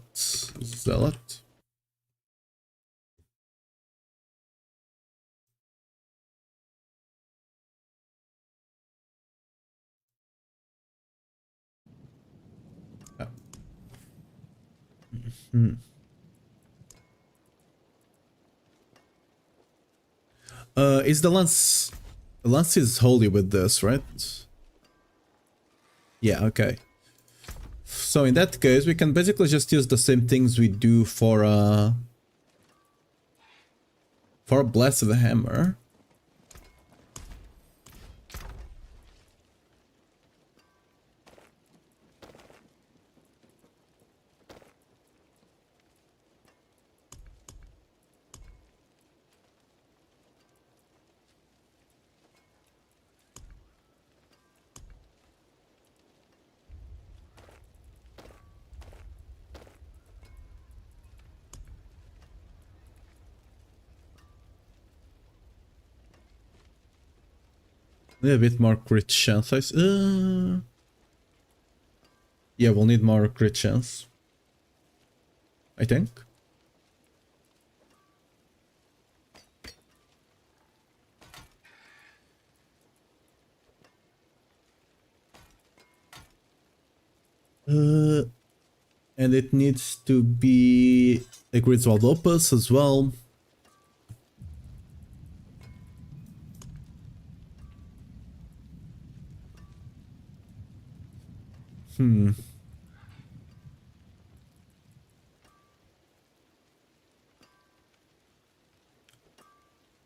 Is the Lance... The Lance is holy with this, right? Yeah, okay. So in that case, we can basically just use the same things we do for a Blessed Hammer. A bit more crit chance. Yeah, we'll need more crit chance, I think. And it needs to be a Griswold Opus as well.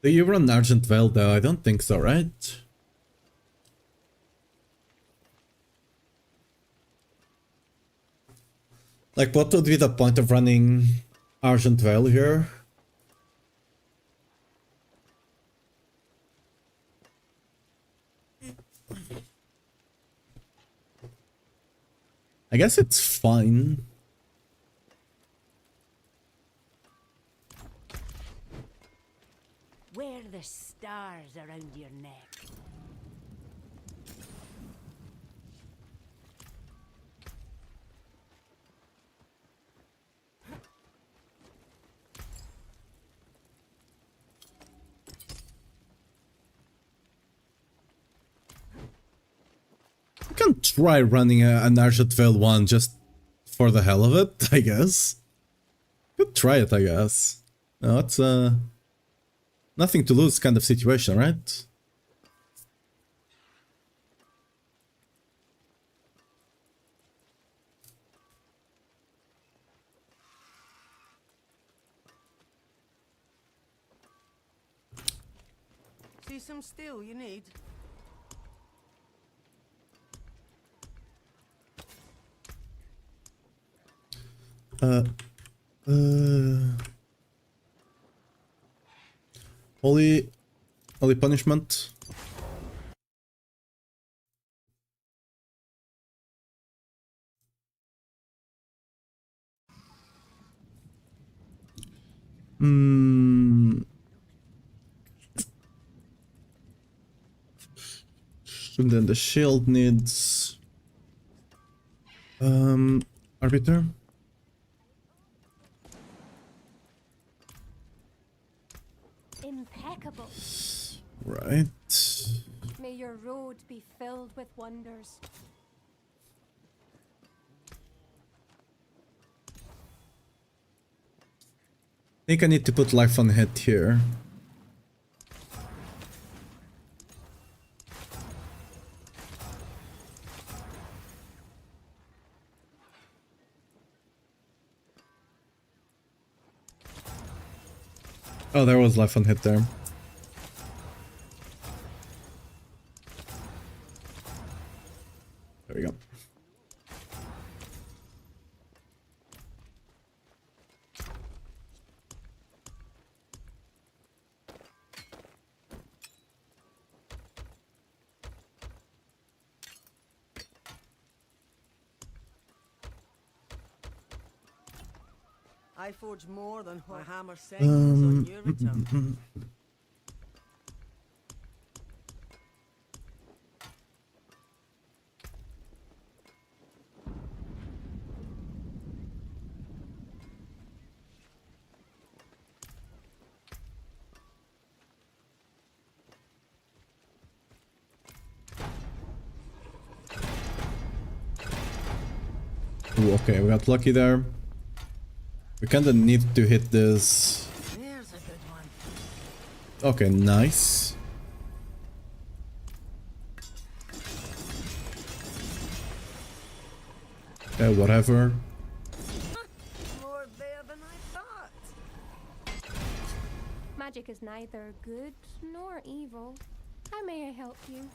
Do you run Argent Veil though? I don't think so, right? Like, what would be the point of running Argent Veil here? I guess it's fine. Wear the stars around your neck. You can try running an Argent Veil one just for the hell of it, I guess. Could try it, I guess. No, it's nothing to lose kind of situation, right? See some steel you need? Holy punishment. And then the shield needs Arbiter. Impeccable. Right. May your road be filled with wonders. I think I need to put life on hit here. Oh, there was life on hit there. There we go. I forge more than my hammer seconds on your return. Ooh, okay, we got lucky there. We kinda need to hit this. There's a good one. Okay, nice. Okay, whatever. More there than I thought. Magic is neither good nor evil. How may I help you?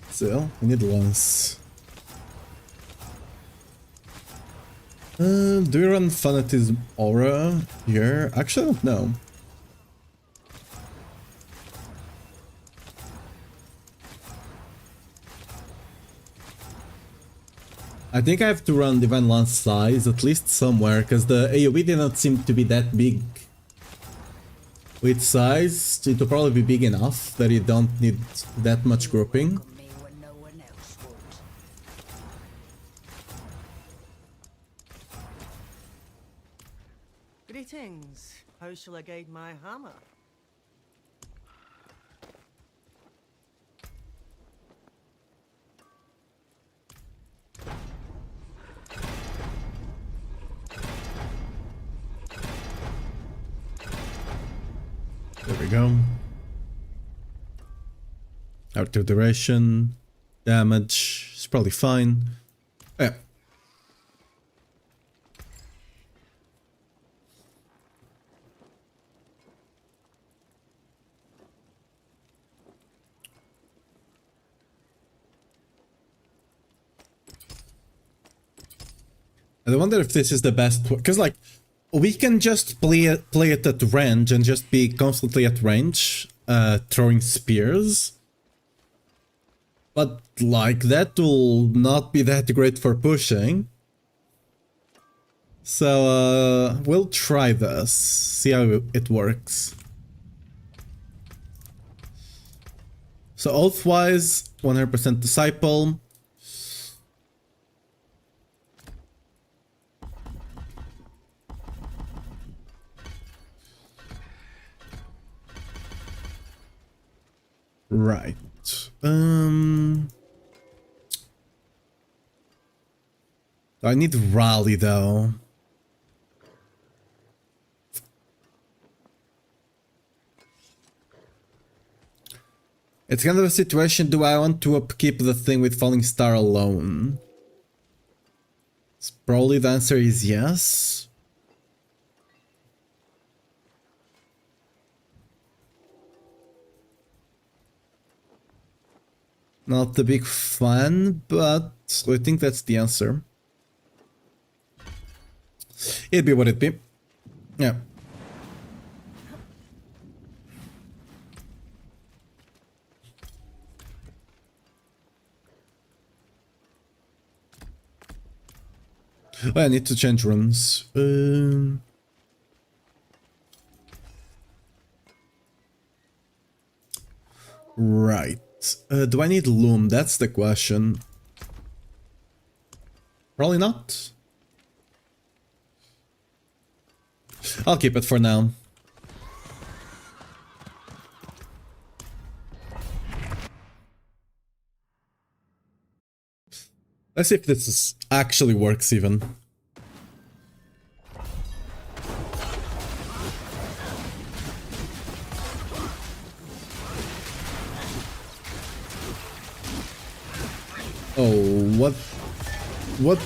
Still, we need lance. Do you run Fanatism Aura here? Actually, I don't know. I think I have to run Divine Lance size at least somewhere, because the AoE did not seem to be that big. With size, it will probably be big enough that you don't need that much grouping. Welcome me when no one else would. Greetings. How shall I guide my hammer? There we go. Out of duration, damage, it's probably fine. Yeah. I wonder if this is the best, because like we can just play it at range and just be constantly at range, throwing spears. But like that will not be that great for pushing. So we'll try this, see how it works. So oath-wise, 100% disciple. Right. I need rally though. It's kind of a situation, do I want to upkeep the thing with Falling Star alone? Probably the answer is yes. Not a big fan, but I think that's the answer. It'd be what it be. Yeah. Oh, I need to change runes. Right. Do I need loom? That's the question. Probably not. I'll keep it for now. Let's see if this actually works even. Oh, what? What?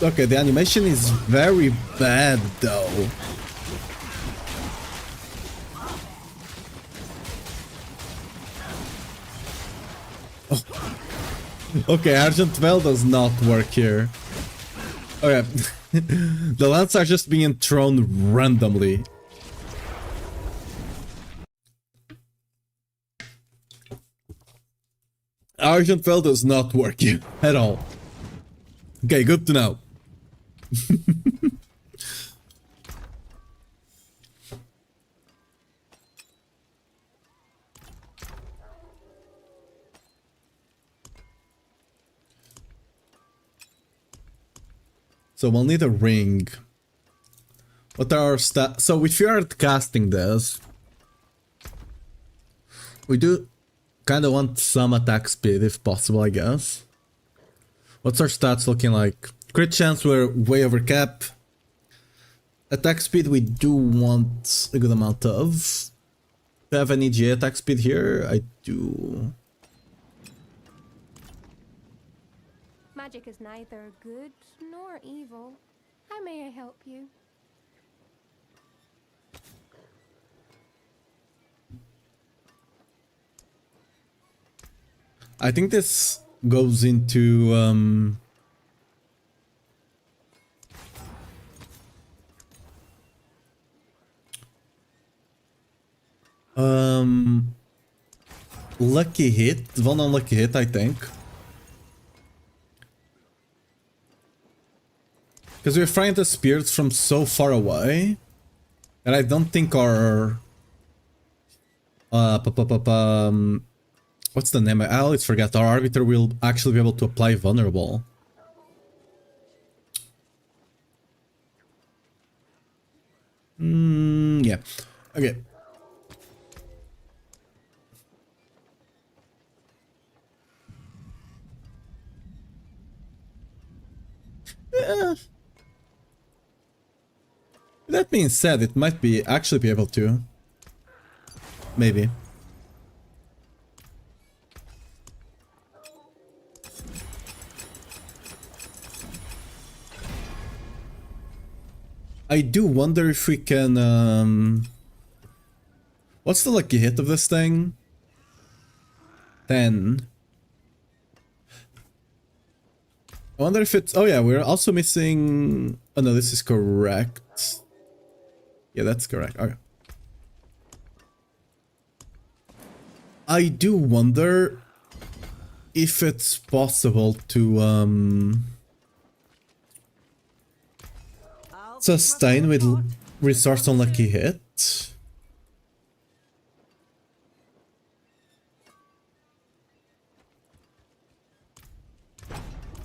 Okay, the animation is very bad though. Oh. Okay, Argent Veil does not work here. Okay. The lands are just being thrown randomly. Argent Veil does not work here at all. Okay, good to know. So we'll need a ring. What are our stats? So if you are casting this, we do kind of want some attack speed if possible, I guess. What's our stats looking like? Crit chance, we're way over cap. Attack speed, we do want a good amount of. Do I have an EGA attack speed here? I do. Magic is neither good nor evil. How may I help you? I think this goes into lucky hit, one unlucky hit, I think. Because we're firing the spirits from so far away that I don't think our what's the name? I always forget. Our arbiter will actually be able to apply vulnerable. Yeah. Okay. Yeah. That being said, it might be actually be able to. Maybe. I do wonder if we can, what's the lucky hit of this thing? 10. I wonder if it's... Oh yeah, we're also missing... Oh no, this is correct. Yeah, that's correct. Okay. I do wonder if it's possible to, sustain with resource unlucky hit.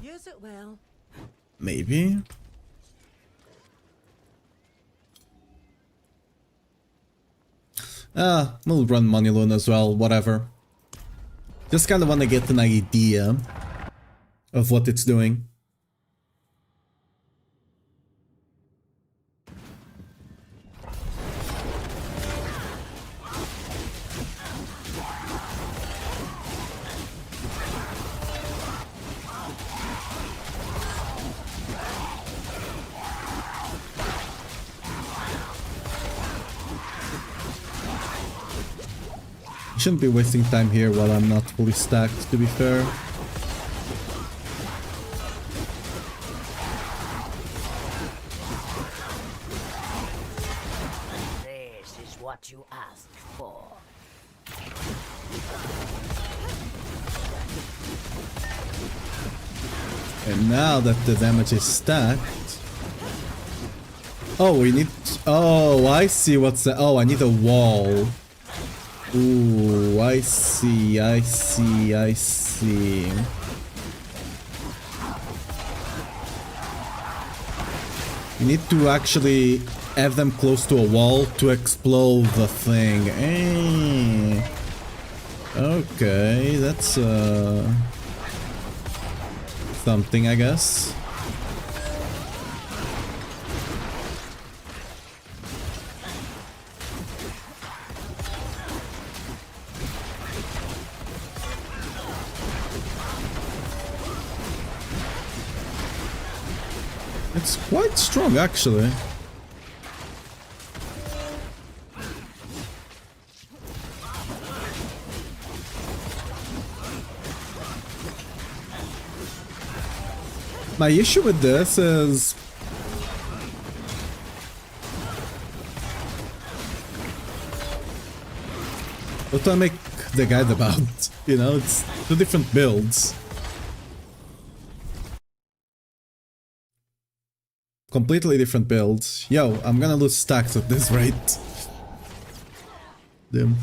Use it well. Maybe. We'll run Money Loan as well, whatever. Just kind of want to get an idea of what it's doing. Shouldn't be wasting time here while I'm not fully stacked, to be fair. This is what you asked for. And now that the damage is stacked... Oh, we need... Oh, I see what's the... Oh, I need a wall. Ooh, I see, I see, I see. You need to actually have them close to a wall to explode the thing. Eh. Okay, that's something, I guess. It's quite strong, actually. My issue with this is... what do I make the guide about? You know, it's two different builds. Completely different builds. Yo, I'm gonna lose stacks at this rate. Damn.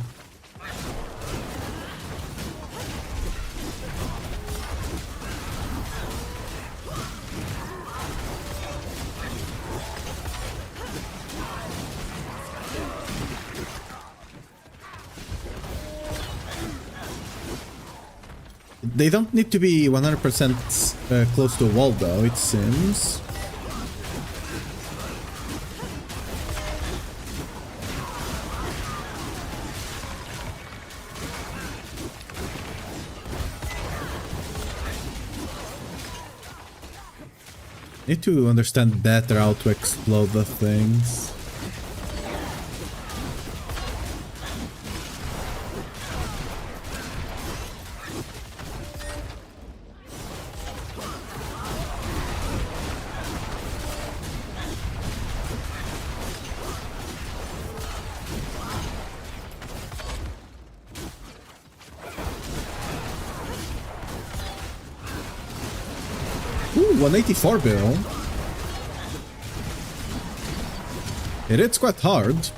They don't need to be 100% close to a wall though, it seems. Need to understand better how to explode the things. Ooh, 184 bill. It hits quite hard.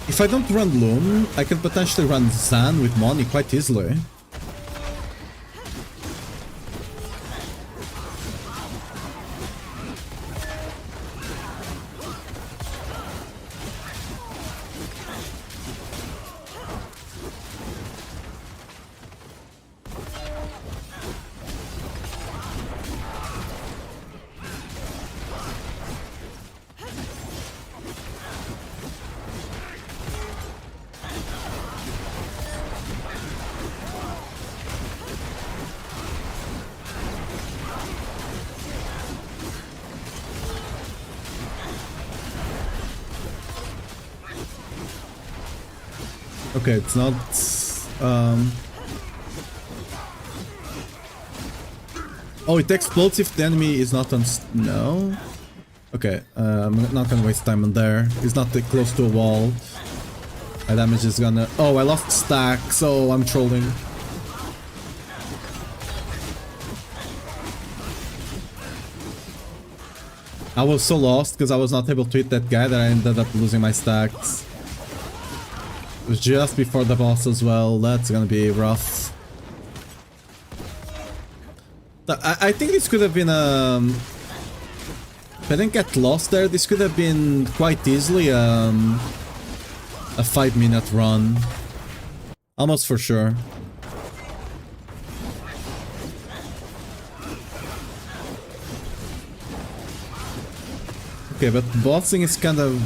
If I don't run Loom, I can potentially run Zan with Moni quite easily. Okay, it's not... Oh, it explodes if the enemy is not on... No? Okay, I'm not gonna waste time on there. He's not that close to a wall. My damage is gonna... Oh, I lost stack, so I'm trolling. I was so lost because I was not able to hit that guy that I ended up losing my stacks. It was just before the boss as well. That's gonna be rough. I think this could have been if I didn't get lost there, this could have been quite easily a 5-minute run. Almost for sure. Okay, but bossing is kind of...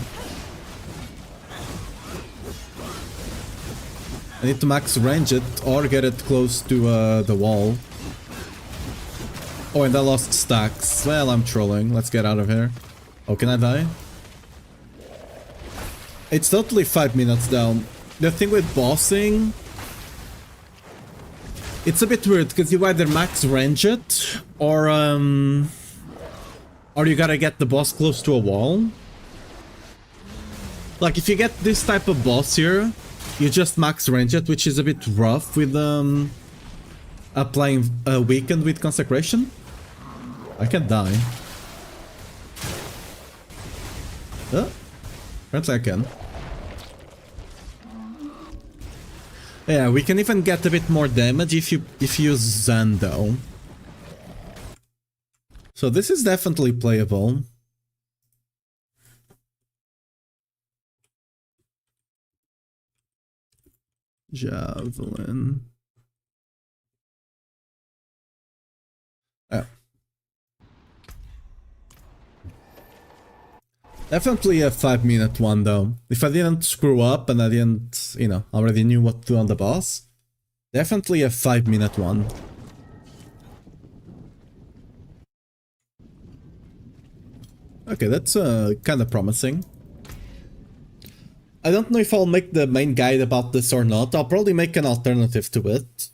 I need to max range it or get it close to the wall. Oh, and I lost stacks. Well, I'm trolling. Let's get out of here. Oh, can I die? It's totally 5 minutes down. The thing with bossing... It's a bit weird, because you either max range it, or you gotta get the boss close to a wall. Like, if you get this type of boss here, you just max range it, which is a bit rough with applying a weakened with consecration. I can die. Apparently I can. Yeah, we can even get a bit more damage if you use Zen though. So this is definitely playable. Javelin. Definitely a 5-minute one though. If I didn't screw up and I didn't, you know, already knew what to do on the boss, definitely a 5-minute one. Okay, that's kind of promising. I don't know if I'll make the main guide about this or not. I'll probably make an alternative to it.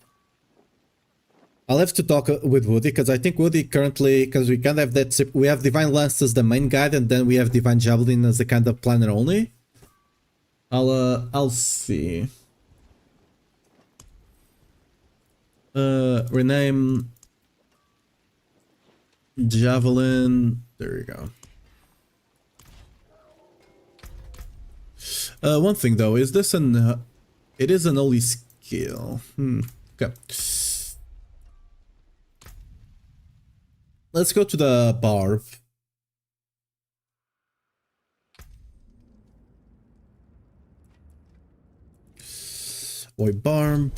I'll have to talk with Woody, because I think Woody currently, because we kind of have that, we have Divine Lance as the main guide, and then we have Divine Javelin as the kind of planner only. I'll see. Rename Javelin. There you go. One thing though, is this an? It is an holy skill. Okay. Let's go to the Barb. Oi, Barb.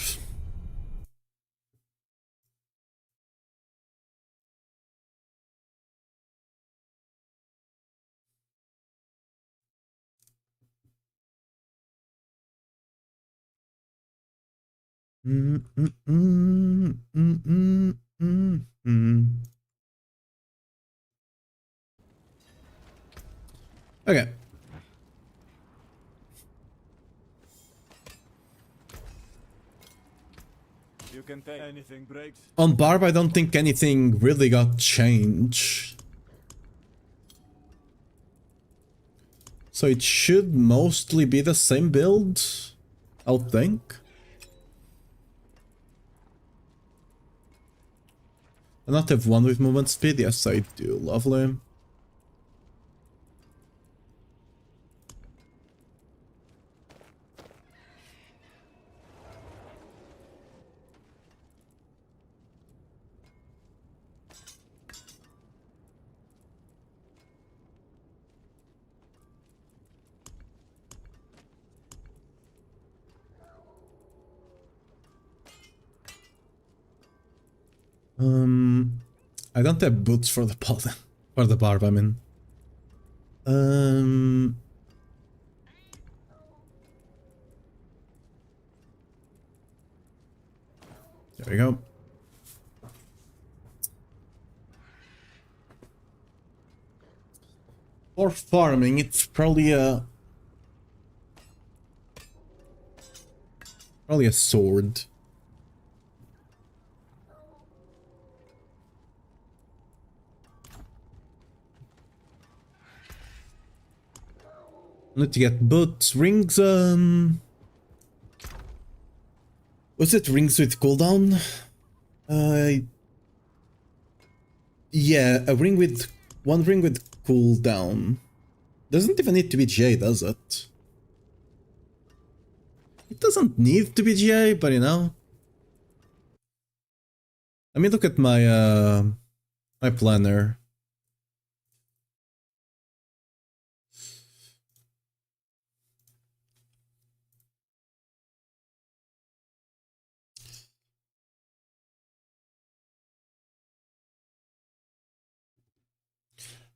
Okay. You can take anything breaks. On Barb, I don't think anything really got changed. So it should mostly be the same build, I would think. I not have one with movement speed? Yes, I do. Lovely. I don't have boots for the paladin. For the Barb, I mean. There we go. For farming, it's probably a sword. Need to get boots, rings, was it rings with cooldown? Yeah, one ring with cooldown. Doesn't even need to be GA, does it? It doesn't need to be GA, but you know. Let me look at my my planner.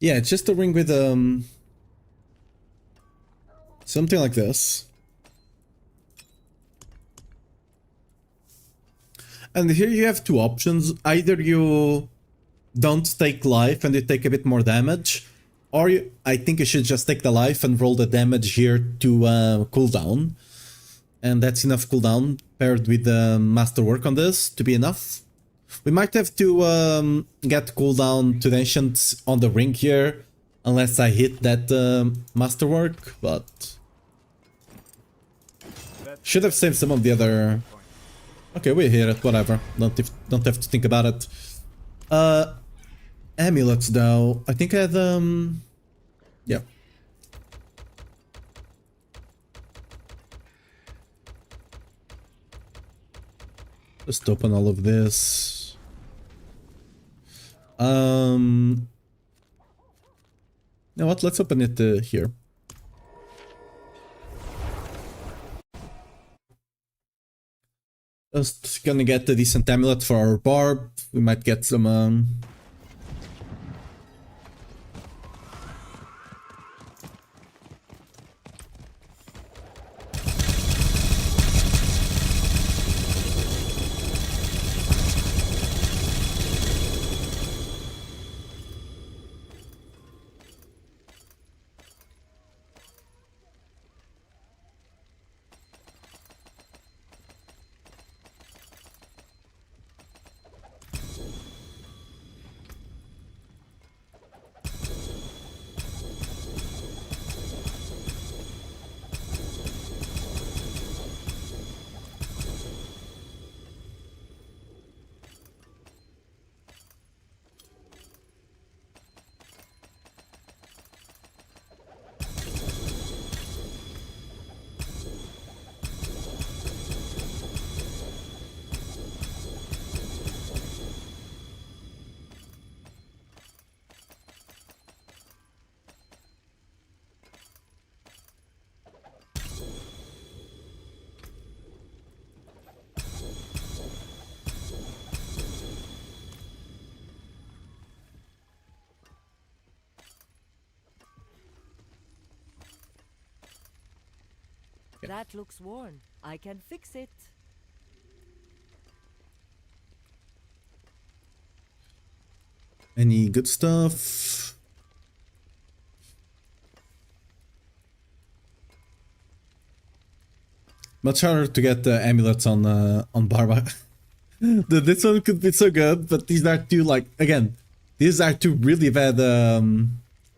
Yeah, it's just a ring with something like this. And here you have two options. Either you don't take life and you take a bit more damage, or I think you should just take the life and roll the damage here to cooldown. And that's enough cooldown paired with the masterwork on this to be enough. We might have to get cooldown to the Ancients on the ring here, unless I hit that masterwork, but should have saved some of the other. Okay, we hit it. Whatever. Don't have to think about it. Amulets though. I think I had yeah. Just open all of this. You know what? Let's open it here. Just gonna get a decent amulet for our Barb. We might get some That looks worn. I can fix it. Any good stuff? Much harder to get amulets on Barb. This one could be so good, but these are two, like, again, these are two really bad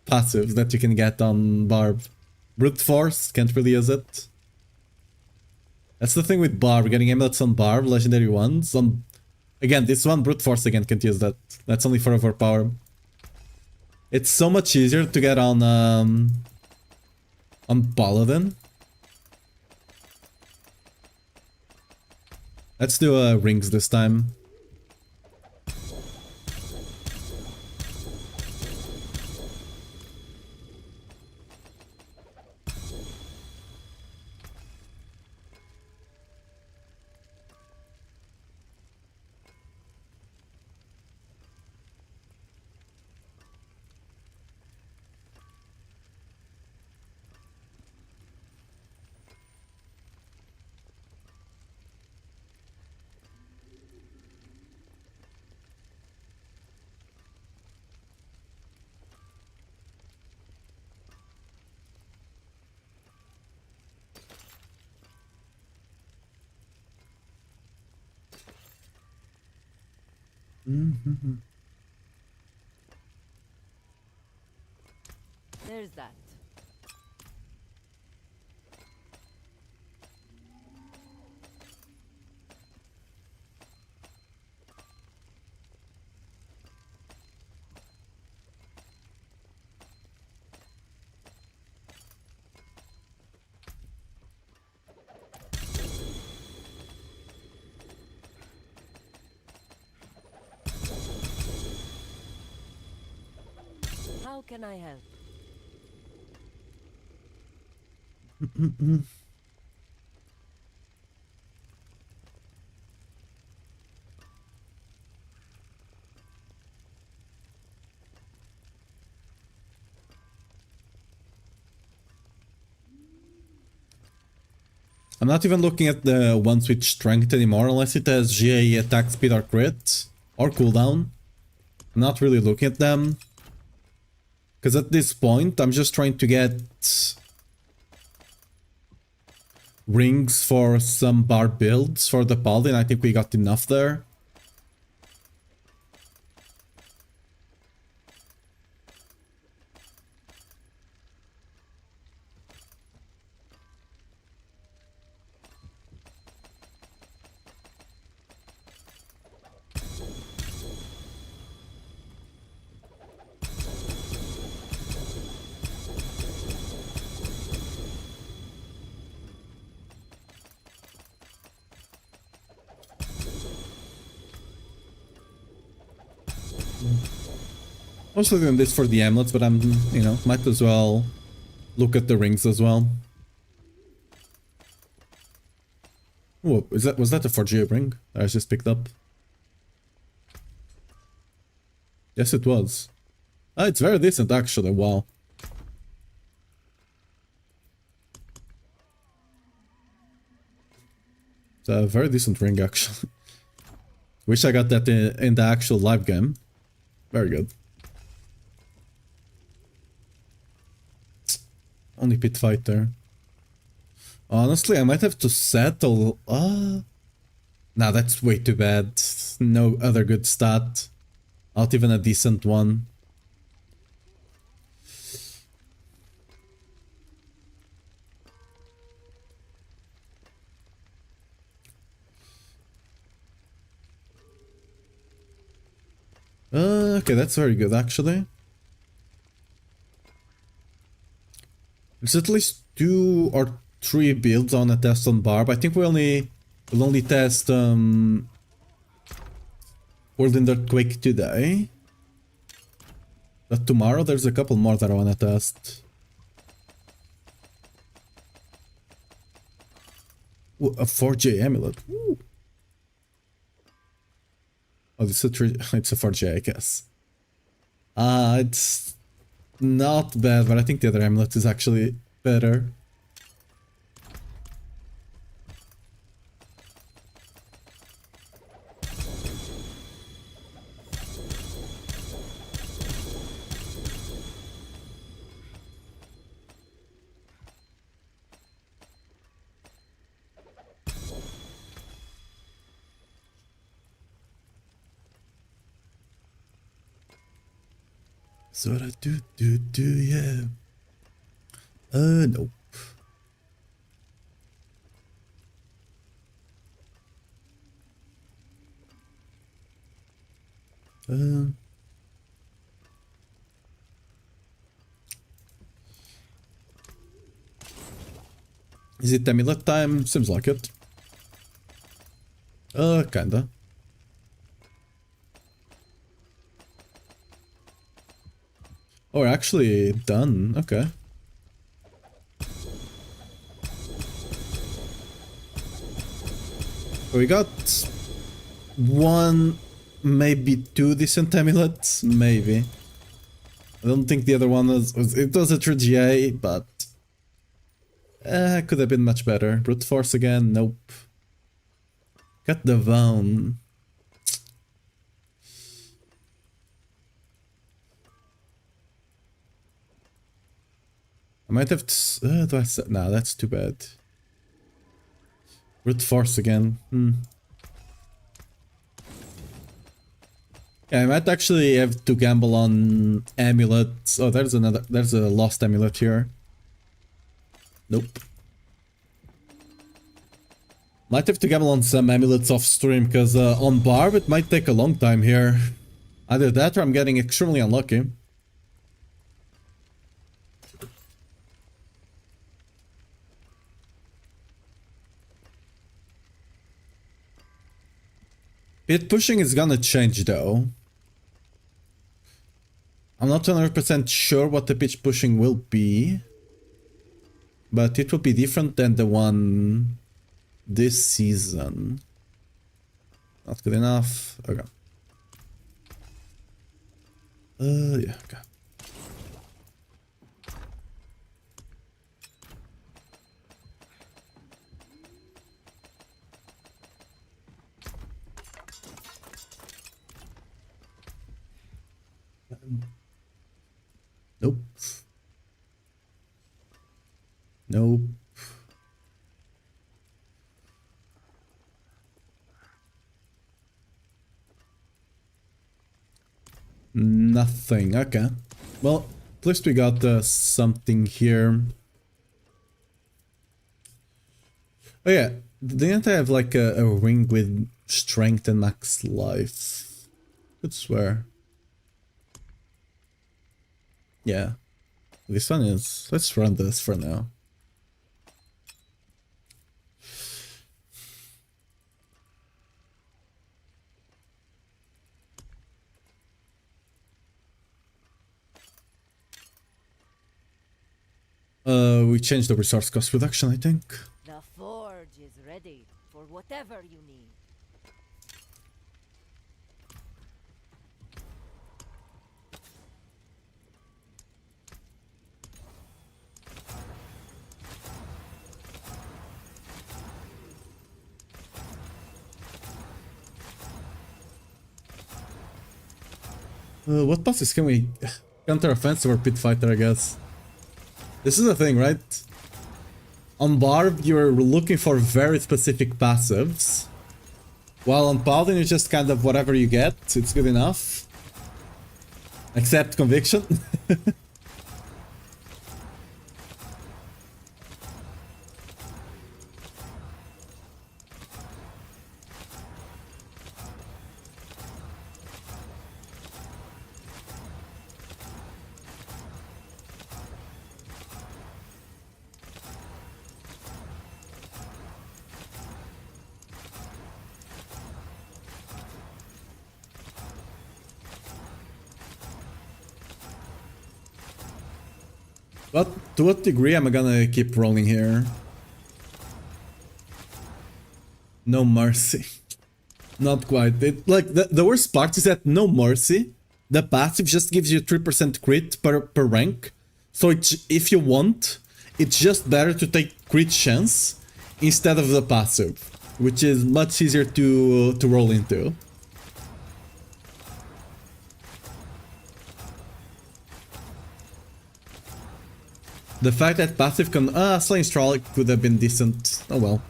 passives that you can get on Barb. Brute Force, can't really use it. That's the thing with Barb, getting amulets on Barb, legendary ones. Again, this one, Brute Force, again, can't use that. That's only for overpower. It's so much easier to get on Paladin. Let's do rings this time. There's that. How can I help? I'm not even looking at the ones with strength anymore unless it has GA attack speed or crit or cooldown. I'm not really looking at them. Because at this point, I'm just trying to get rings for some Barb builds for the Paladin. I think we got enough there. I was looking at this for the amulets, but I'm, you know, might as well look at the rings as well. Whoa, was that a 4G ring that I just picked up? Yes, it was. Ah, it's very decent actually, wow. It's a very decent ring actually. Wish I got that in the actual live game. Very good. Only pit fighter. Honestly, I might have to settle. Nah, that's way too bad. No other good stat. Not even a decent one. Okay, that's very good actually. There's at least 2 or 3 builds on a test on Barb. I think we'll only test Whirlwind Earthquake today. But tomorrow there's a couple more that I wanna test. Ooh, a 4J amulet. Ooh. Oh, it's a 4J, I guess. It's not bad, but I think the other amulet is actually better. So I do, yeah. Nope. Is it amulet time? Seems like it. Kinda. Oh, we're actually done. Okay. We got one, maybe two decent amulets, maybe. I don't think the other one it was a 3GA, but could have been much better. Brute force again, nope. Got the Vown. I might have to, nah, that's too bad. Brute force again. Yeah, I might actually have to gamble on amulets. Oh, there's a lost amulet here. Nope. Might have to gamble on some amulets off stream, because on Barb it might take a long time here. Either that or I'm getting extremely unlucky. Pit pushing is gonna change though. I'm not 100% sure what the pitch pushing will be, but it will be different than the one this season. Not good enough. Okay. Yeah, okay. Nope. Nope. Nothing. Okay. Well, at least we got something here. Oh yeah, didn't I have like a ring with strength and max life? Could swear. Yeah. This one is... Let's run this for now. We changed the resource cost reduction, I think. The forge is ready for whatever you need. What passes can we... Counter offensive or pit fighter, I guess. This is the thing, right? On Barb, you're looking for very specific passives. While on Paladin, it's just kind of whatever you get, it's good enough. Except Conviction. But to what degree am I gonna keep rolling here? No mercy. Not quite. Like, the worst part is that no mercy, the passive just gives you 3% crit per rank. So if you want, it's just better to take crit chance instead of the passive, which is much easier to roll into. The fact that passive can... Slaying Straw could have been decent. Oh well.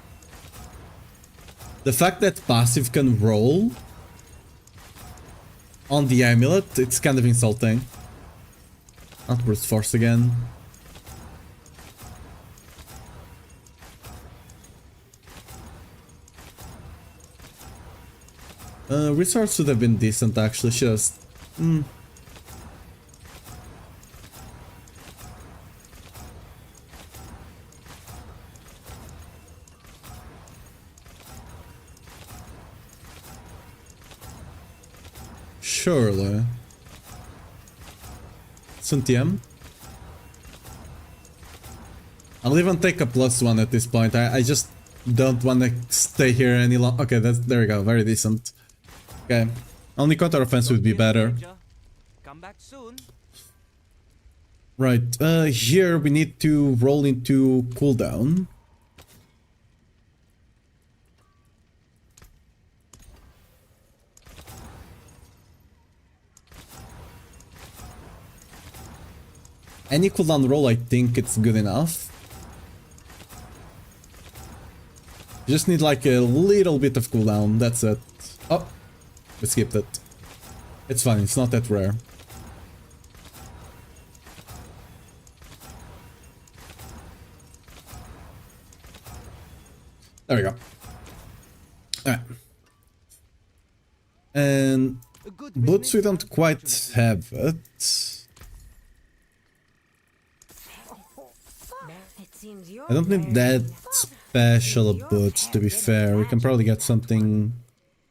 The fact that passive can roll on the amulet, it's kind of insulting. Not brute force again. Resource would have been decent actually, just... Surely. Centième. I'll even take a +1 at this point. I just don't want to stay here any long. Okay, there we go. Very decent. Okay. Only counter offense would be better. Come back soon. Right. Here we need to roll into cooldown. Any cooldown roll, I think it's good enough. You just need like a little bit of cooldown, that's it. Oh, we skipped it. It's fine, it's not that rare. There we go. Alright. And boots, we don't quite have it. I don't need that special boots, to be fair. We can probably get something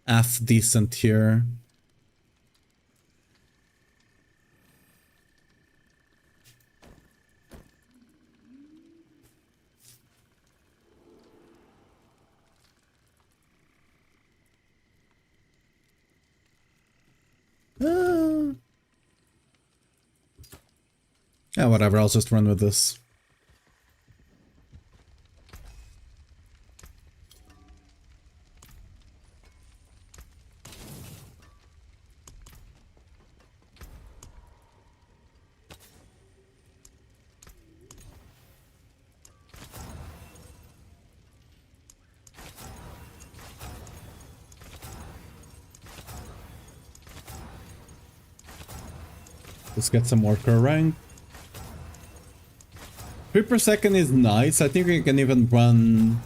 half decent here. Yeah, whatever, I'll just run with this. Let's get some worker rank. 3 per second is nice. I think we can even run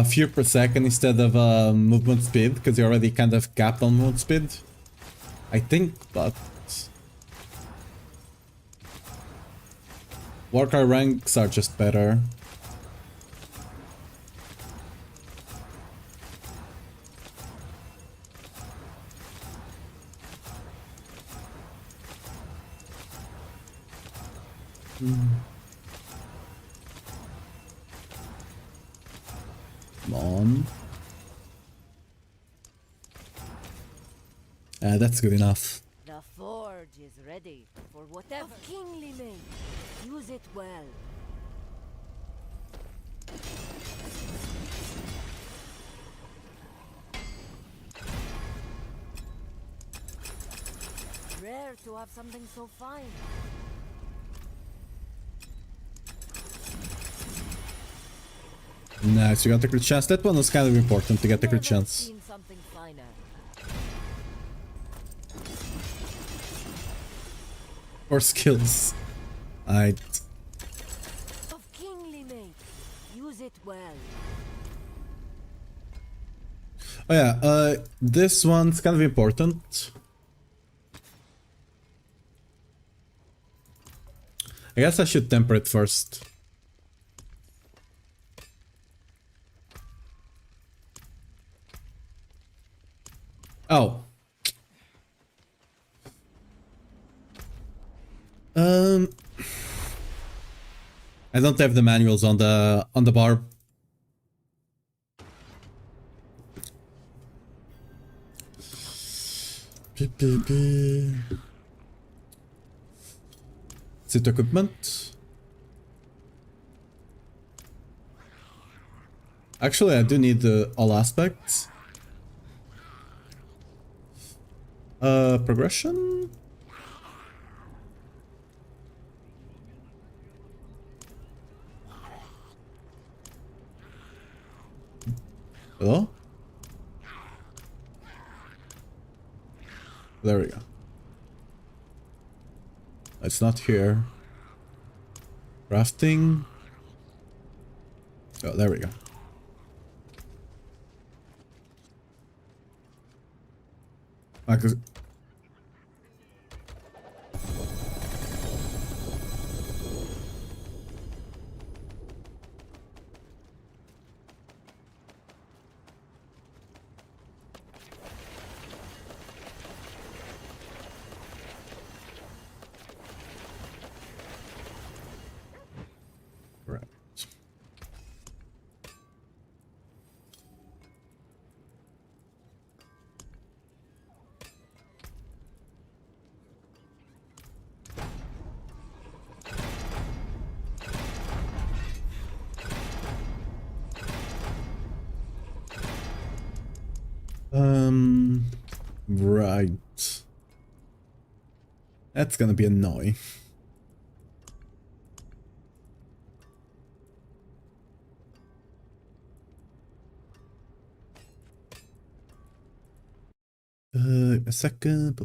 few per second instead of movement speed, because you're already kind of capped on movement speed. I think, but... worker ranks are just better. Come on. That's good enough. The forge is ready for whatever of kingly made. Use it well. Rare to have something so fine. Nice, you got the crit chance. That one was kind of important to get the crit chance. Seen something finer. Or skills. Of kingly made. Use it well. Oh yeah, this one's kind of important. I guess I should temper it first. Oh. I don't have the manuals on the Barb. Sit equipment. Actually, I do need all aspects. Progression? Hello? There we go. It's not here. Crafting. Oh, there we go. Right. Right. That's gonna be annoying. A second.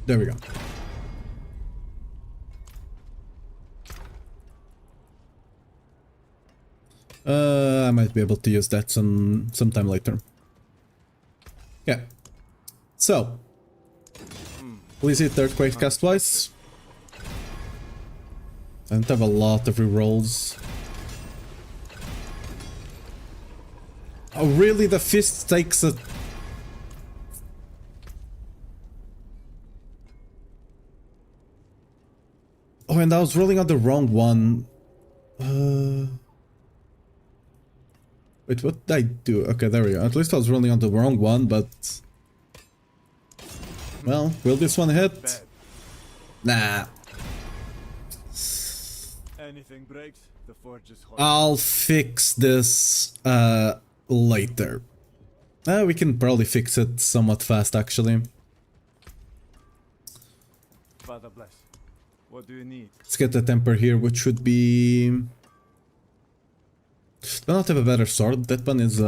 There we go. I might be able to use that sometime later. Yeah. So, please hit Earthquake cast twice. I don't have a lot of rerolls. Oh, really? The fist takes a... Oh, and I was rolling on the wrong one. Wait, what did I do? Okay, there we go. At least I was rolling on the wrong one, but... Well, will this one hit? Nah. Anything breaks, the forge is hot. I'll fix this later. We can probably fix it somewhat fast, actually. Father bless. What do you need? Let's get the temper here, which should be... Do not have a better sword. That one is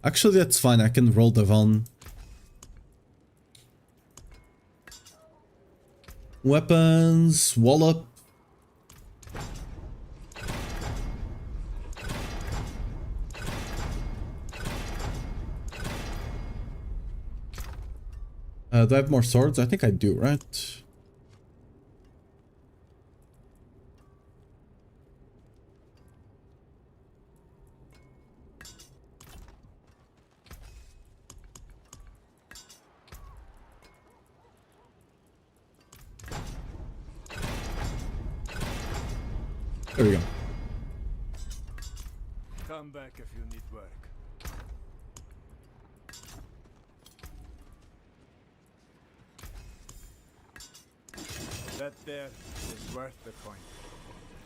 Actually, that's fine. I can roll the one. Weapons, wallop. Do I have more swords? I think I do, right? There we go. Come back if you need work. That there is worth the coin.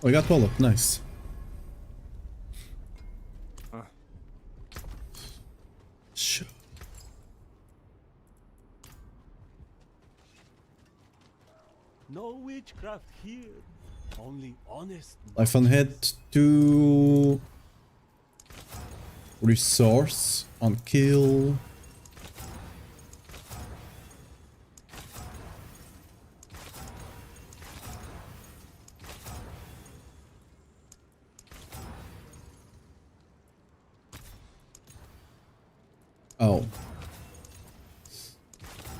Oh, I got wallop. Nice. Sure. No witchcraft here. Only honest. Life on head to resource on kill. Oh.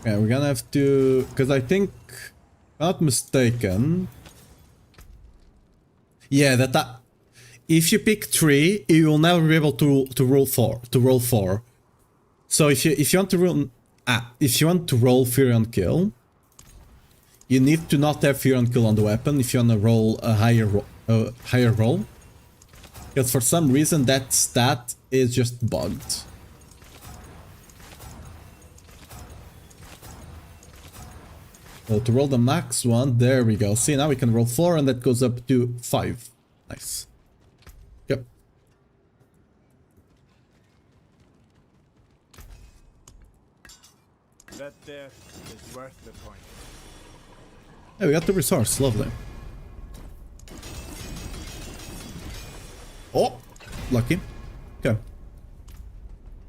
Yeah, we're gonna have to, because I think, if I'm not mistaken. Yeah, if you pick 3, you will never be able to roll 4. So if you want to roll Fury on kill, you need to not have Fury on kill on the weapon if you want to roll a higher roll. Because for some reason that stat is just bugged. So to roll the max one, there we go. See, now we can roll 4 and that goes up to 5. Nice. Yep. That there is worth the point. Hey, we got the resource. Lovely. Oh, lucky. Okay.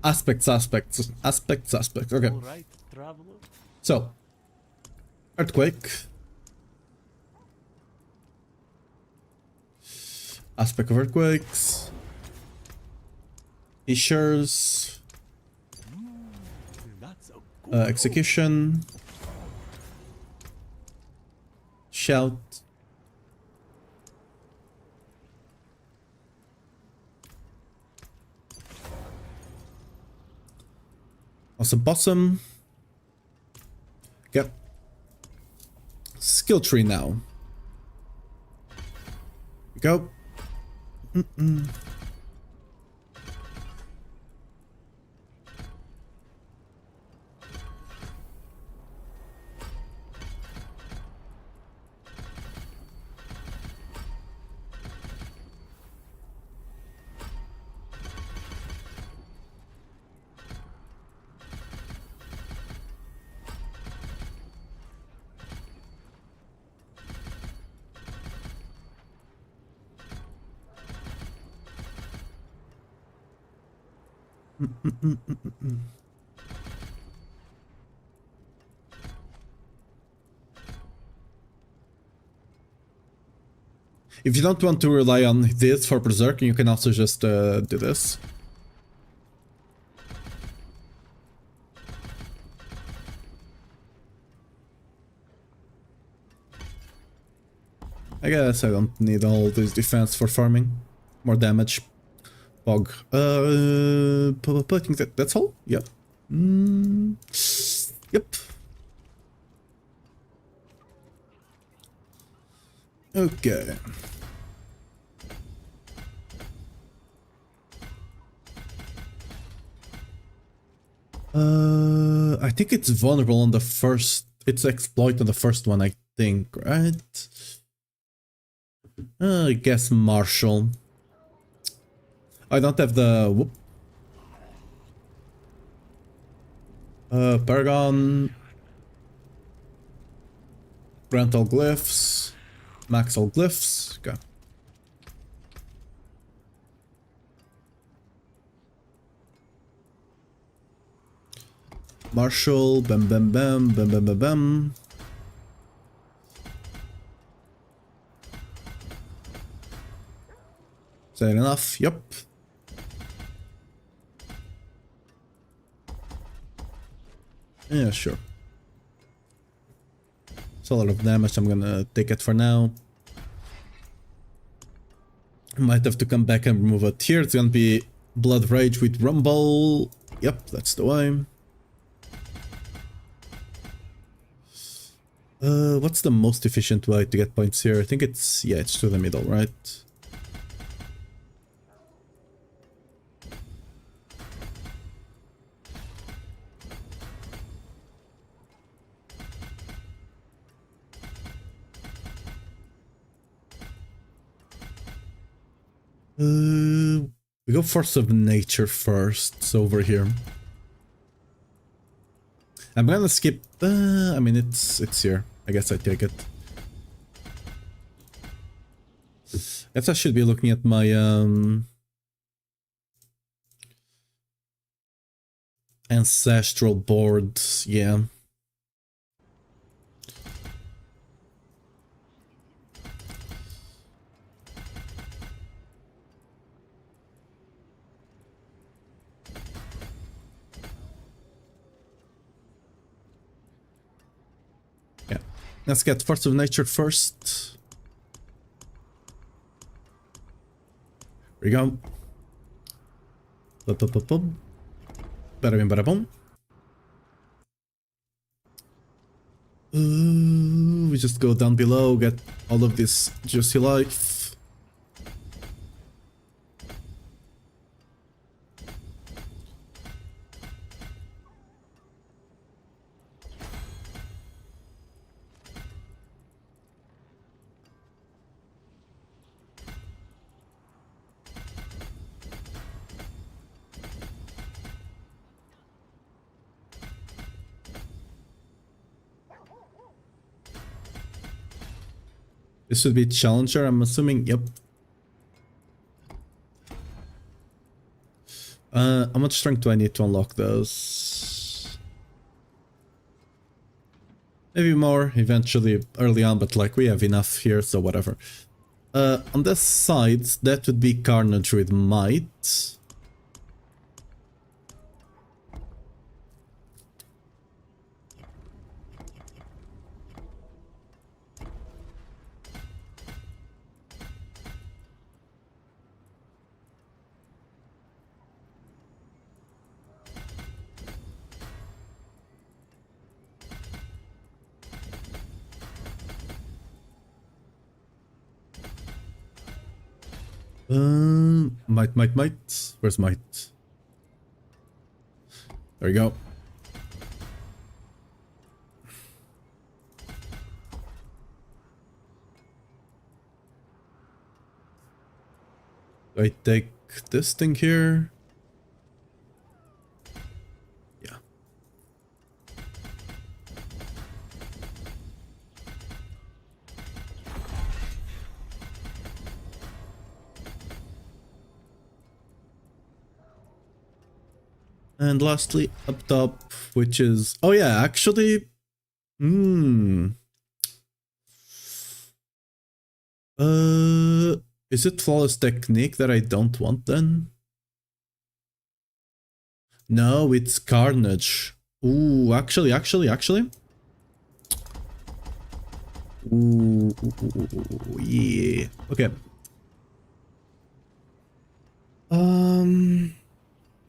Aspects. Okay. All right, traveler. So, earthquake. Aspect of earthquakes. Fissures. That's a good Execution. Shout. Also bosom. Yep. Skill tree now. Go. If you don't want to rely on this for Berserk, you can also just do this. I guess I don't need all this defense for farming. More damage. Bog. I think that's all? Yep. Yep. Okay. I think it's vulnerable on the first. It's exploit on the first one, I think, right? I guess Marshall. I don't have the whoop. Paragon. Grant all glyphs. Max all glyphs. Okay. Marshall. Bam bam bam bam bam bam bam. Is that enough? Yep. Yeah, sure. It's a lot of damage. I'm gonna take it for now. Might have to come back and remove it here. It's gonna be Blood Rage with Rumble. Yep, that's the way. What's the most efficient way to get points here? I think it's, yeah, it's to the middle, right? We go Force of Nature first, so over here. I'm gonna skip, I mean, it's here. I guess I take it. Guess I should be looking at my, ancestral board, yeah. Let's get Force of Nature first. Here we go. Bada bing, bada boom. We just go down below, get all of this juicy life. This would be Challenger, I'm assuming. Yep. How much strength do I need to unlock those? Maybe more eventually early on, but like we have enough here, so whatever. On this side, that would be Carnage with Might. Might. Where's Might? There we go. Do I take this thing here? Yeah. And lastly, up top, which is... Oh yeah, actually... Is it Flawless Technique that I don't want then? No, it's Carnage. Ooh, actually. Ooh, yeah. Okay.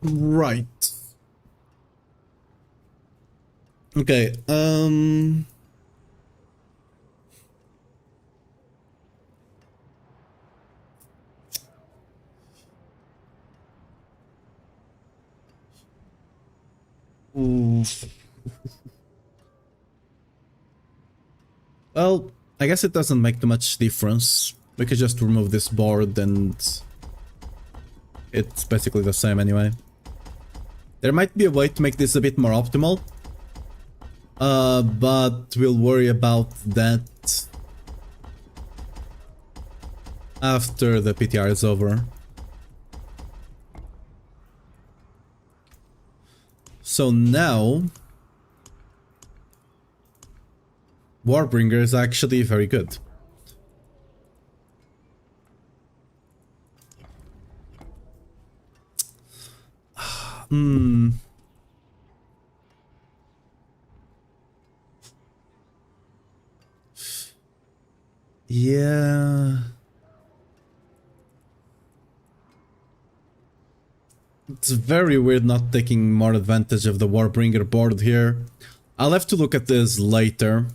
Right. Okay, oof. Well, I guess it doesn't make too much difference. We could just remove this board and it's basically the same anyway. There might be a way to make this a bit more optimal. But we'll worry about that after the PTR is over. So now, Warbringer is actually very good. Yeah. It's very weird not taking more advantage of the Warbringer board here. I'll have to look at this later.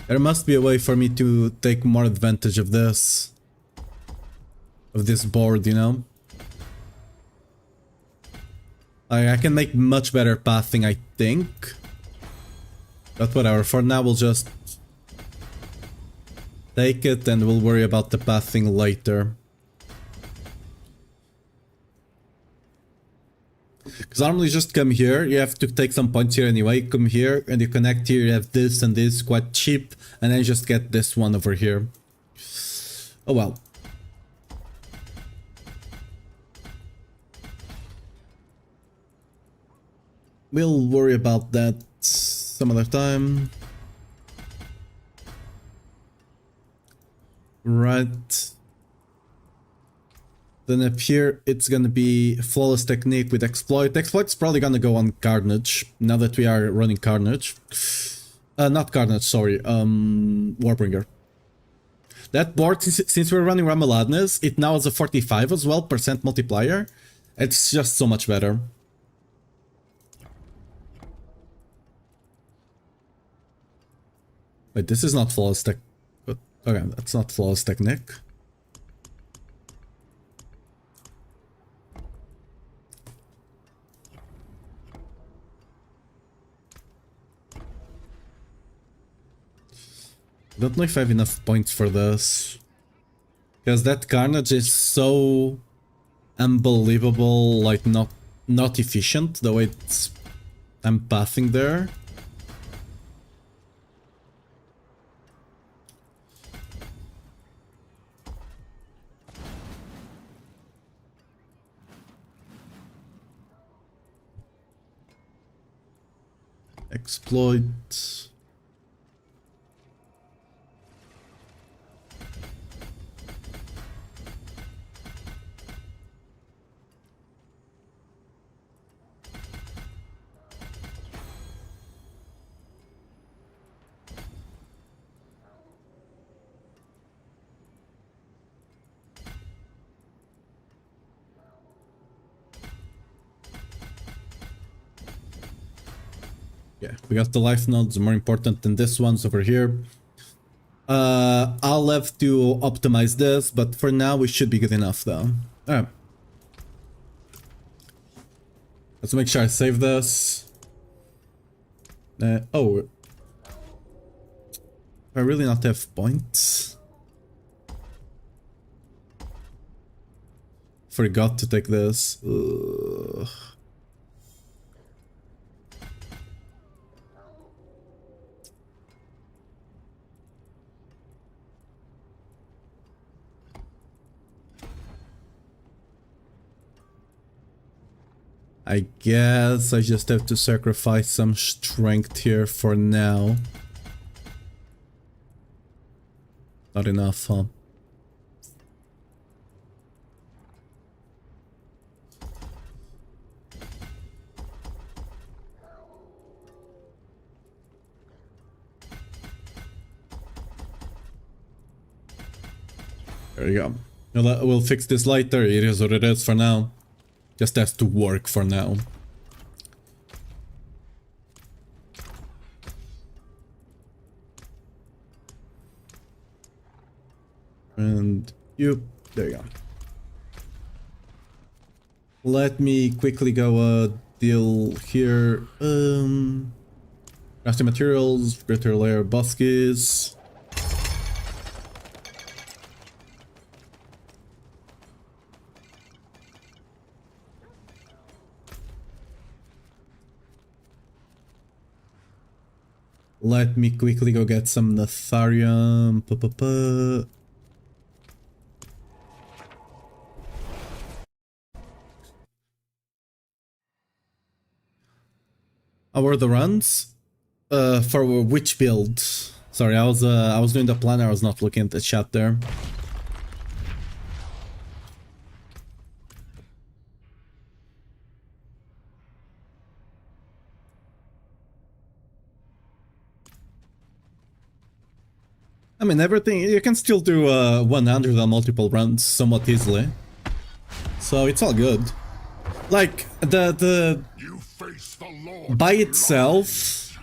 There must be a way for me to take more advantage of this. Of this board, you know? I can make much better pathing, I think. But whatever, for now we'll just take it and we'll worry about the pathing later. Because normally just come here, you have to take some points here anyway, come here and you connect here, you have this and this, quite cheap, and then you just get this one over here. Oh well. We'll worry about that some other time. Right. Then up here, it's gonna be Flawless Technique with Exploit. Exploit's probably gonna go on Carnage, now that we are running Carnage. Not Carnage, sorry, Warbringer. That board, since we're running Ramaladness, it now has a 45 as well, percent multiplier. It's just so much better. Wait, this is not Flawless Tech... Okay, that's not Flawless Technique. Don't know if I have enough points for this. Because that Carnage is so unbelievable, like not not efficient the way it's I'm pathing there. Exploit. Yeah, we got the life nodes, more important than this one's over here. I'll have to optimize this, but for now we should be good enough though. Alright. Let's make sure I save this. Oh. I really not have points. Forgot to take this. Ugh. I guess I just have to sacrifice some strength here for now. Not enough, huh? There you go. We'll fix this later. It is what it is for now. Just has to work for now. And you, there you go. Let me quickly go deal here. Crafting materials, greater layer buskies. Let me quickly go get some Natharium. How were the runs? For which build? Sorry, I was doing the plan. I was not looking at the chat there. I mean, everything, you can still do 100 on multiple runs somewhat easily. So it's all good. Like, by itself...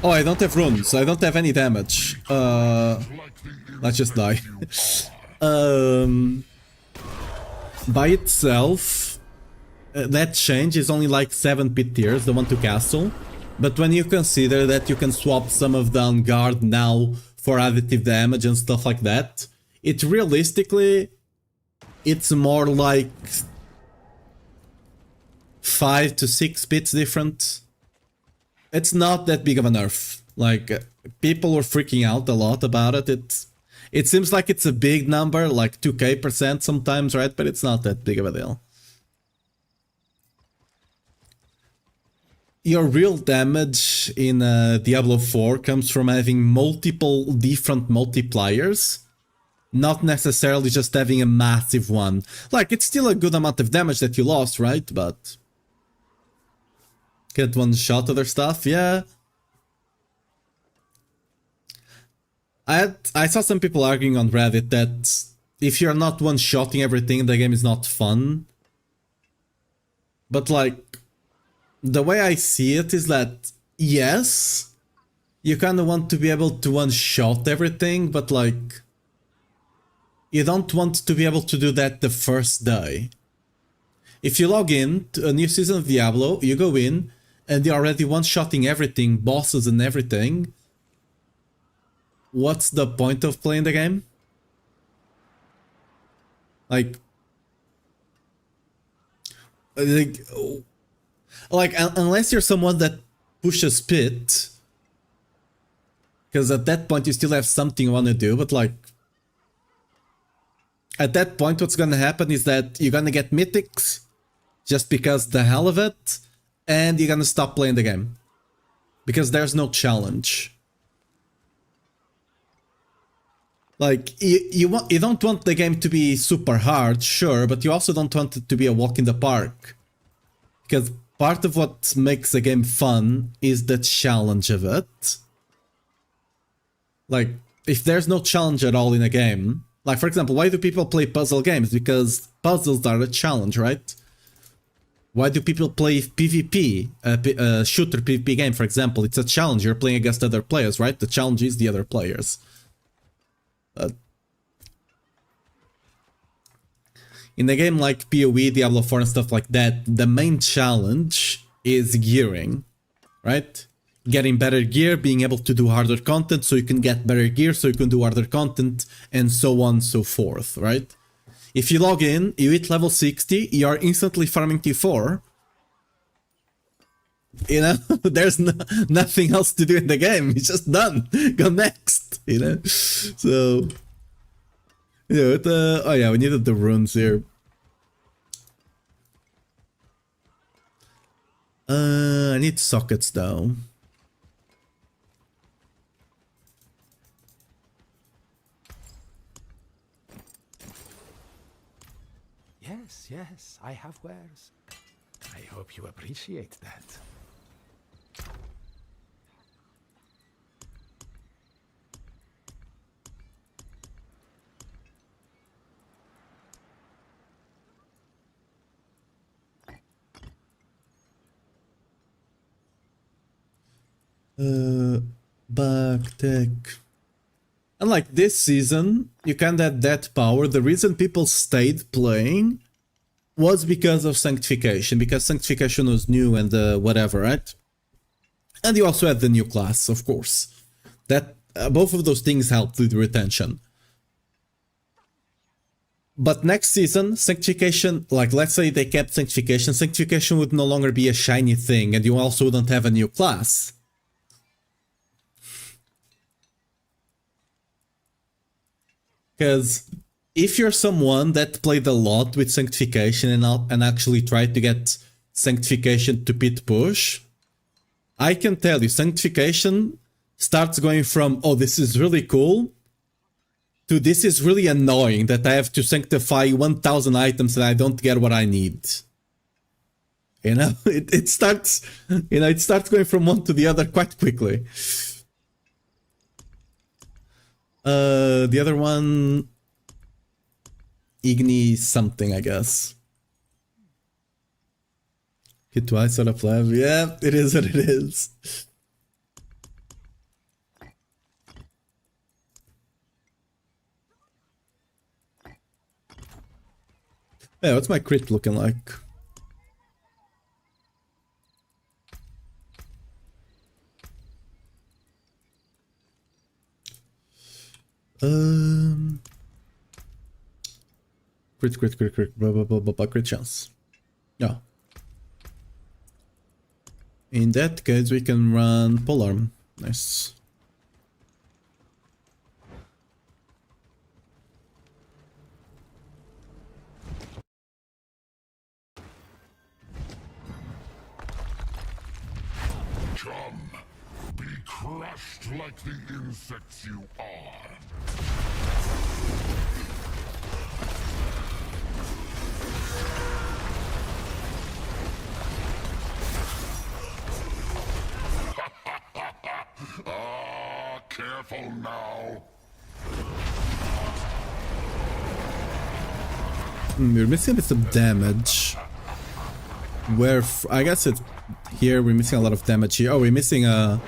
Oh, I don't have runes, I don't have any damage. Let's just die. By itself, that change is only like 7 PTRs, the one to castle. But when you consider that you can swap some of the on guard now for additive damage and stuff like that, it realistically, it's more like 5 to 6 bits different. It's not that big of a nerf. Like, people were freaking out a lot about it. It seems like it's a big number, like 2k% sometimes, right? But it's not that big of a deal. Your real damage in Diablo 4 comes from having multiple different multipliers, not necessarily just having a massive one. Like, it's still a good amount of damage that you lost, right? But get one shot other stuff, yeah. I saw some people arguing on Reddit that if you're not one-shotting everything, the game is not fun. But like, the way I see it is that, yes, you kind of want to be able to one-shot everything, but like, you don't want to be able to do that the first day. If you log in to a new season of Diablo, you go in, and you're already one-shotting everything, bosses and everything, what's the point of playing the game? Like, Like unless you're someone that pushes pit, because at that point you still have something you want to do, but like at that point what's gonna happen is that you're gonna get mythics just because the hell of it, and you're gonna stop playing the game because there's no challenge. Like you don't want the game to be super hard, sure, but you also don't want it to be a walk in the park, because part of what makes the game fun is the challenge of it. Like if there's no challenge at all in a game, like for example, why do people play puzzle games? Because puzzles are a challenge, right? Why do people play PvP, a shooter PvP game, for example? It's a challenge. You're playing against other players, right? The challenge is the other players. In a game like PoE, Diablo 4 and stuff like that, the main challenge is gearing, right? Getting better gear, being able to do harder content so you can get better gear, so you can do harder content, and so on and so forth, right? If you log in, you hit level 60, you are instantly farming T4. You know, there's nothing else to do in the game. It's just done. Go next, you know? So, you know, oh yeah, we needed the runes here. I need sockets though. Yes, yes, I have wares. I hope you appreciate that. Back tech. And like this season, you can't add that power. The reason people stayed playing was because of Sanctification, because Sanctification was new and whatever, right? And you also had the new class, of course. That both of those things helped with retention. But next season, Sanctification, like let's say they kept Sanctification, Sanctification would no longer be a shiny thing, and you also wouldn't have a new class. Because if you're someone that played a lot with Sanctification and actually tried to get Sanctification to pit push, I can tell you, Sanctification starts going from, oh, this is really cool, to this is really annoying that I have to sanctify 1000 items and I don't get what I need. You know, it starts, you know, it starts going from one to the other quite quickly. The other one, Igni something, I guess. Hit twice out of lab. Yeah, it is what it is. Yeah, what's my crit looking like? Crit, blah, crit chance. Yeah. In that case, we can run polearm. Nice. Come, be crushed like the insects you are. Careful now. We're missing a bit of damage. Where I guess it's here. We're missing a lot of damage here. Oh, we're missing a.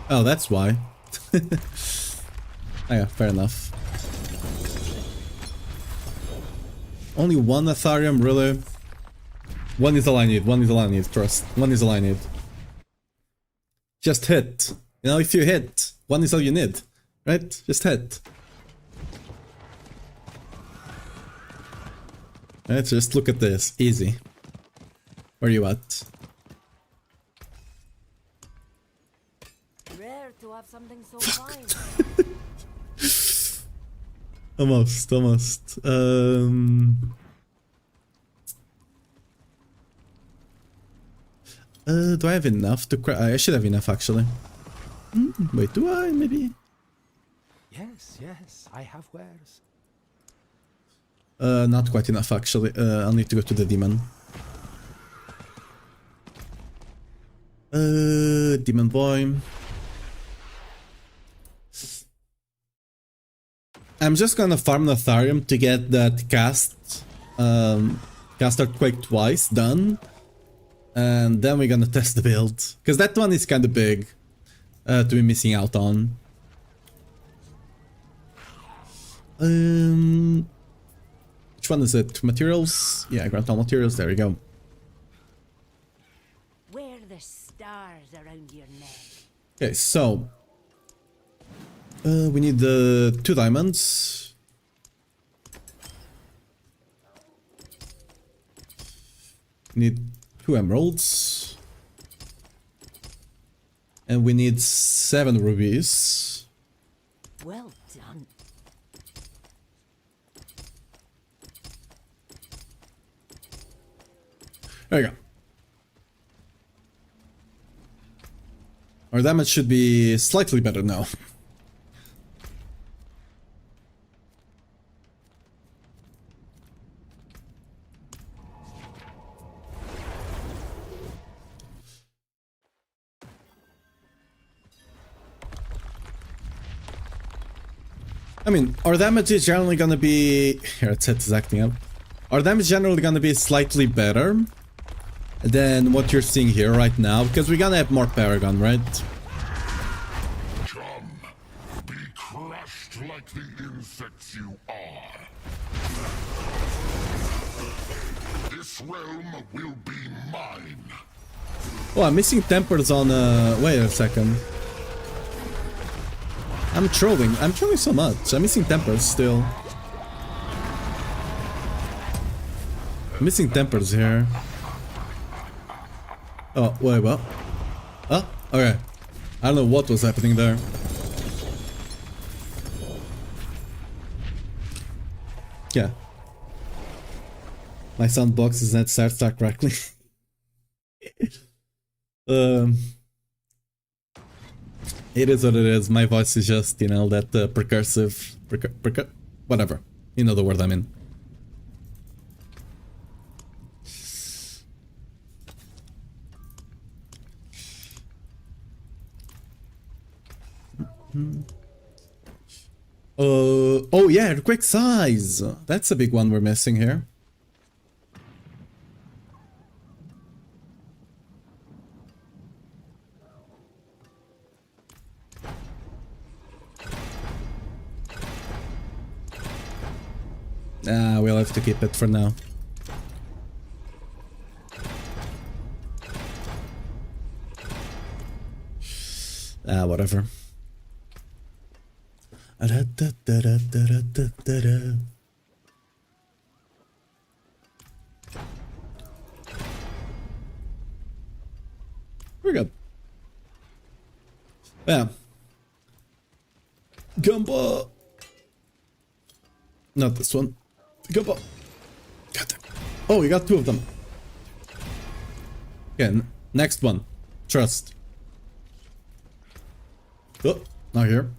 Oh, that's why. Oh, yeah, fair enough. Only one Atharium, really? One is all I need. One is all I need. Trust. One is all I need. Just hit. You know, if you hit, one is all you need, right? Just hit. Let's just look at this. Easy. Where you at? Rare to have something so fine. Almost, almost. Do I have enough to craft? I should have enough actually. Wait, do I? Maybe? Yes, yes, I have wares. Not quite enough actually. I'll need to go to the demon. Demon boy. I'm just gonna farm Natharium to get that cast Earthquake twice done. And then we're gonna test the build. Because that one is kinda big to be missing out on. Which one is it? Materials? Yeah, grant all materials, there we go. Wear the stars around your neck. Okay, so we need the 2 diamonds. Need 2 emeralds. And we need 7 rubies. Well done. There you go. Our damage should be slightly better now. I mean, our damage is generally gonna be... Here, it's acting up. Our damage is generally gonna be slightly better than what you're seeing here right now, because we're gonna have more Paragon, right? Come, be crushed like the insects you are. This realm will be mine. Oh, I'm missing tempers on... Wait a second. I'm trolling so much. I'm missing tempers still. I'm missing tempers here. Oh, wait, what? Oh, okay. I don't know what was happening there. Yeah. My sound box is not start crackling. It is what it is. My voice is just, you know, that precursive... whatever. You know the word I mean. Oh yeah, earthquake size! That's a big one we're missing here. We'll have to keep it for now. Whatever. We're good. Yeah. Gumbo. Not this one. Gumbo. God damn. Oh, we got 2 of them. Okay, next one. Trust. Oh, not here.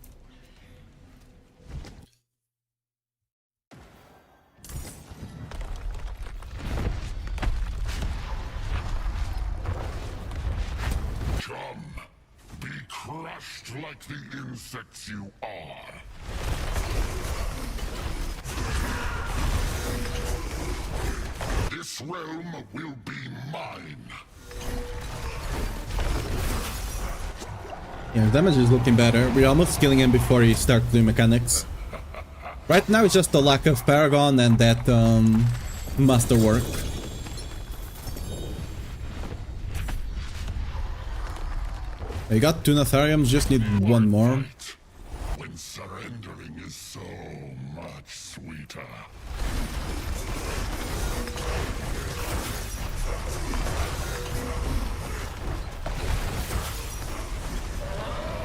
Come, be crushed like the insects you are. This realm will be mine. Yeah, damage is looking better. We're almost killing him before he starts doing mechanics. Right now it's just the lack of Paragon and that masterwork. I got 2 Nathariums, just need 1 more. When surrendering is so much sweeter.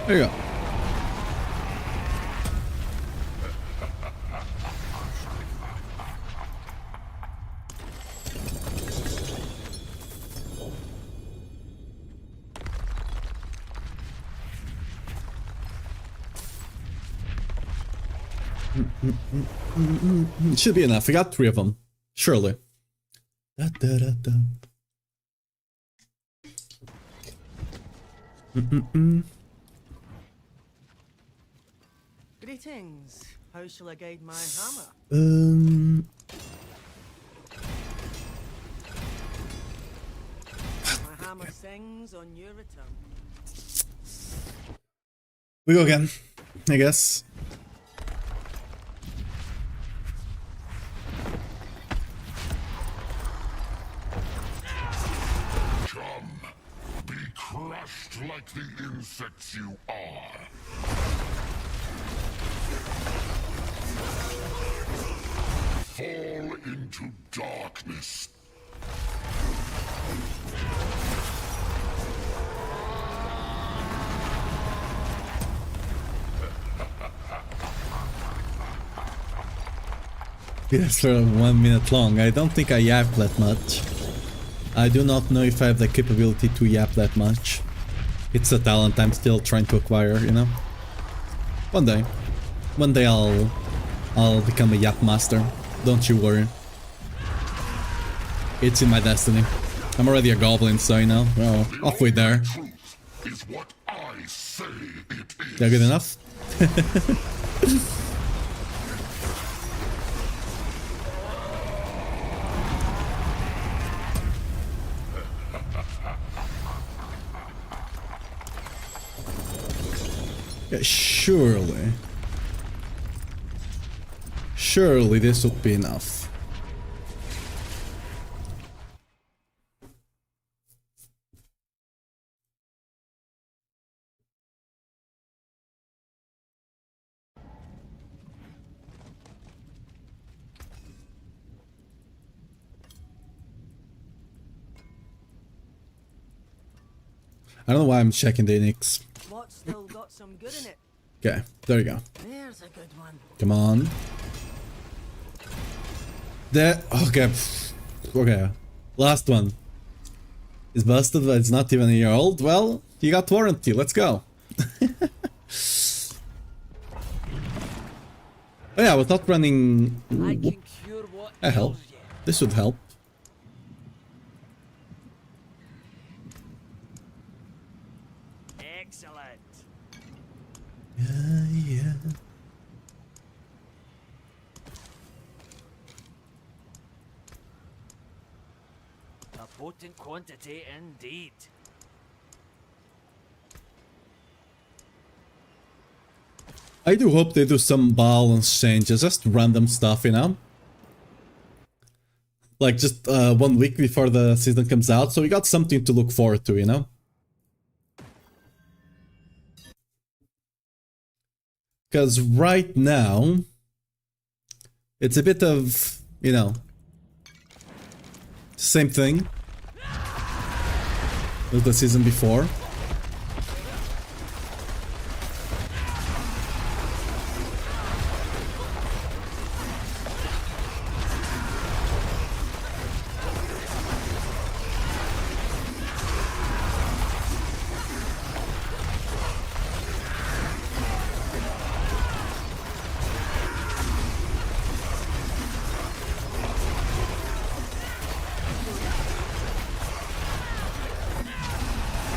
There you go. It should be enough. We got 3 of them. Surely. Da, da, da, da. Greetings. How shall I guide my hammer? My hammer sings on your return. We go again, I guess. Come, be crushed like the insects you are. Fall into darkness. Yes, for 1 minute long. I don't think I yap that much. I do not know if I have the capability to yap that much. It's a talent I'm still trying to acquire, you know? One day. One day I'll become a yap master. Don't you worry. It's in my destiny. I'm already a goblin, so you know, well, halfway there. Truth is what I say it is. That good enough? Yeah, surely. Surely this would be enough. I don't know why I'm checking the Nix. What's still got some good in it? Okay, there you go. There's a good one. Come on. There. Okay. Okay. Last one. It's busted, but it's not even a year old. Well, you got warranty. Let's go. Oh yeah, I was not running. I can cure what Help. ails you. This would help. Excellent. Yeah. A potent quantity indeed. I do hope they do some balance changes, just random stuff, you know? Like just 1 week before the season comes out, so we got something to look forward to, you know? Because right now, it's a bit of, you know, same thing as the season before.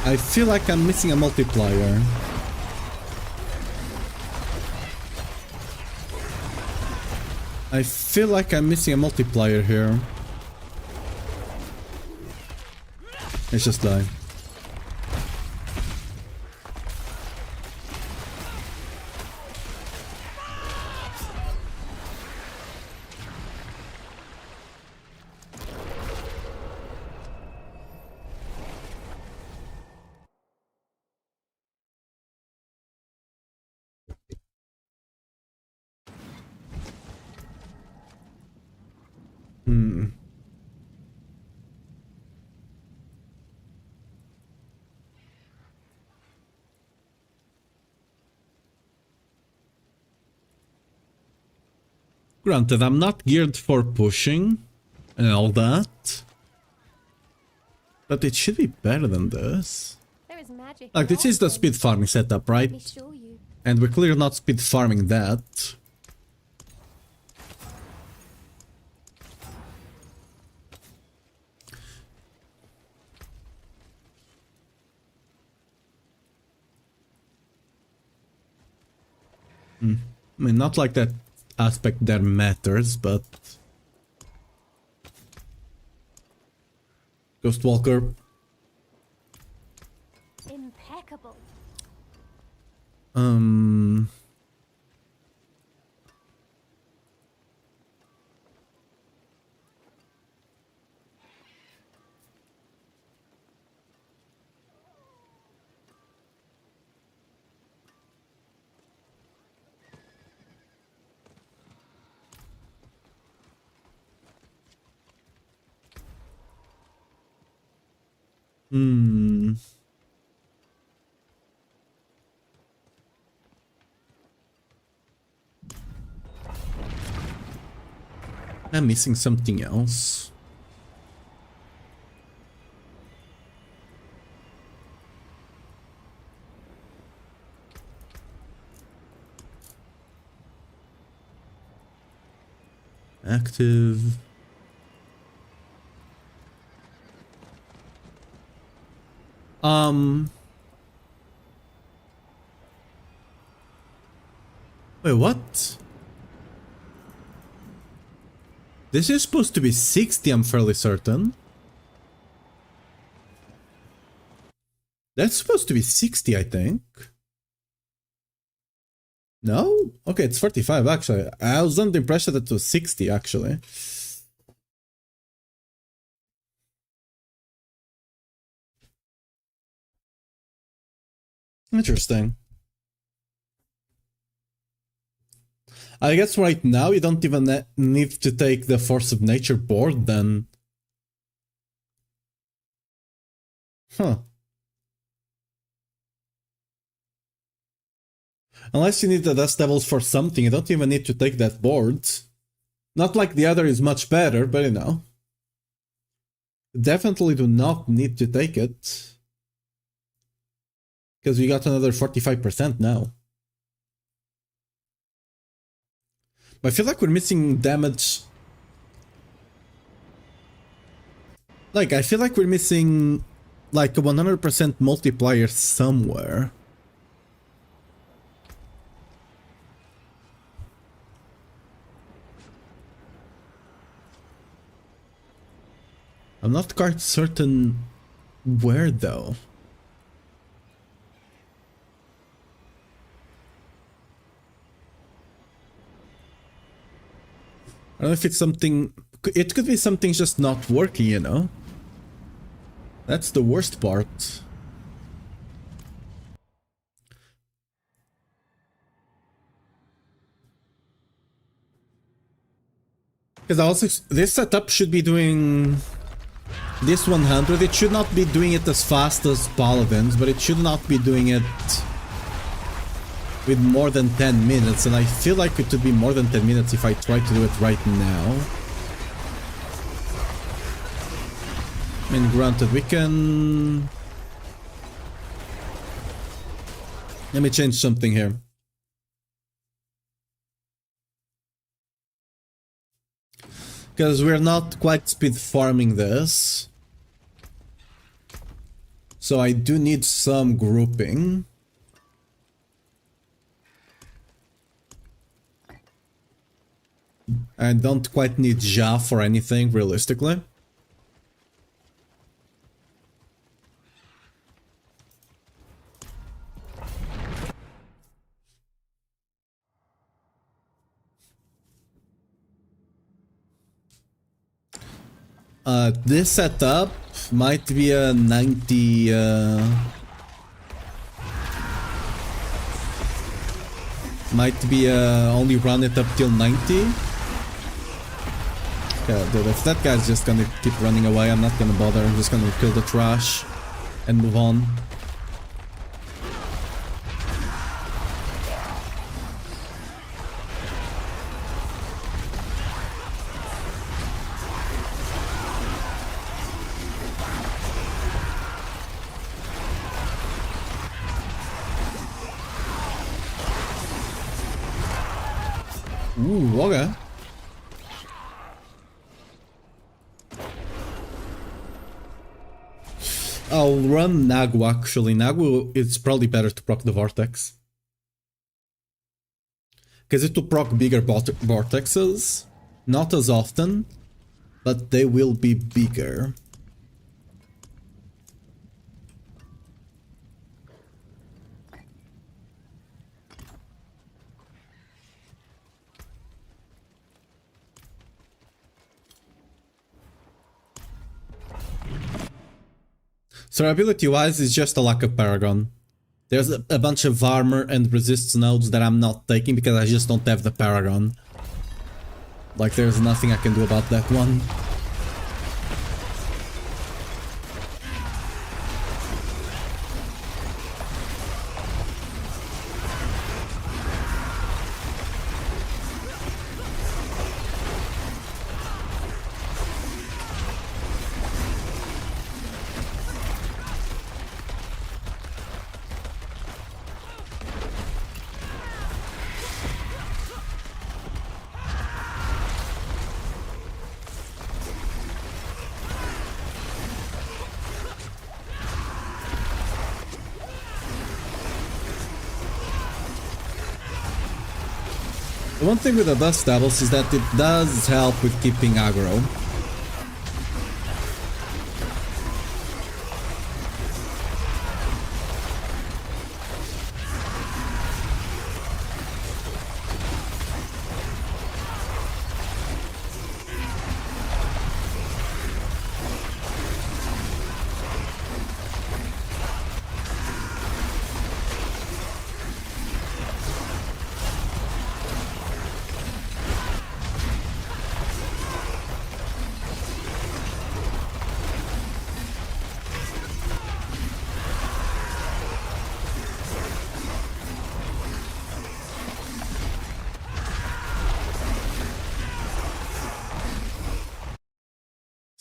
I feel like I'm missing a multiplier. I feel like I'm missing a multiplier here. Let's just die. Granted, I'm not geared for pushing and all that, but it should be better than this. There is magic. Like, in this is the all speed things. farming setup, Let me right? show you. And we're clearly not speed farming that. I mean, not like that aspect there matters, but... Ghostwalker. Impeccable. I'm missing something else. Active. Wait, what? This is supposed to be 60, I'm fairly certain. That's supposed to be 60, I think. No? Okay, it's 45 actually. I was under the impression that it was 60 actually. Interesting. I guess right now you don't even need to take the Force of Nature board then. Huh. Unless you need the Dust Devils for something, you don't even need to take that board. Not like the other is much better, but you know. Definitely do not need to take it. Because we got another 45% now. But I feel like we're missing damage. Like, I feel like we're missing like a 100% multiplier somewhere. I'm not quite certain where though. I don't know if it's something... It could be something just not working, you know? That's the worst part. Because also, this setup should be doing... This 100, it should not be doing it as fast as Paladins, but it should not be doing it with more than 10 minutes, and I feel like it would be more than 10 minutes if I try to do it right now. I mean, granted, we can... Let me change something here. Because we're not quite speed farming this. So I do need some grouping. I don't quite need Ja for anything, realistically. This setup might be a 90... might be only run it up till 90. Okay, dude, if that guy's just gonna keep running away, I'm not gonna bother. I'm just gonna kill the trash and move on. Ooh, okay. I'll run Nagu actually. Nagu, it's probably better to proc the Vortex. Because it will proc bigger vortexes. Not as often, but they will be bigger. Survivability wise, it's just a lack of Paragon. There's a bunch of armor and resist nodes that I'm not taking because I just don't have the Paragon. Like, there's nothing I can do about that one. The one thing with the Dust Devils is that it does help with keeping aggro.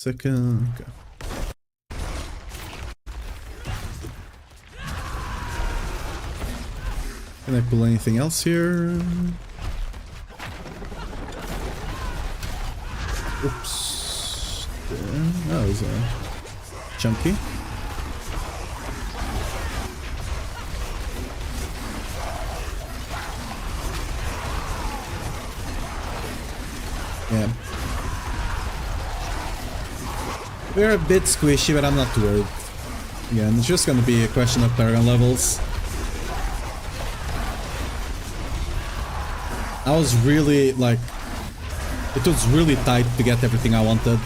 Second, okay. Can I pull anything else here? Oops. That was chunky. Yeah. We're a bit squishy, but I'm not too worried. Again, it's just gonna be a question of Paragon levels. I was really, like... It was really tight to get everything I wanted.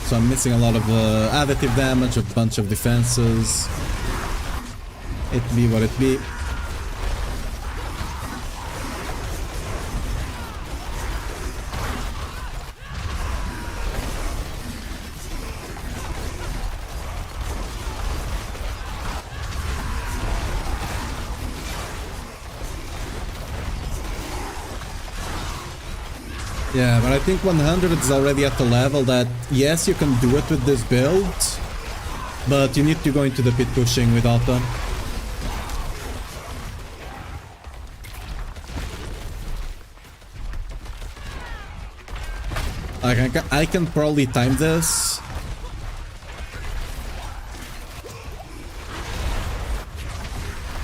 So I'm missing a lot of additive damage, a bunch of defenses. It be what it be. Yeah, but I think 100 is already at the level that, yes, you can do it with this build, but you need to go into the pit pushing with auto. Like, I can probably time this.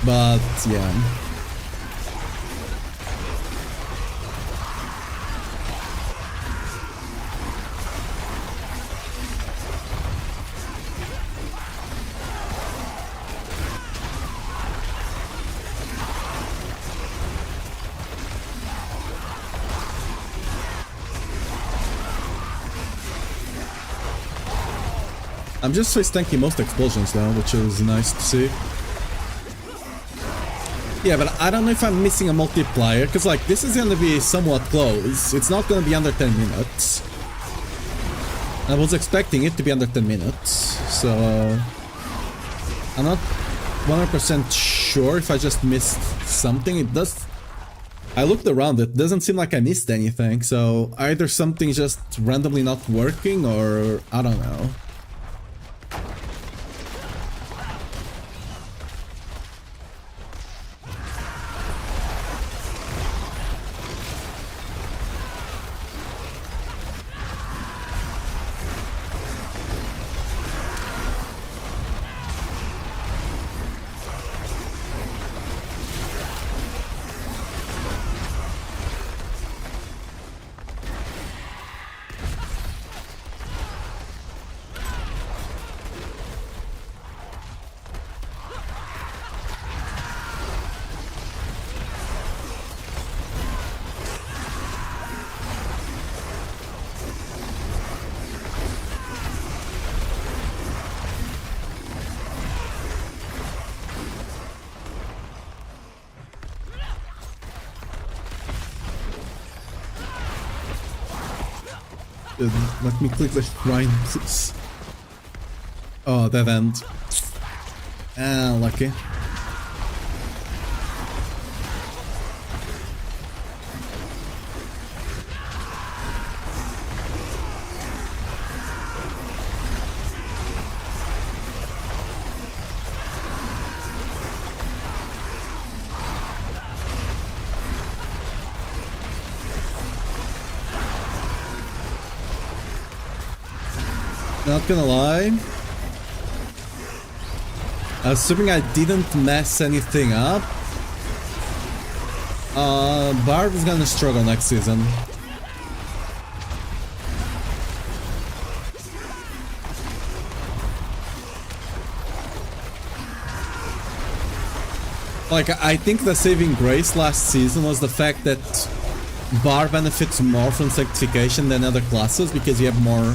But, yeah. I'm just face tanking most explosions now, which is nice to see. Yeah, but I don't know if I'm missing a multiplier, because like, this is gonna be somewhat close. It's not gonna be under 10 minutes. I was expecting it to be under 10 minutes, so... I'm not 100% sure if I just missed something. It does... I looked around, it doesn't seem like I missed anything, so either something's just randomly not working, or... I don't know. Let me click the shrine, please. Oh, dead end. Ah, lucky. Not gonna lie. Assuming I didn't mess anything up, Barb is gonna struggle next season. Like, I think the saving grace last season was the fact that Barb benefits more from sanctification than other classes because you have more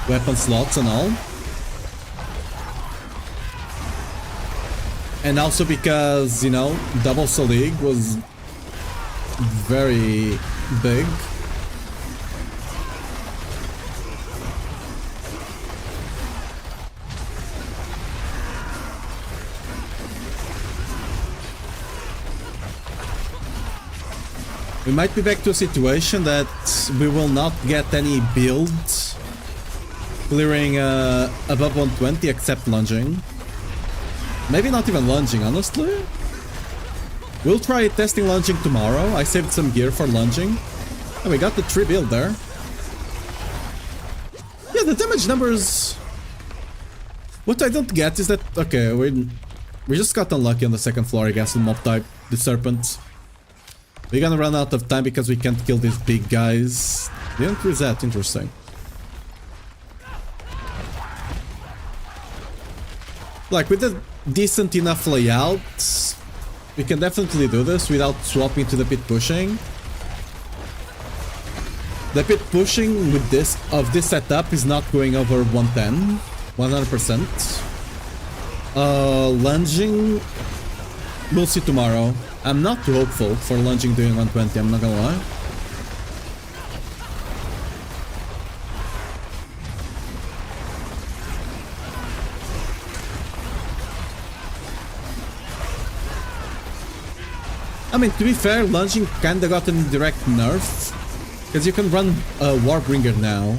weapon slots and all. And also because, you know, double Salig was very big. We might be back to a situation that we will not get any build clearing above 120 except lunging. Maybe not even lunging, honestly. We'll try testing lunging tomorrow. I saved some gear for lunging. And we got the 3 build there. Yeah, the damage numbers... What I don't get is that... Okay, we just got unlucky on the second floor, I guess, in mob type, the serpent. We're gonna run out of time because we can't kill these big guys. They don't reset, interesting. Like, with a decent enough layout, we can definitely do this without swapping to the pit pushing. The pit pushing with this setup is not going over 110, 100%. Lunging, we'll see tomorrow. I'm not too hopeful for lunging doing 120, I'm not gonna lie. I mean, to be fair, lunging kinda got a direct nerf. Because you can run a Warbringer now.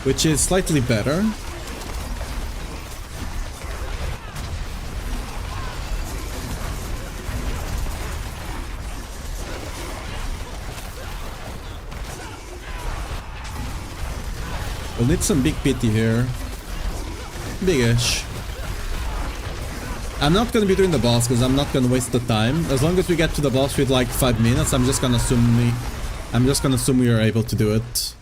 Which is slightly better. We'll need some big pity here. Big-ish. I'm not gonna be doing the boss because I'm not gonna waste the time. As long as we get to the boss with like 5 minutes, I'm just gonna assume we are able to do it.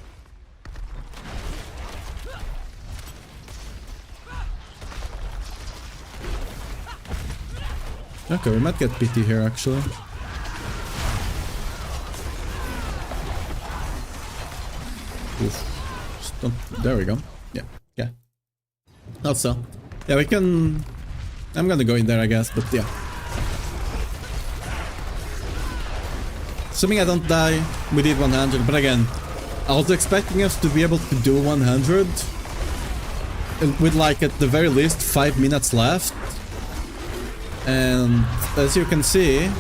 Okay, we might get pity here actually. Oof. There we go. Yeah. Also, yeah, we can... I'm gonna go in there, I guess, but yeah. Assuming I don't die, we did 100, but again, I was expecting us to be able to do 100 with like at the very least 5 minutes left. And as you can see,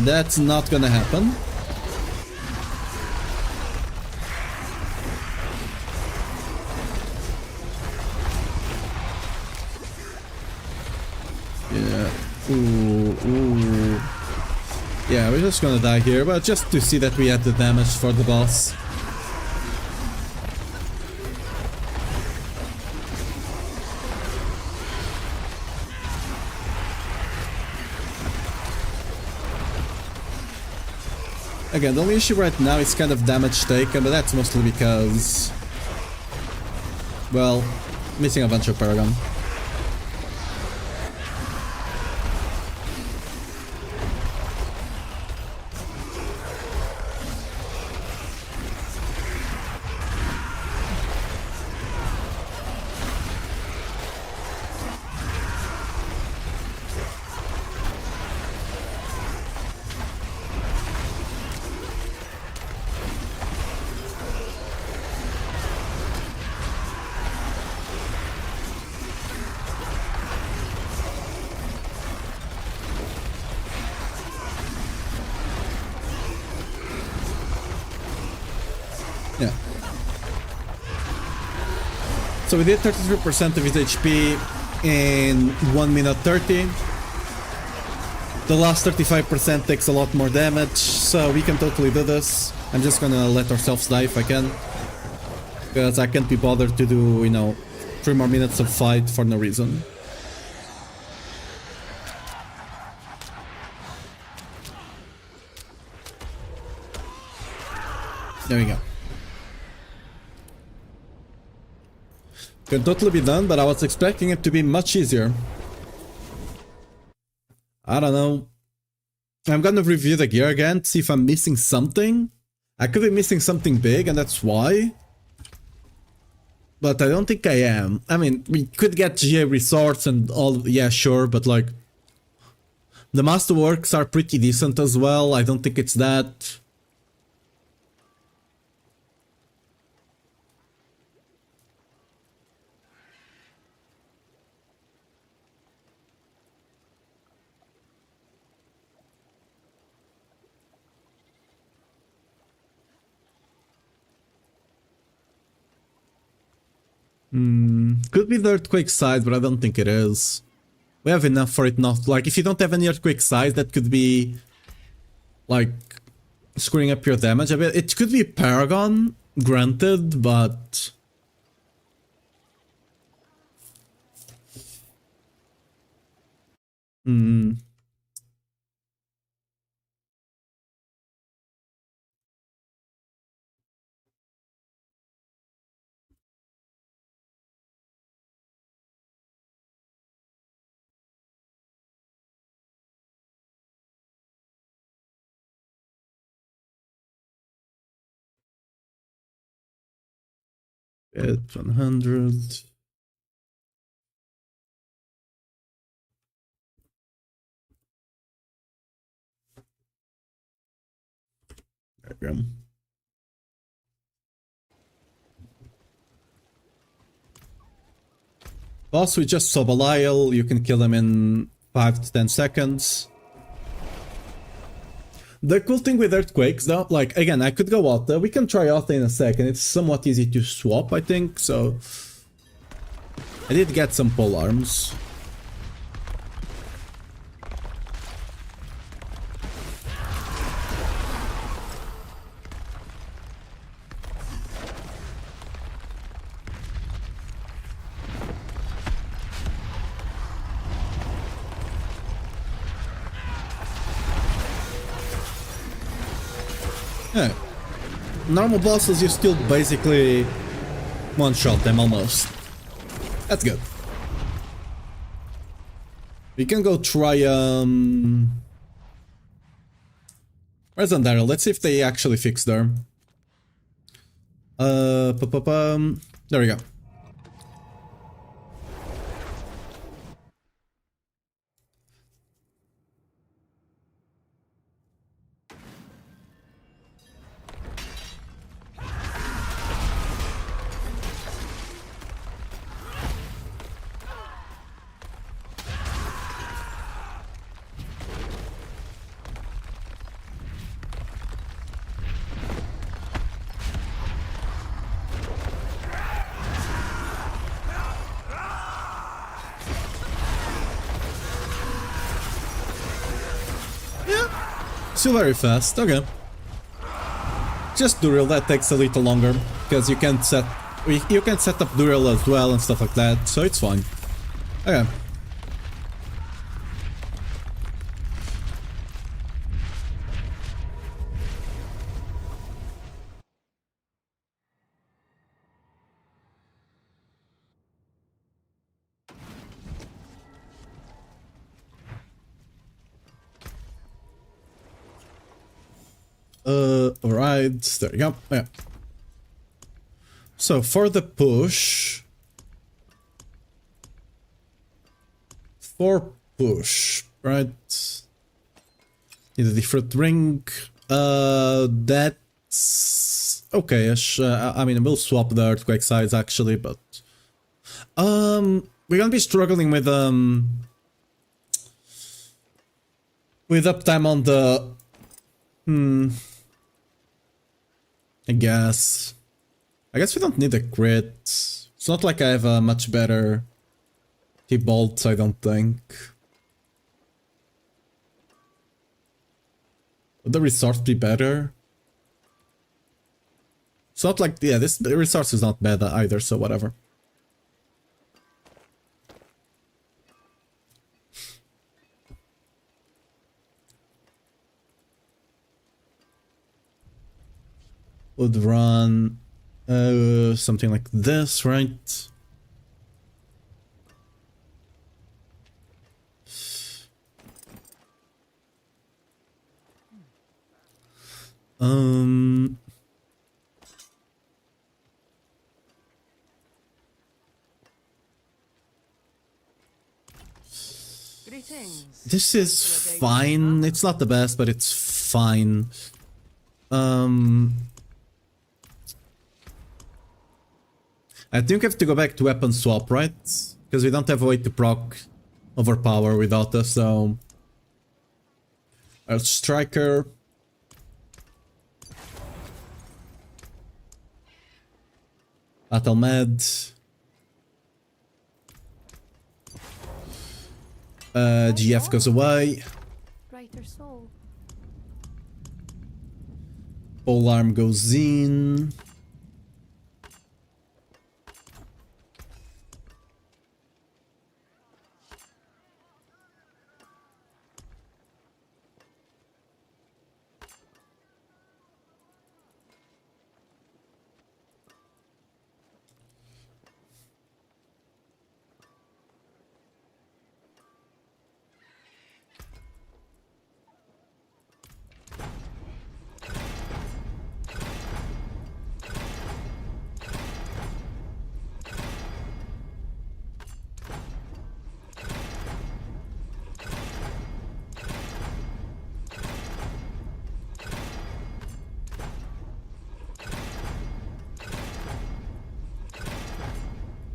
that's not gonna happen. Ooh. Yeah, we're just gonna die here, but just to see that we had the damage for the boss. Again, the only issue right now is kind of damage taken, but that's mostly because... well, missing a bunch of Paragon. Yeah. So we did 33% of his HP in 1 minute 30. The last 35% takes a lot more damage, so we can totally do this. I'm just gonna let ourselves die if I can. Because I can't be bothered to do, you know, 3 more minutes of fight for no reason. There we go. Could totally be done, but I was expecting it to be much easier. I don't know. I'm gonna review the gear again to see if I'm missing something. I could be missing something big, and that's why. But I don't think I am. I mean, we could get GA resorts and all, yeah, sure, but like... The masterworks are pretty decent as well, I don't think it's that... Could be the earthquake size, but I don't think it is. We have enough for it not... Like, if you don't have any earthquake size, that could be... Like... Screwing up your damage a bit. It could be Paragon, granted, but... At 100... There we go. Boss, we just saw Belial, you can kill him in 5 to 10 seconds. The cool thing with earthquakes though, like again, I could go Alta, we can try Alta in a second, it's somewhat easy to swap I think, so... I did get some pole arms. Yeah. Normal bosses, you still basically one-shot them almost. That's good. We can go try, Where's Daryl? Let's see if they actually fixed her. There we go. Still very fast, okay. Just Dural, that takes a little longer, because you can set up Dural as well and stuff like that, so it's fine. Okay. Alright, there you go. Yeah. So for the push, right? Need a different ring. That's okay-ish. I mean, we'll swap the earthquake size actually, but we're gonna be struggling with uptime on the I guess. I guess we don't need a crit. It's not like I have a much better T-Bolt, I don't think. Would the resource be better? It's not like, yeah, the resource is not bad either, so whatever. Would run something like this, right? Greetings. This is fine. It's not the best, but it's fine. I think we have to go back to weapon swap, right? Because we don't have a way to proc overpower without us, so... Our striker... Battle med... GF goes away. Brighter soul. Pole arm goes in.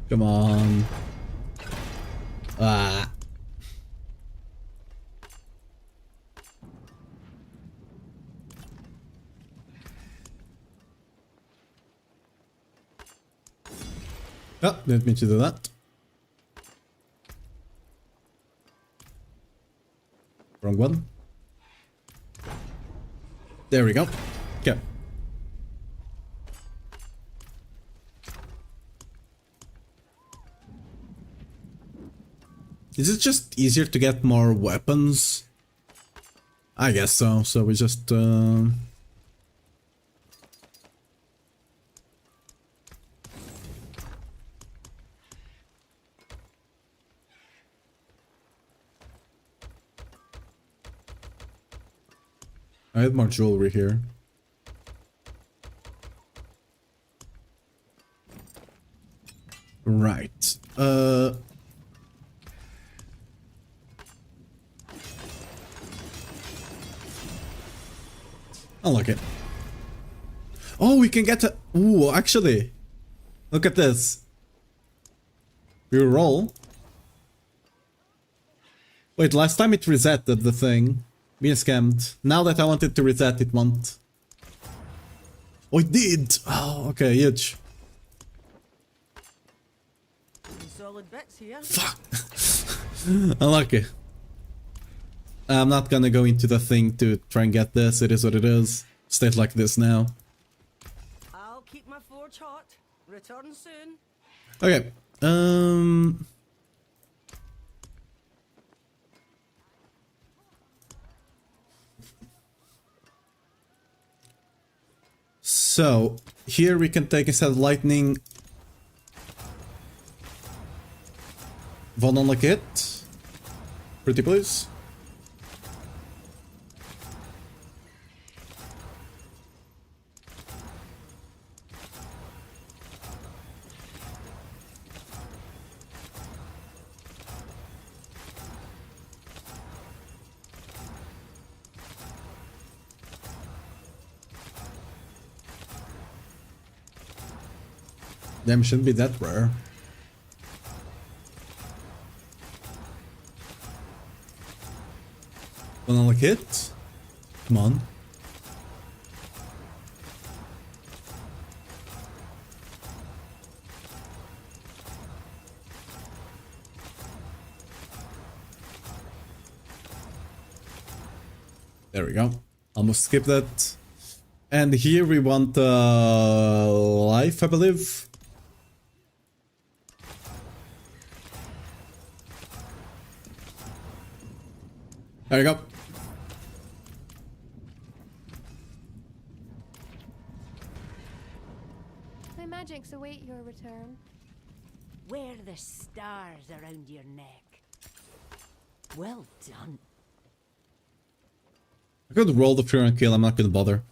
Come on. Ah. Oh, didn't mean to do that. Wrong one. There we go. Okay. Is it just easier to get more weapons? I guess so. So we just... I had more jewelry here. Right. I like it. Oh, we can get a... Ooh, actually. Look at this. We roll. Wait, last time it resetted the thing. Being scammed. Now that I wanted to reset, it won't. Oh, it did! Oh, okay, huge. Solid bits here. Fuck! Unlucky. I'm not gonna go into the thing to try and get this. It is what it is. Stays like this now. I'll keep my forge hot. Return soon. Okay. So, here we can take instead of lightning... Von on like it. Pretty please. Damn, shouldn't be that rare. Wanna look it? Come on. There we go. Almost skipped that. And here we want life, I believe. There we go. My magics await your return. Wear the stars around your neck. Well done. I could roll the fear and kill, I'm not gonna bother.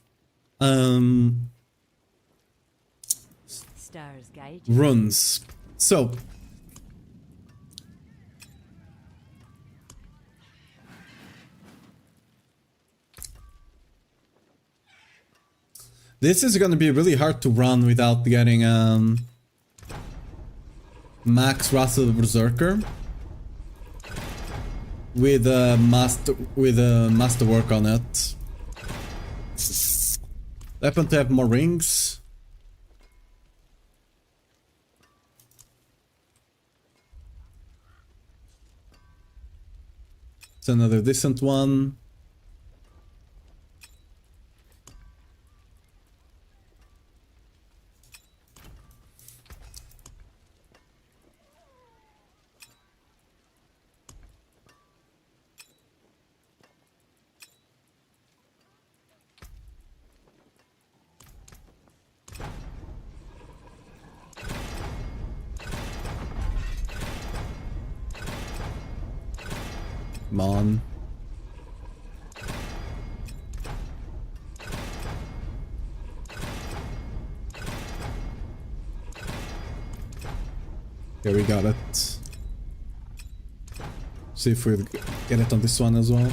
Stars guide you. Runes. So. This is gonna be really hard to run without getting max Wrath of the Berserker. With a masterwork on it. I happen to have more rings. It's another decent one. Come on. Okay, we got it. See if we get it on this one as well.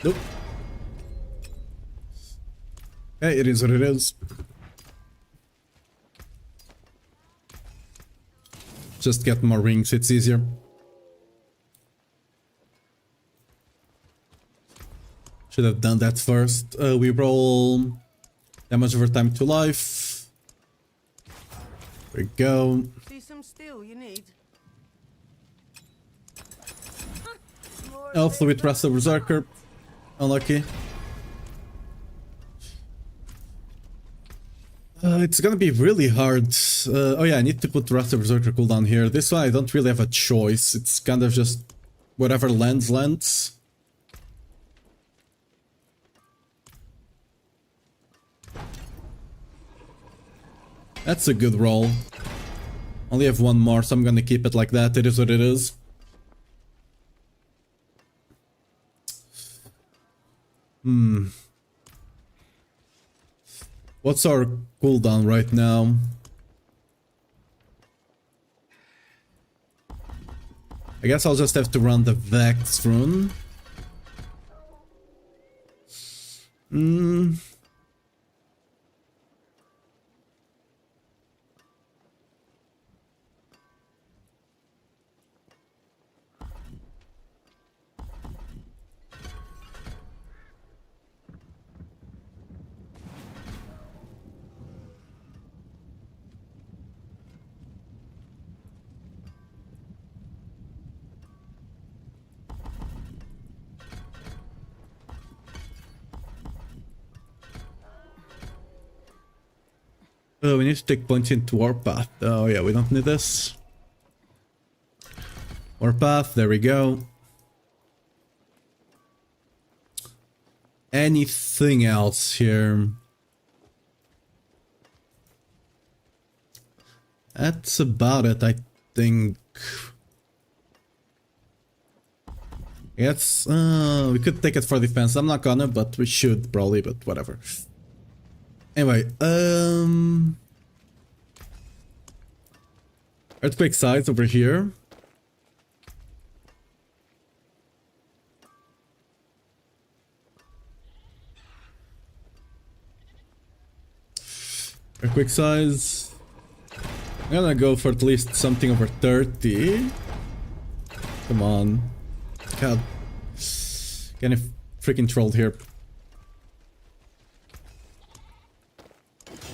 Nope. Hey, it is what it is. Just get more rings, it's easier. Should have done that first. We roll damage over time to life. There we go. See some steel you need? Elf with Wrath of Berserker. Unlucky. It's gonna be really hard. Oh yeah, I need to put Wrath of Berserker cooldown here. This one I don't really have a choice. It's kind of just whatever lands. That's a good roll. Only have one more, so I'm gonna keep it like that. It is what it is. What's our cooldown right now? I guess I'll just have to run the Vex rune. Oh, we need to take points into Warpath. Oh yeah, we don't need this. Warpath, there we go. Anything else here? That's about it, I think. Yes, we could take it for defense. I'm not gonna, but we should probably, but whatever. Anyway, earthquake sides over here. Earthquake size. I'm gonna go for at least something over 30. Come on. God. Getting freaking trolled here.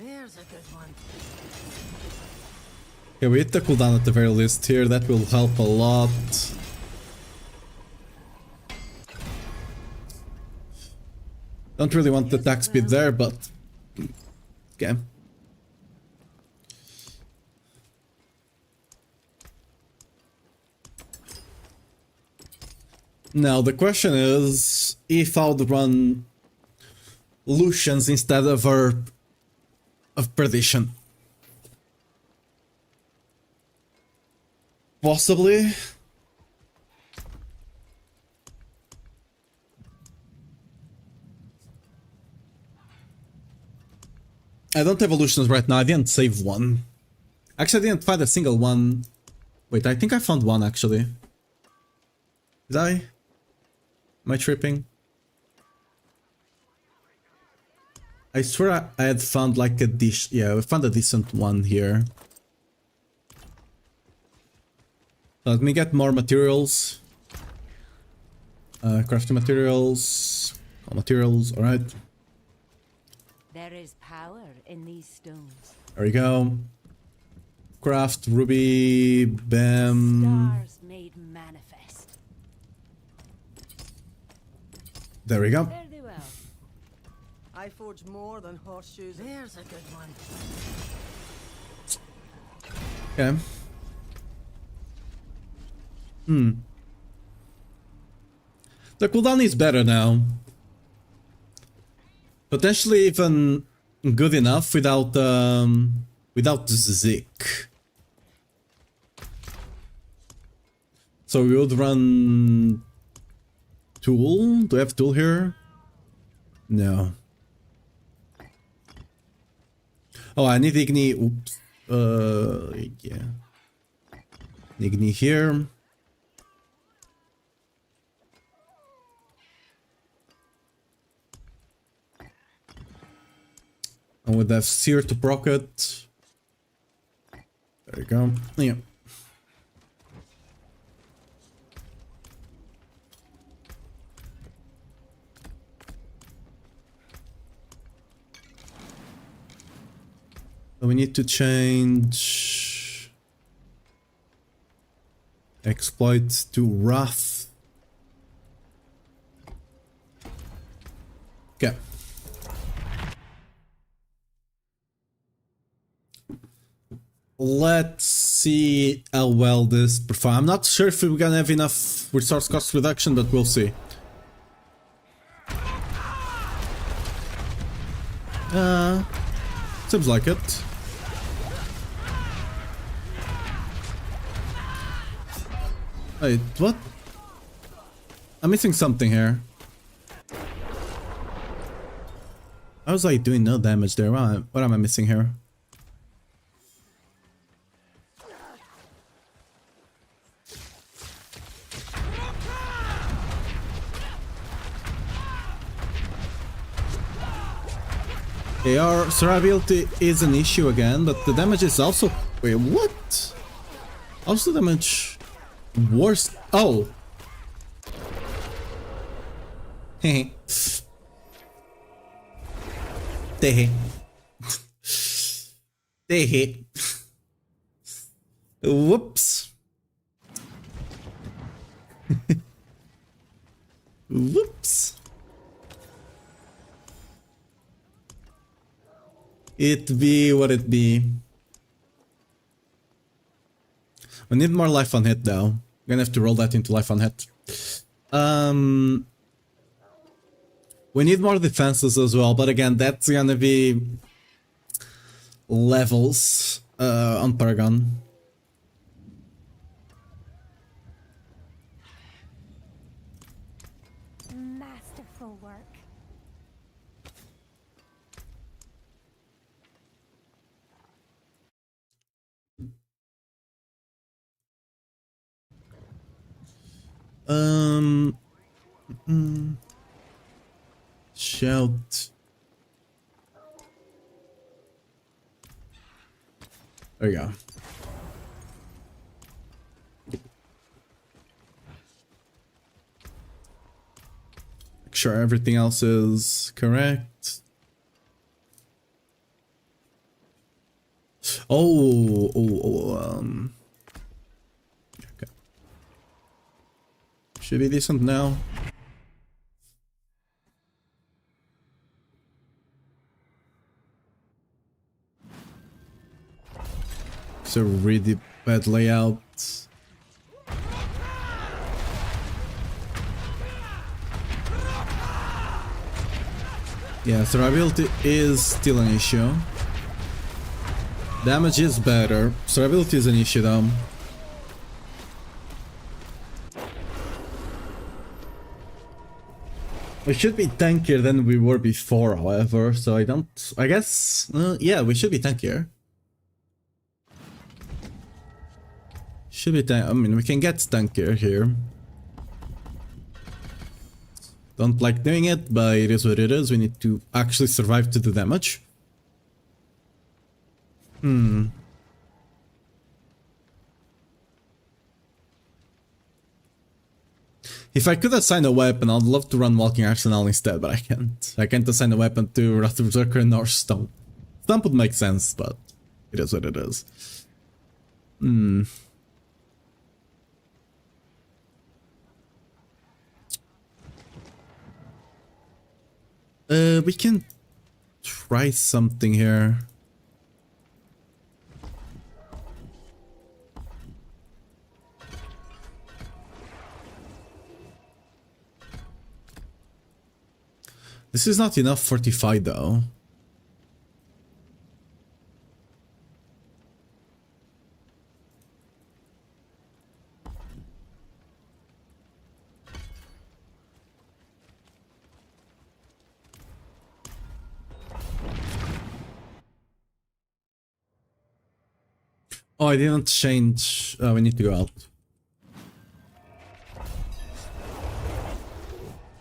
There's a good one. Okay, we hit the cooldown at the very least here. That will help a lot. Don't really want the attack speed there, but... Okay. Now, the question is if I would run Lucians instead of Perdition. Possibly. I don't have Evolutions right now, I didn't save one. Actually, I didn't find a single one. Wait, I think I found one actually. Did I? Am I tripping? I swear I had found like a dish. Yeah, I found a decent one here. Let me get more materials. Crafting materials. All materials, alright. There is power in these stones. There we go. Craft, ruby, bam. Stars made manifest. There we go. Fare thee well. I forge more than horseshoes. There's a good one. Okay. The cooldown is better now. Potentially even good enough without without Zik. So we would run Tool. Do I have Tool here? No. Oh, I need Igni. Oops. Yeah. Igni here. And with that Sear to proc it. There you go. Yeah. So we need to change exploit to Wrath. Okay. Let's see how well this performs. I'm not sure if we're gonna have enough resource cost reduction, but we'll see. Seems like it. Wait, what? I'm missing something here. I was like doing no damage there. What am I missing here? AR survivability is an issue again, but the damage is also... Wait, what? Also damage... Worse... Oh! Hehe. Tehe. Tehe. Whoops. Whoops. It be what it be. We need more life on hit though. We're gonna have to roll that into life on hit. We need more defenses as well, but again, that's gonna be levels on Paragon. Masterful work. Shout. There we go. Make sure everything else is correct. Okay. Should be decent now. It's a really bad layout. Yeah, survivability is still an issue. Damage is better. Survivability is an issue though. We should be tankier than we were before, however, so I guess, yeah, we should be tankier. Should be I mean, we can get tankier here. Don't like doing it, but it is what it is. We need to actually survive to the damage. If I could assign a weapon, I'd love to run Walking Arsenal instead, but I can't. I can't assign a weapon to Wrath of Berserker nor Stomp. Stomp would make sense, but it is what it is. We can try something here. This is not enough fortified though. Oh, I didn't change. We need to go out.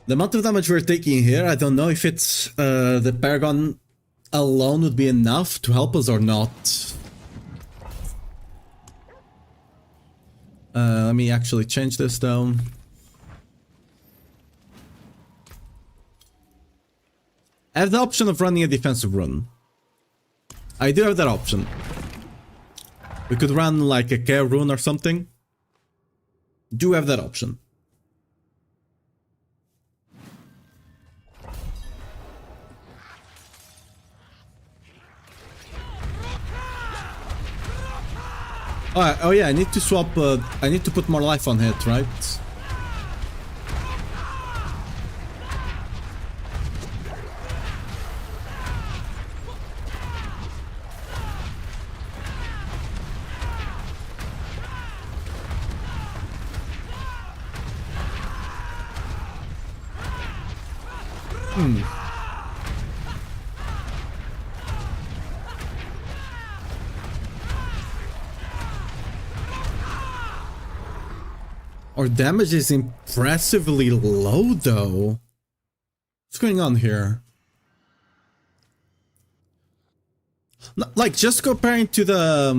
The amount of damage we're taking here, I don't know if it's the Paragon alone would be enough to help us or not. Let me actually change this though. I have the option of running a defensive rune. I do have that option. We could run like a care rune or something. Do have that option. Oh yeah, I need to swap, I need to put more life on it, right? Our damage is impressively low though. What's going on here? Like just comparing to the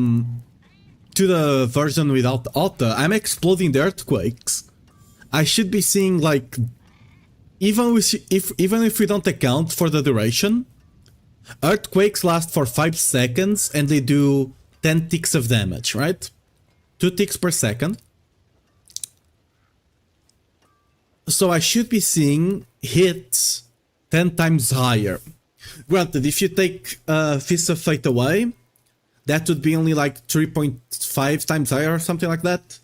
version without auto, I'm exploding the earthquakes. I should be seeing like even if we don't account for the duration, earthquakes last for 5 seconds and they do 10 ticks of damage, right? 2 ticks per second. So I should be seeing hits 10 times higher. Granted, if you take Fist of Fate away, that would be only like 3.5 times higher or something like that.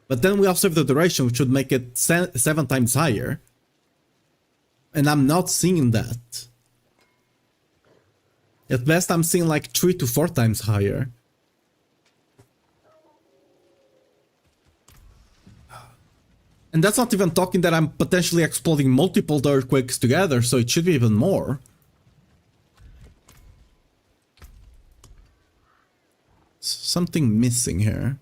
But then we also have the duration, which would make it 7 times higher. And I'm not seeing that. At best, I'm seeing like 3 to 4 times higher. And that's not even talking that I'm potentially exploding multiple earthquakes together, so it should be even more. Something missing here.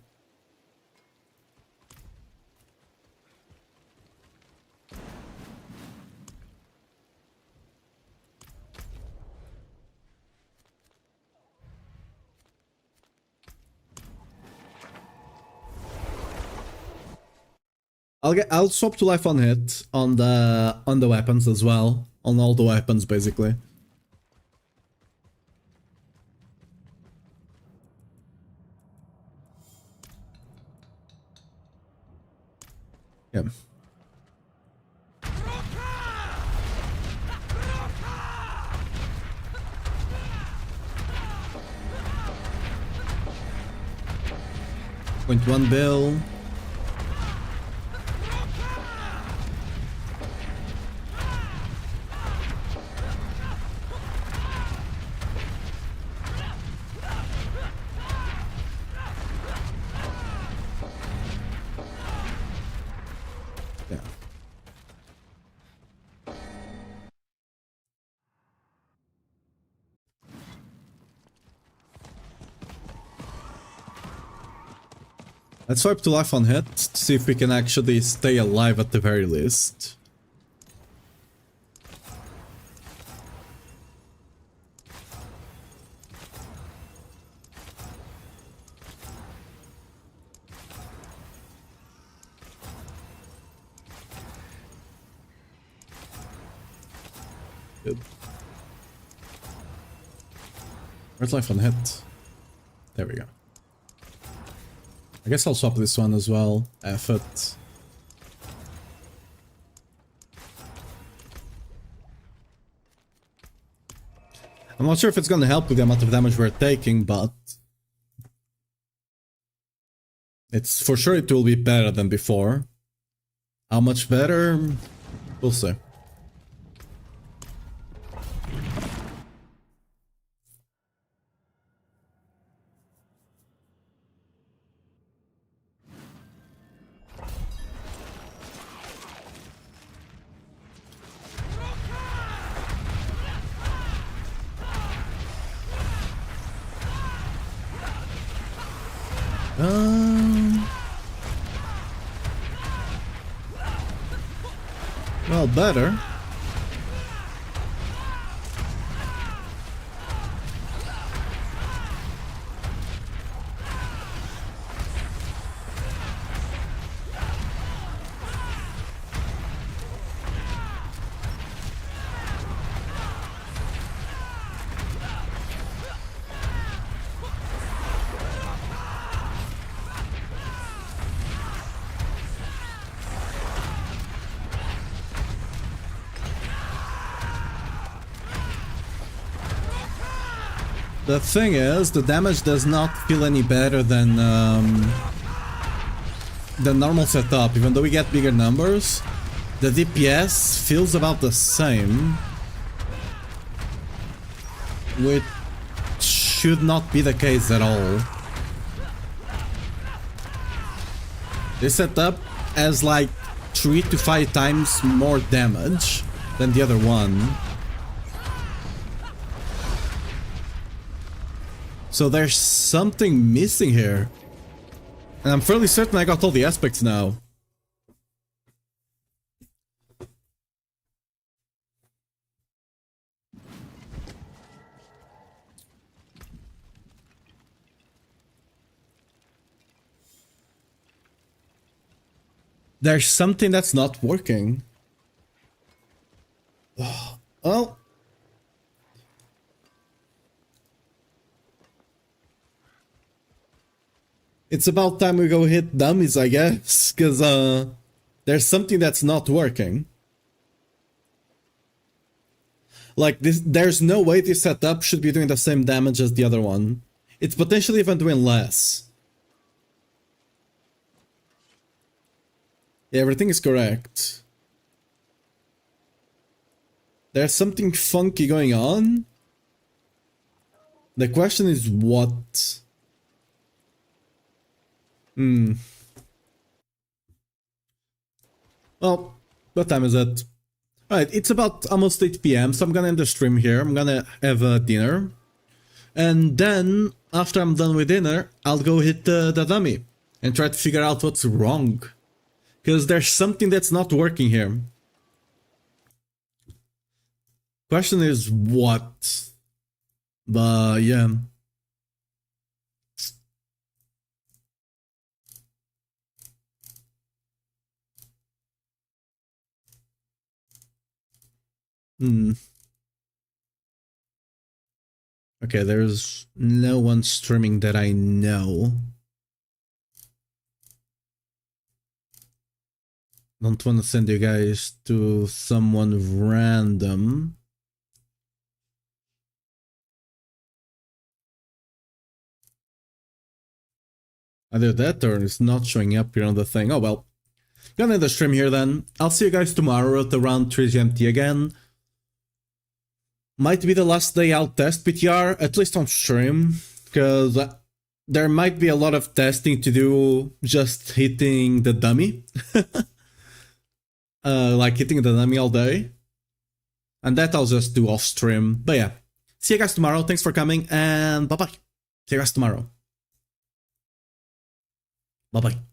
I'll swap to life on hit on the weapons as well. On all the weapons basically. Yeah. 0.1 bill. Yeah. Let's swipe to life on hit to see if we can actually stay alive at the very least. Good. Where's life on hit? There we go. I guess I'll swap this one as well. Effort. I'm not sure if it's gonna help with the amount of damage we're taking, but it's for sure it will be better than before. How much better? We'll see. Well, better. The thing is, the damage does not feel any better than the normal setup. Even though we get bigger numbers, the DPS feels about the same, which should not be the case at all. This setup has like 3 to 5 times more damage than the other one. So there's something missing here. And I'm fairly certain I got all the aspects now. There's something that's not working. Well. It's about time we go hit dummies, I guess, because there's something that's not working. Like this, there's no way this setup should be doing the same damage as the other one. It's potentially even doing less. Yeah, everything is correct. There's something funky going on. The question is what? Well, what time is it? Alright, it's about almost 8 PM, so I'm gonna end the stream here. I'm gonna have a dinner. And then, after I'm done with dinner, I'll go hit the dummy and try to figure out what's wrong. Because there's something that's not working here. Question is what? But yeah. Okay, there's no one streaming that I know. Don't want to send you guys to someone random. Either that or it's not showing up here on the thing. Oh well. Gonna end the stream here then. I'll see you guys tomorrow at around 3 GMT again. Might be the last day I'll test PTR, at least on stream, because there might be a lot of testing to do just hitting the dummy. Like hitting the dummy all day. And that I'll just do off stream. But yeah, see you guys tomorrow. Thanks for coming and bye bye. See you guys tomorrow. Bye bye.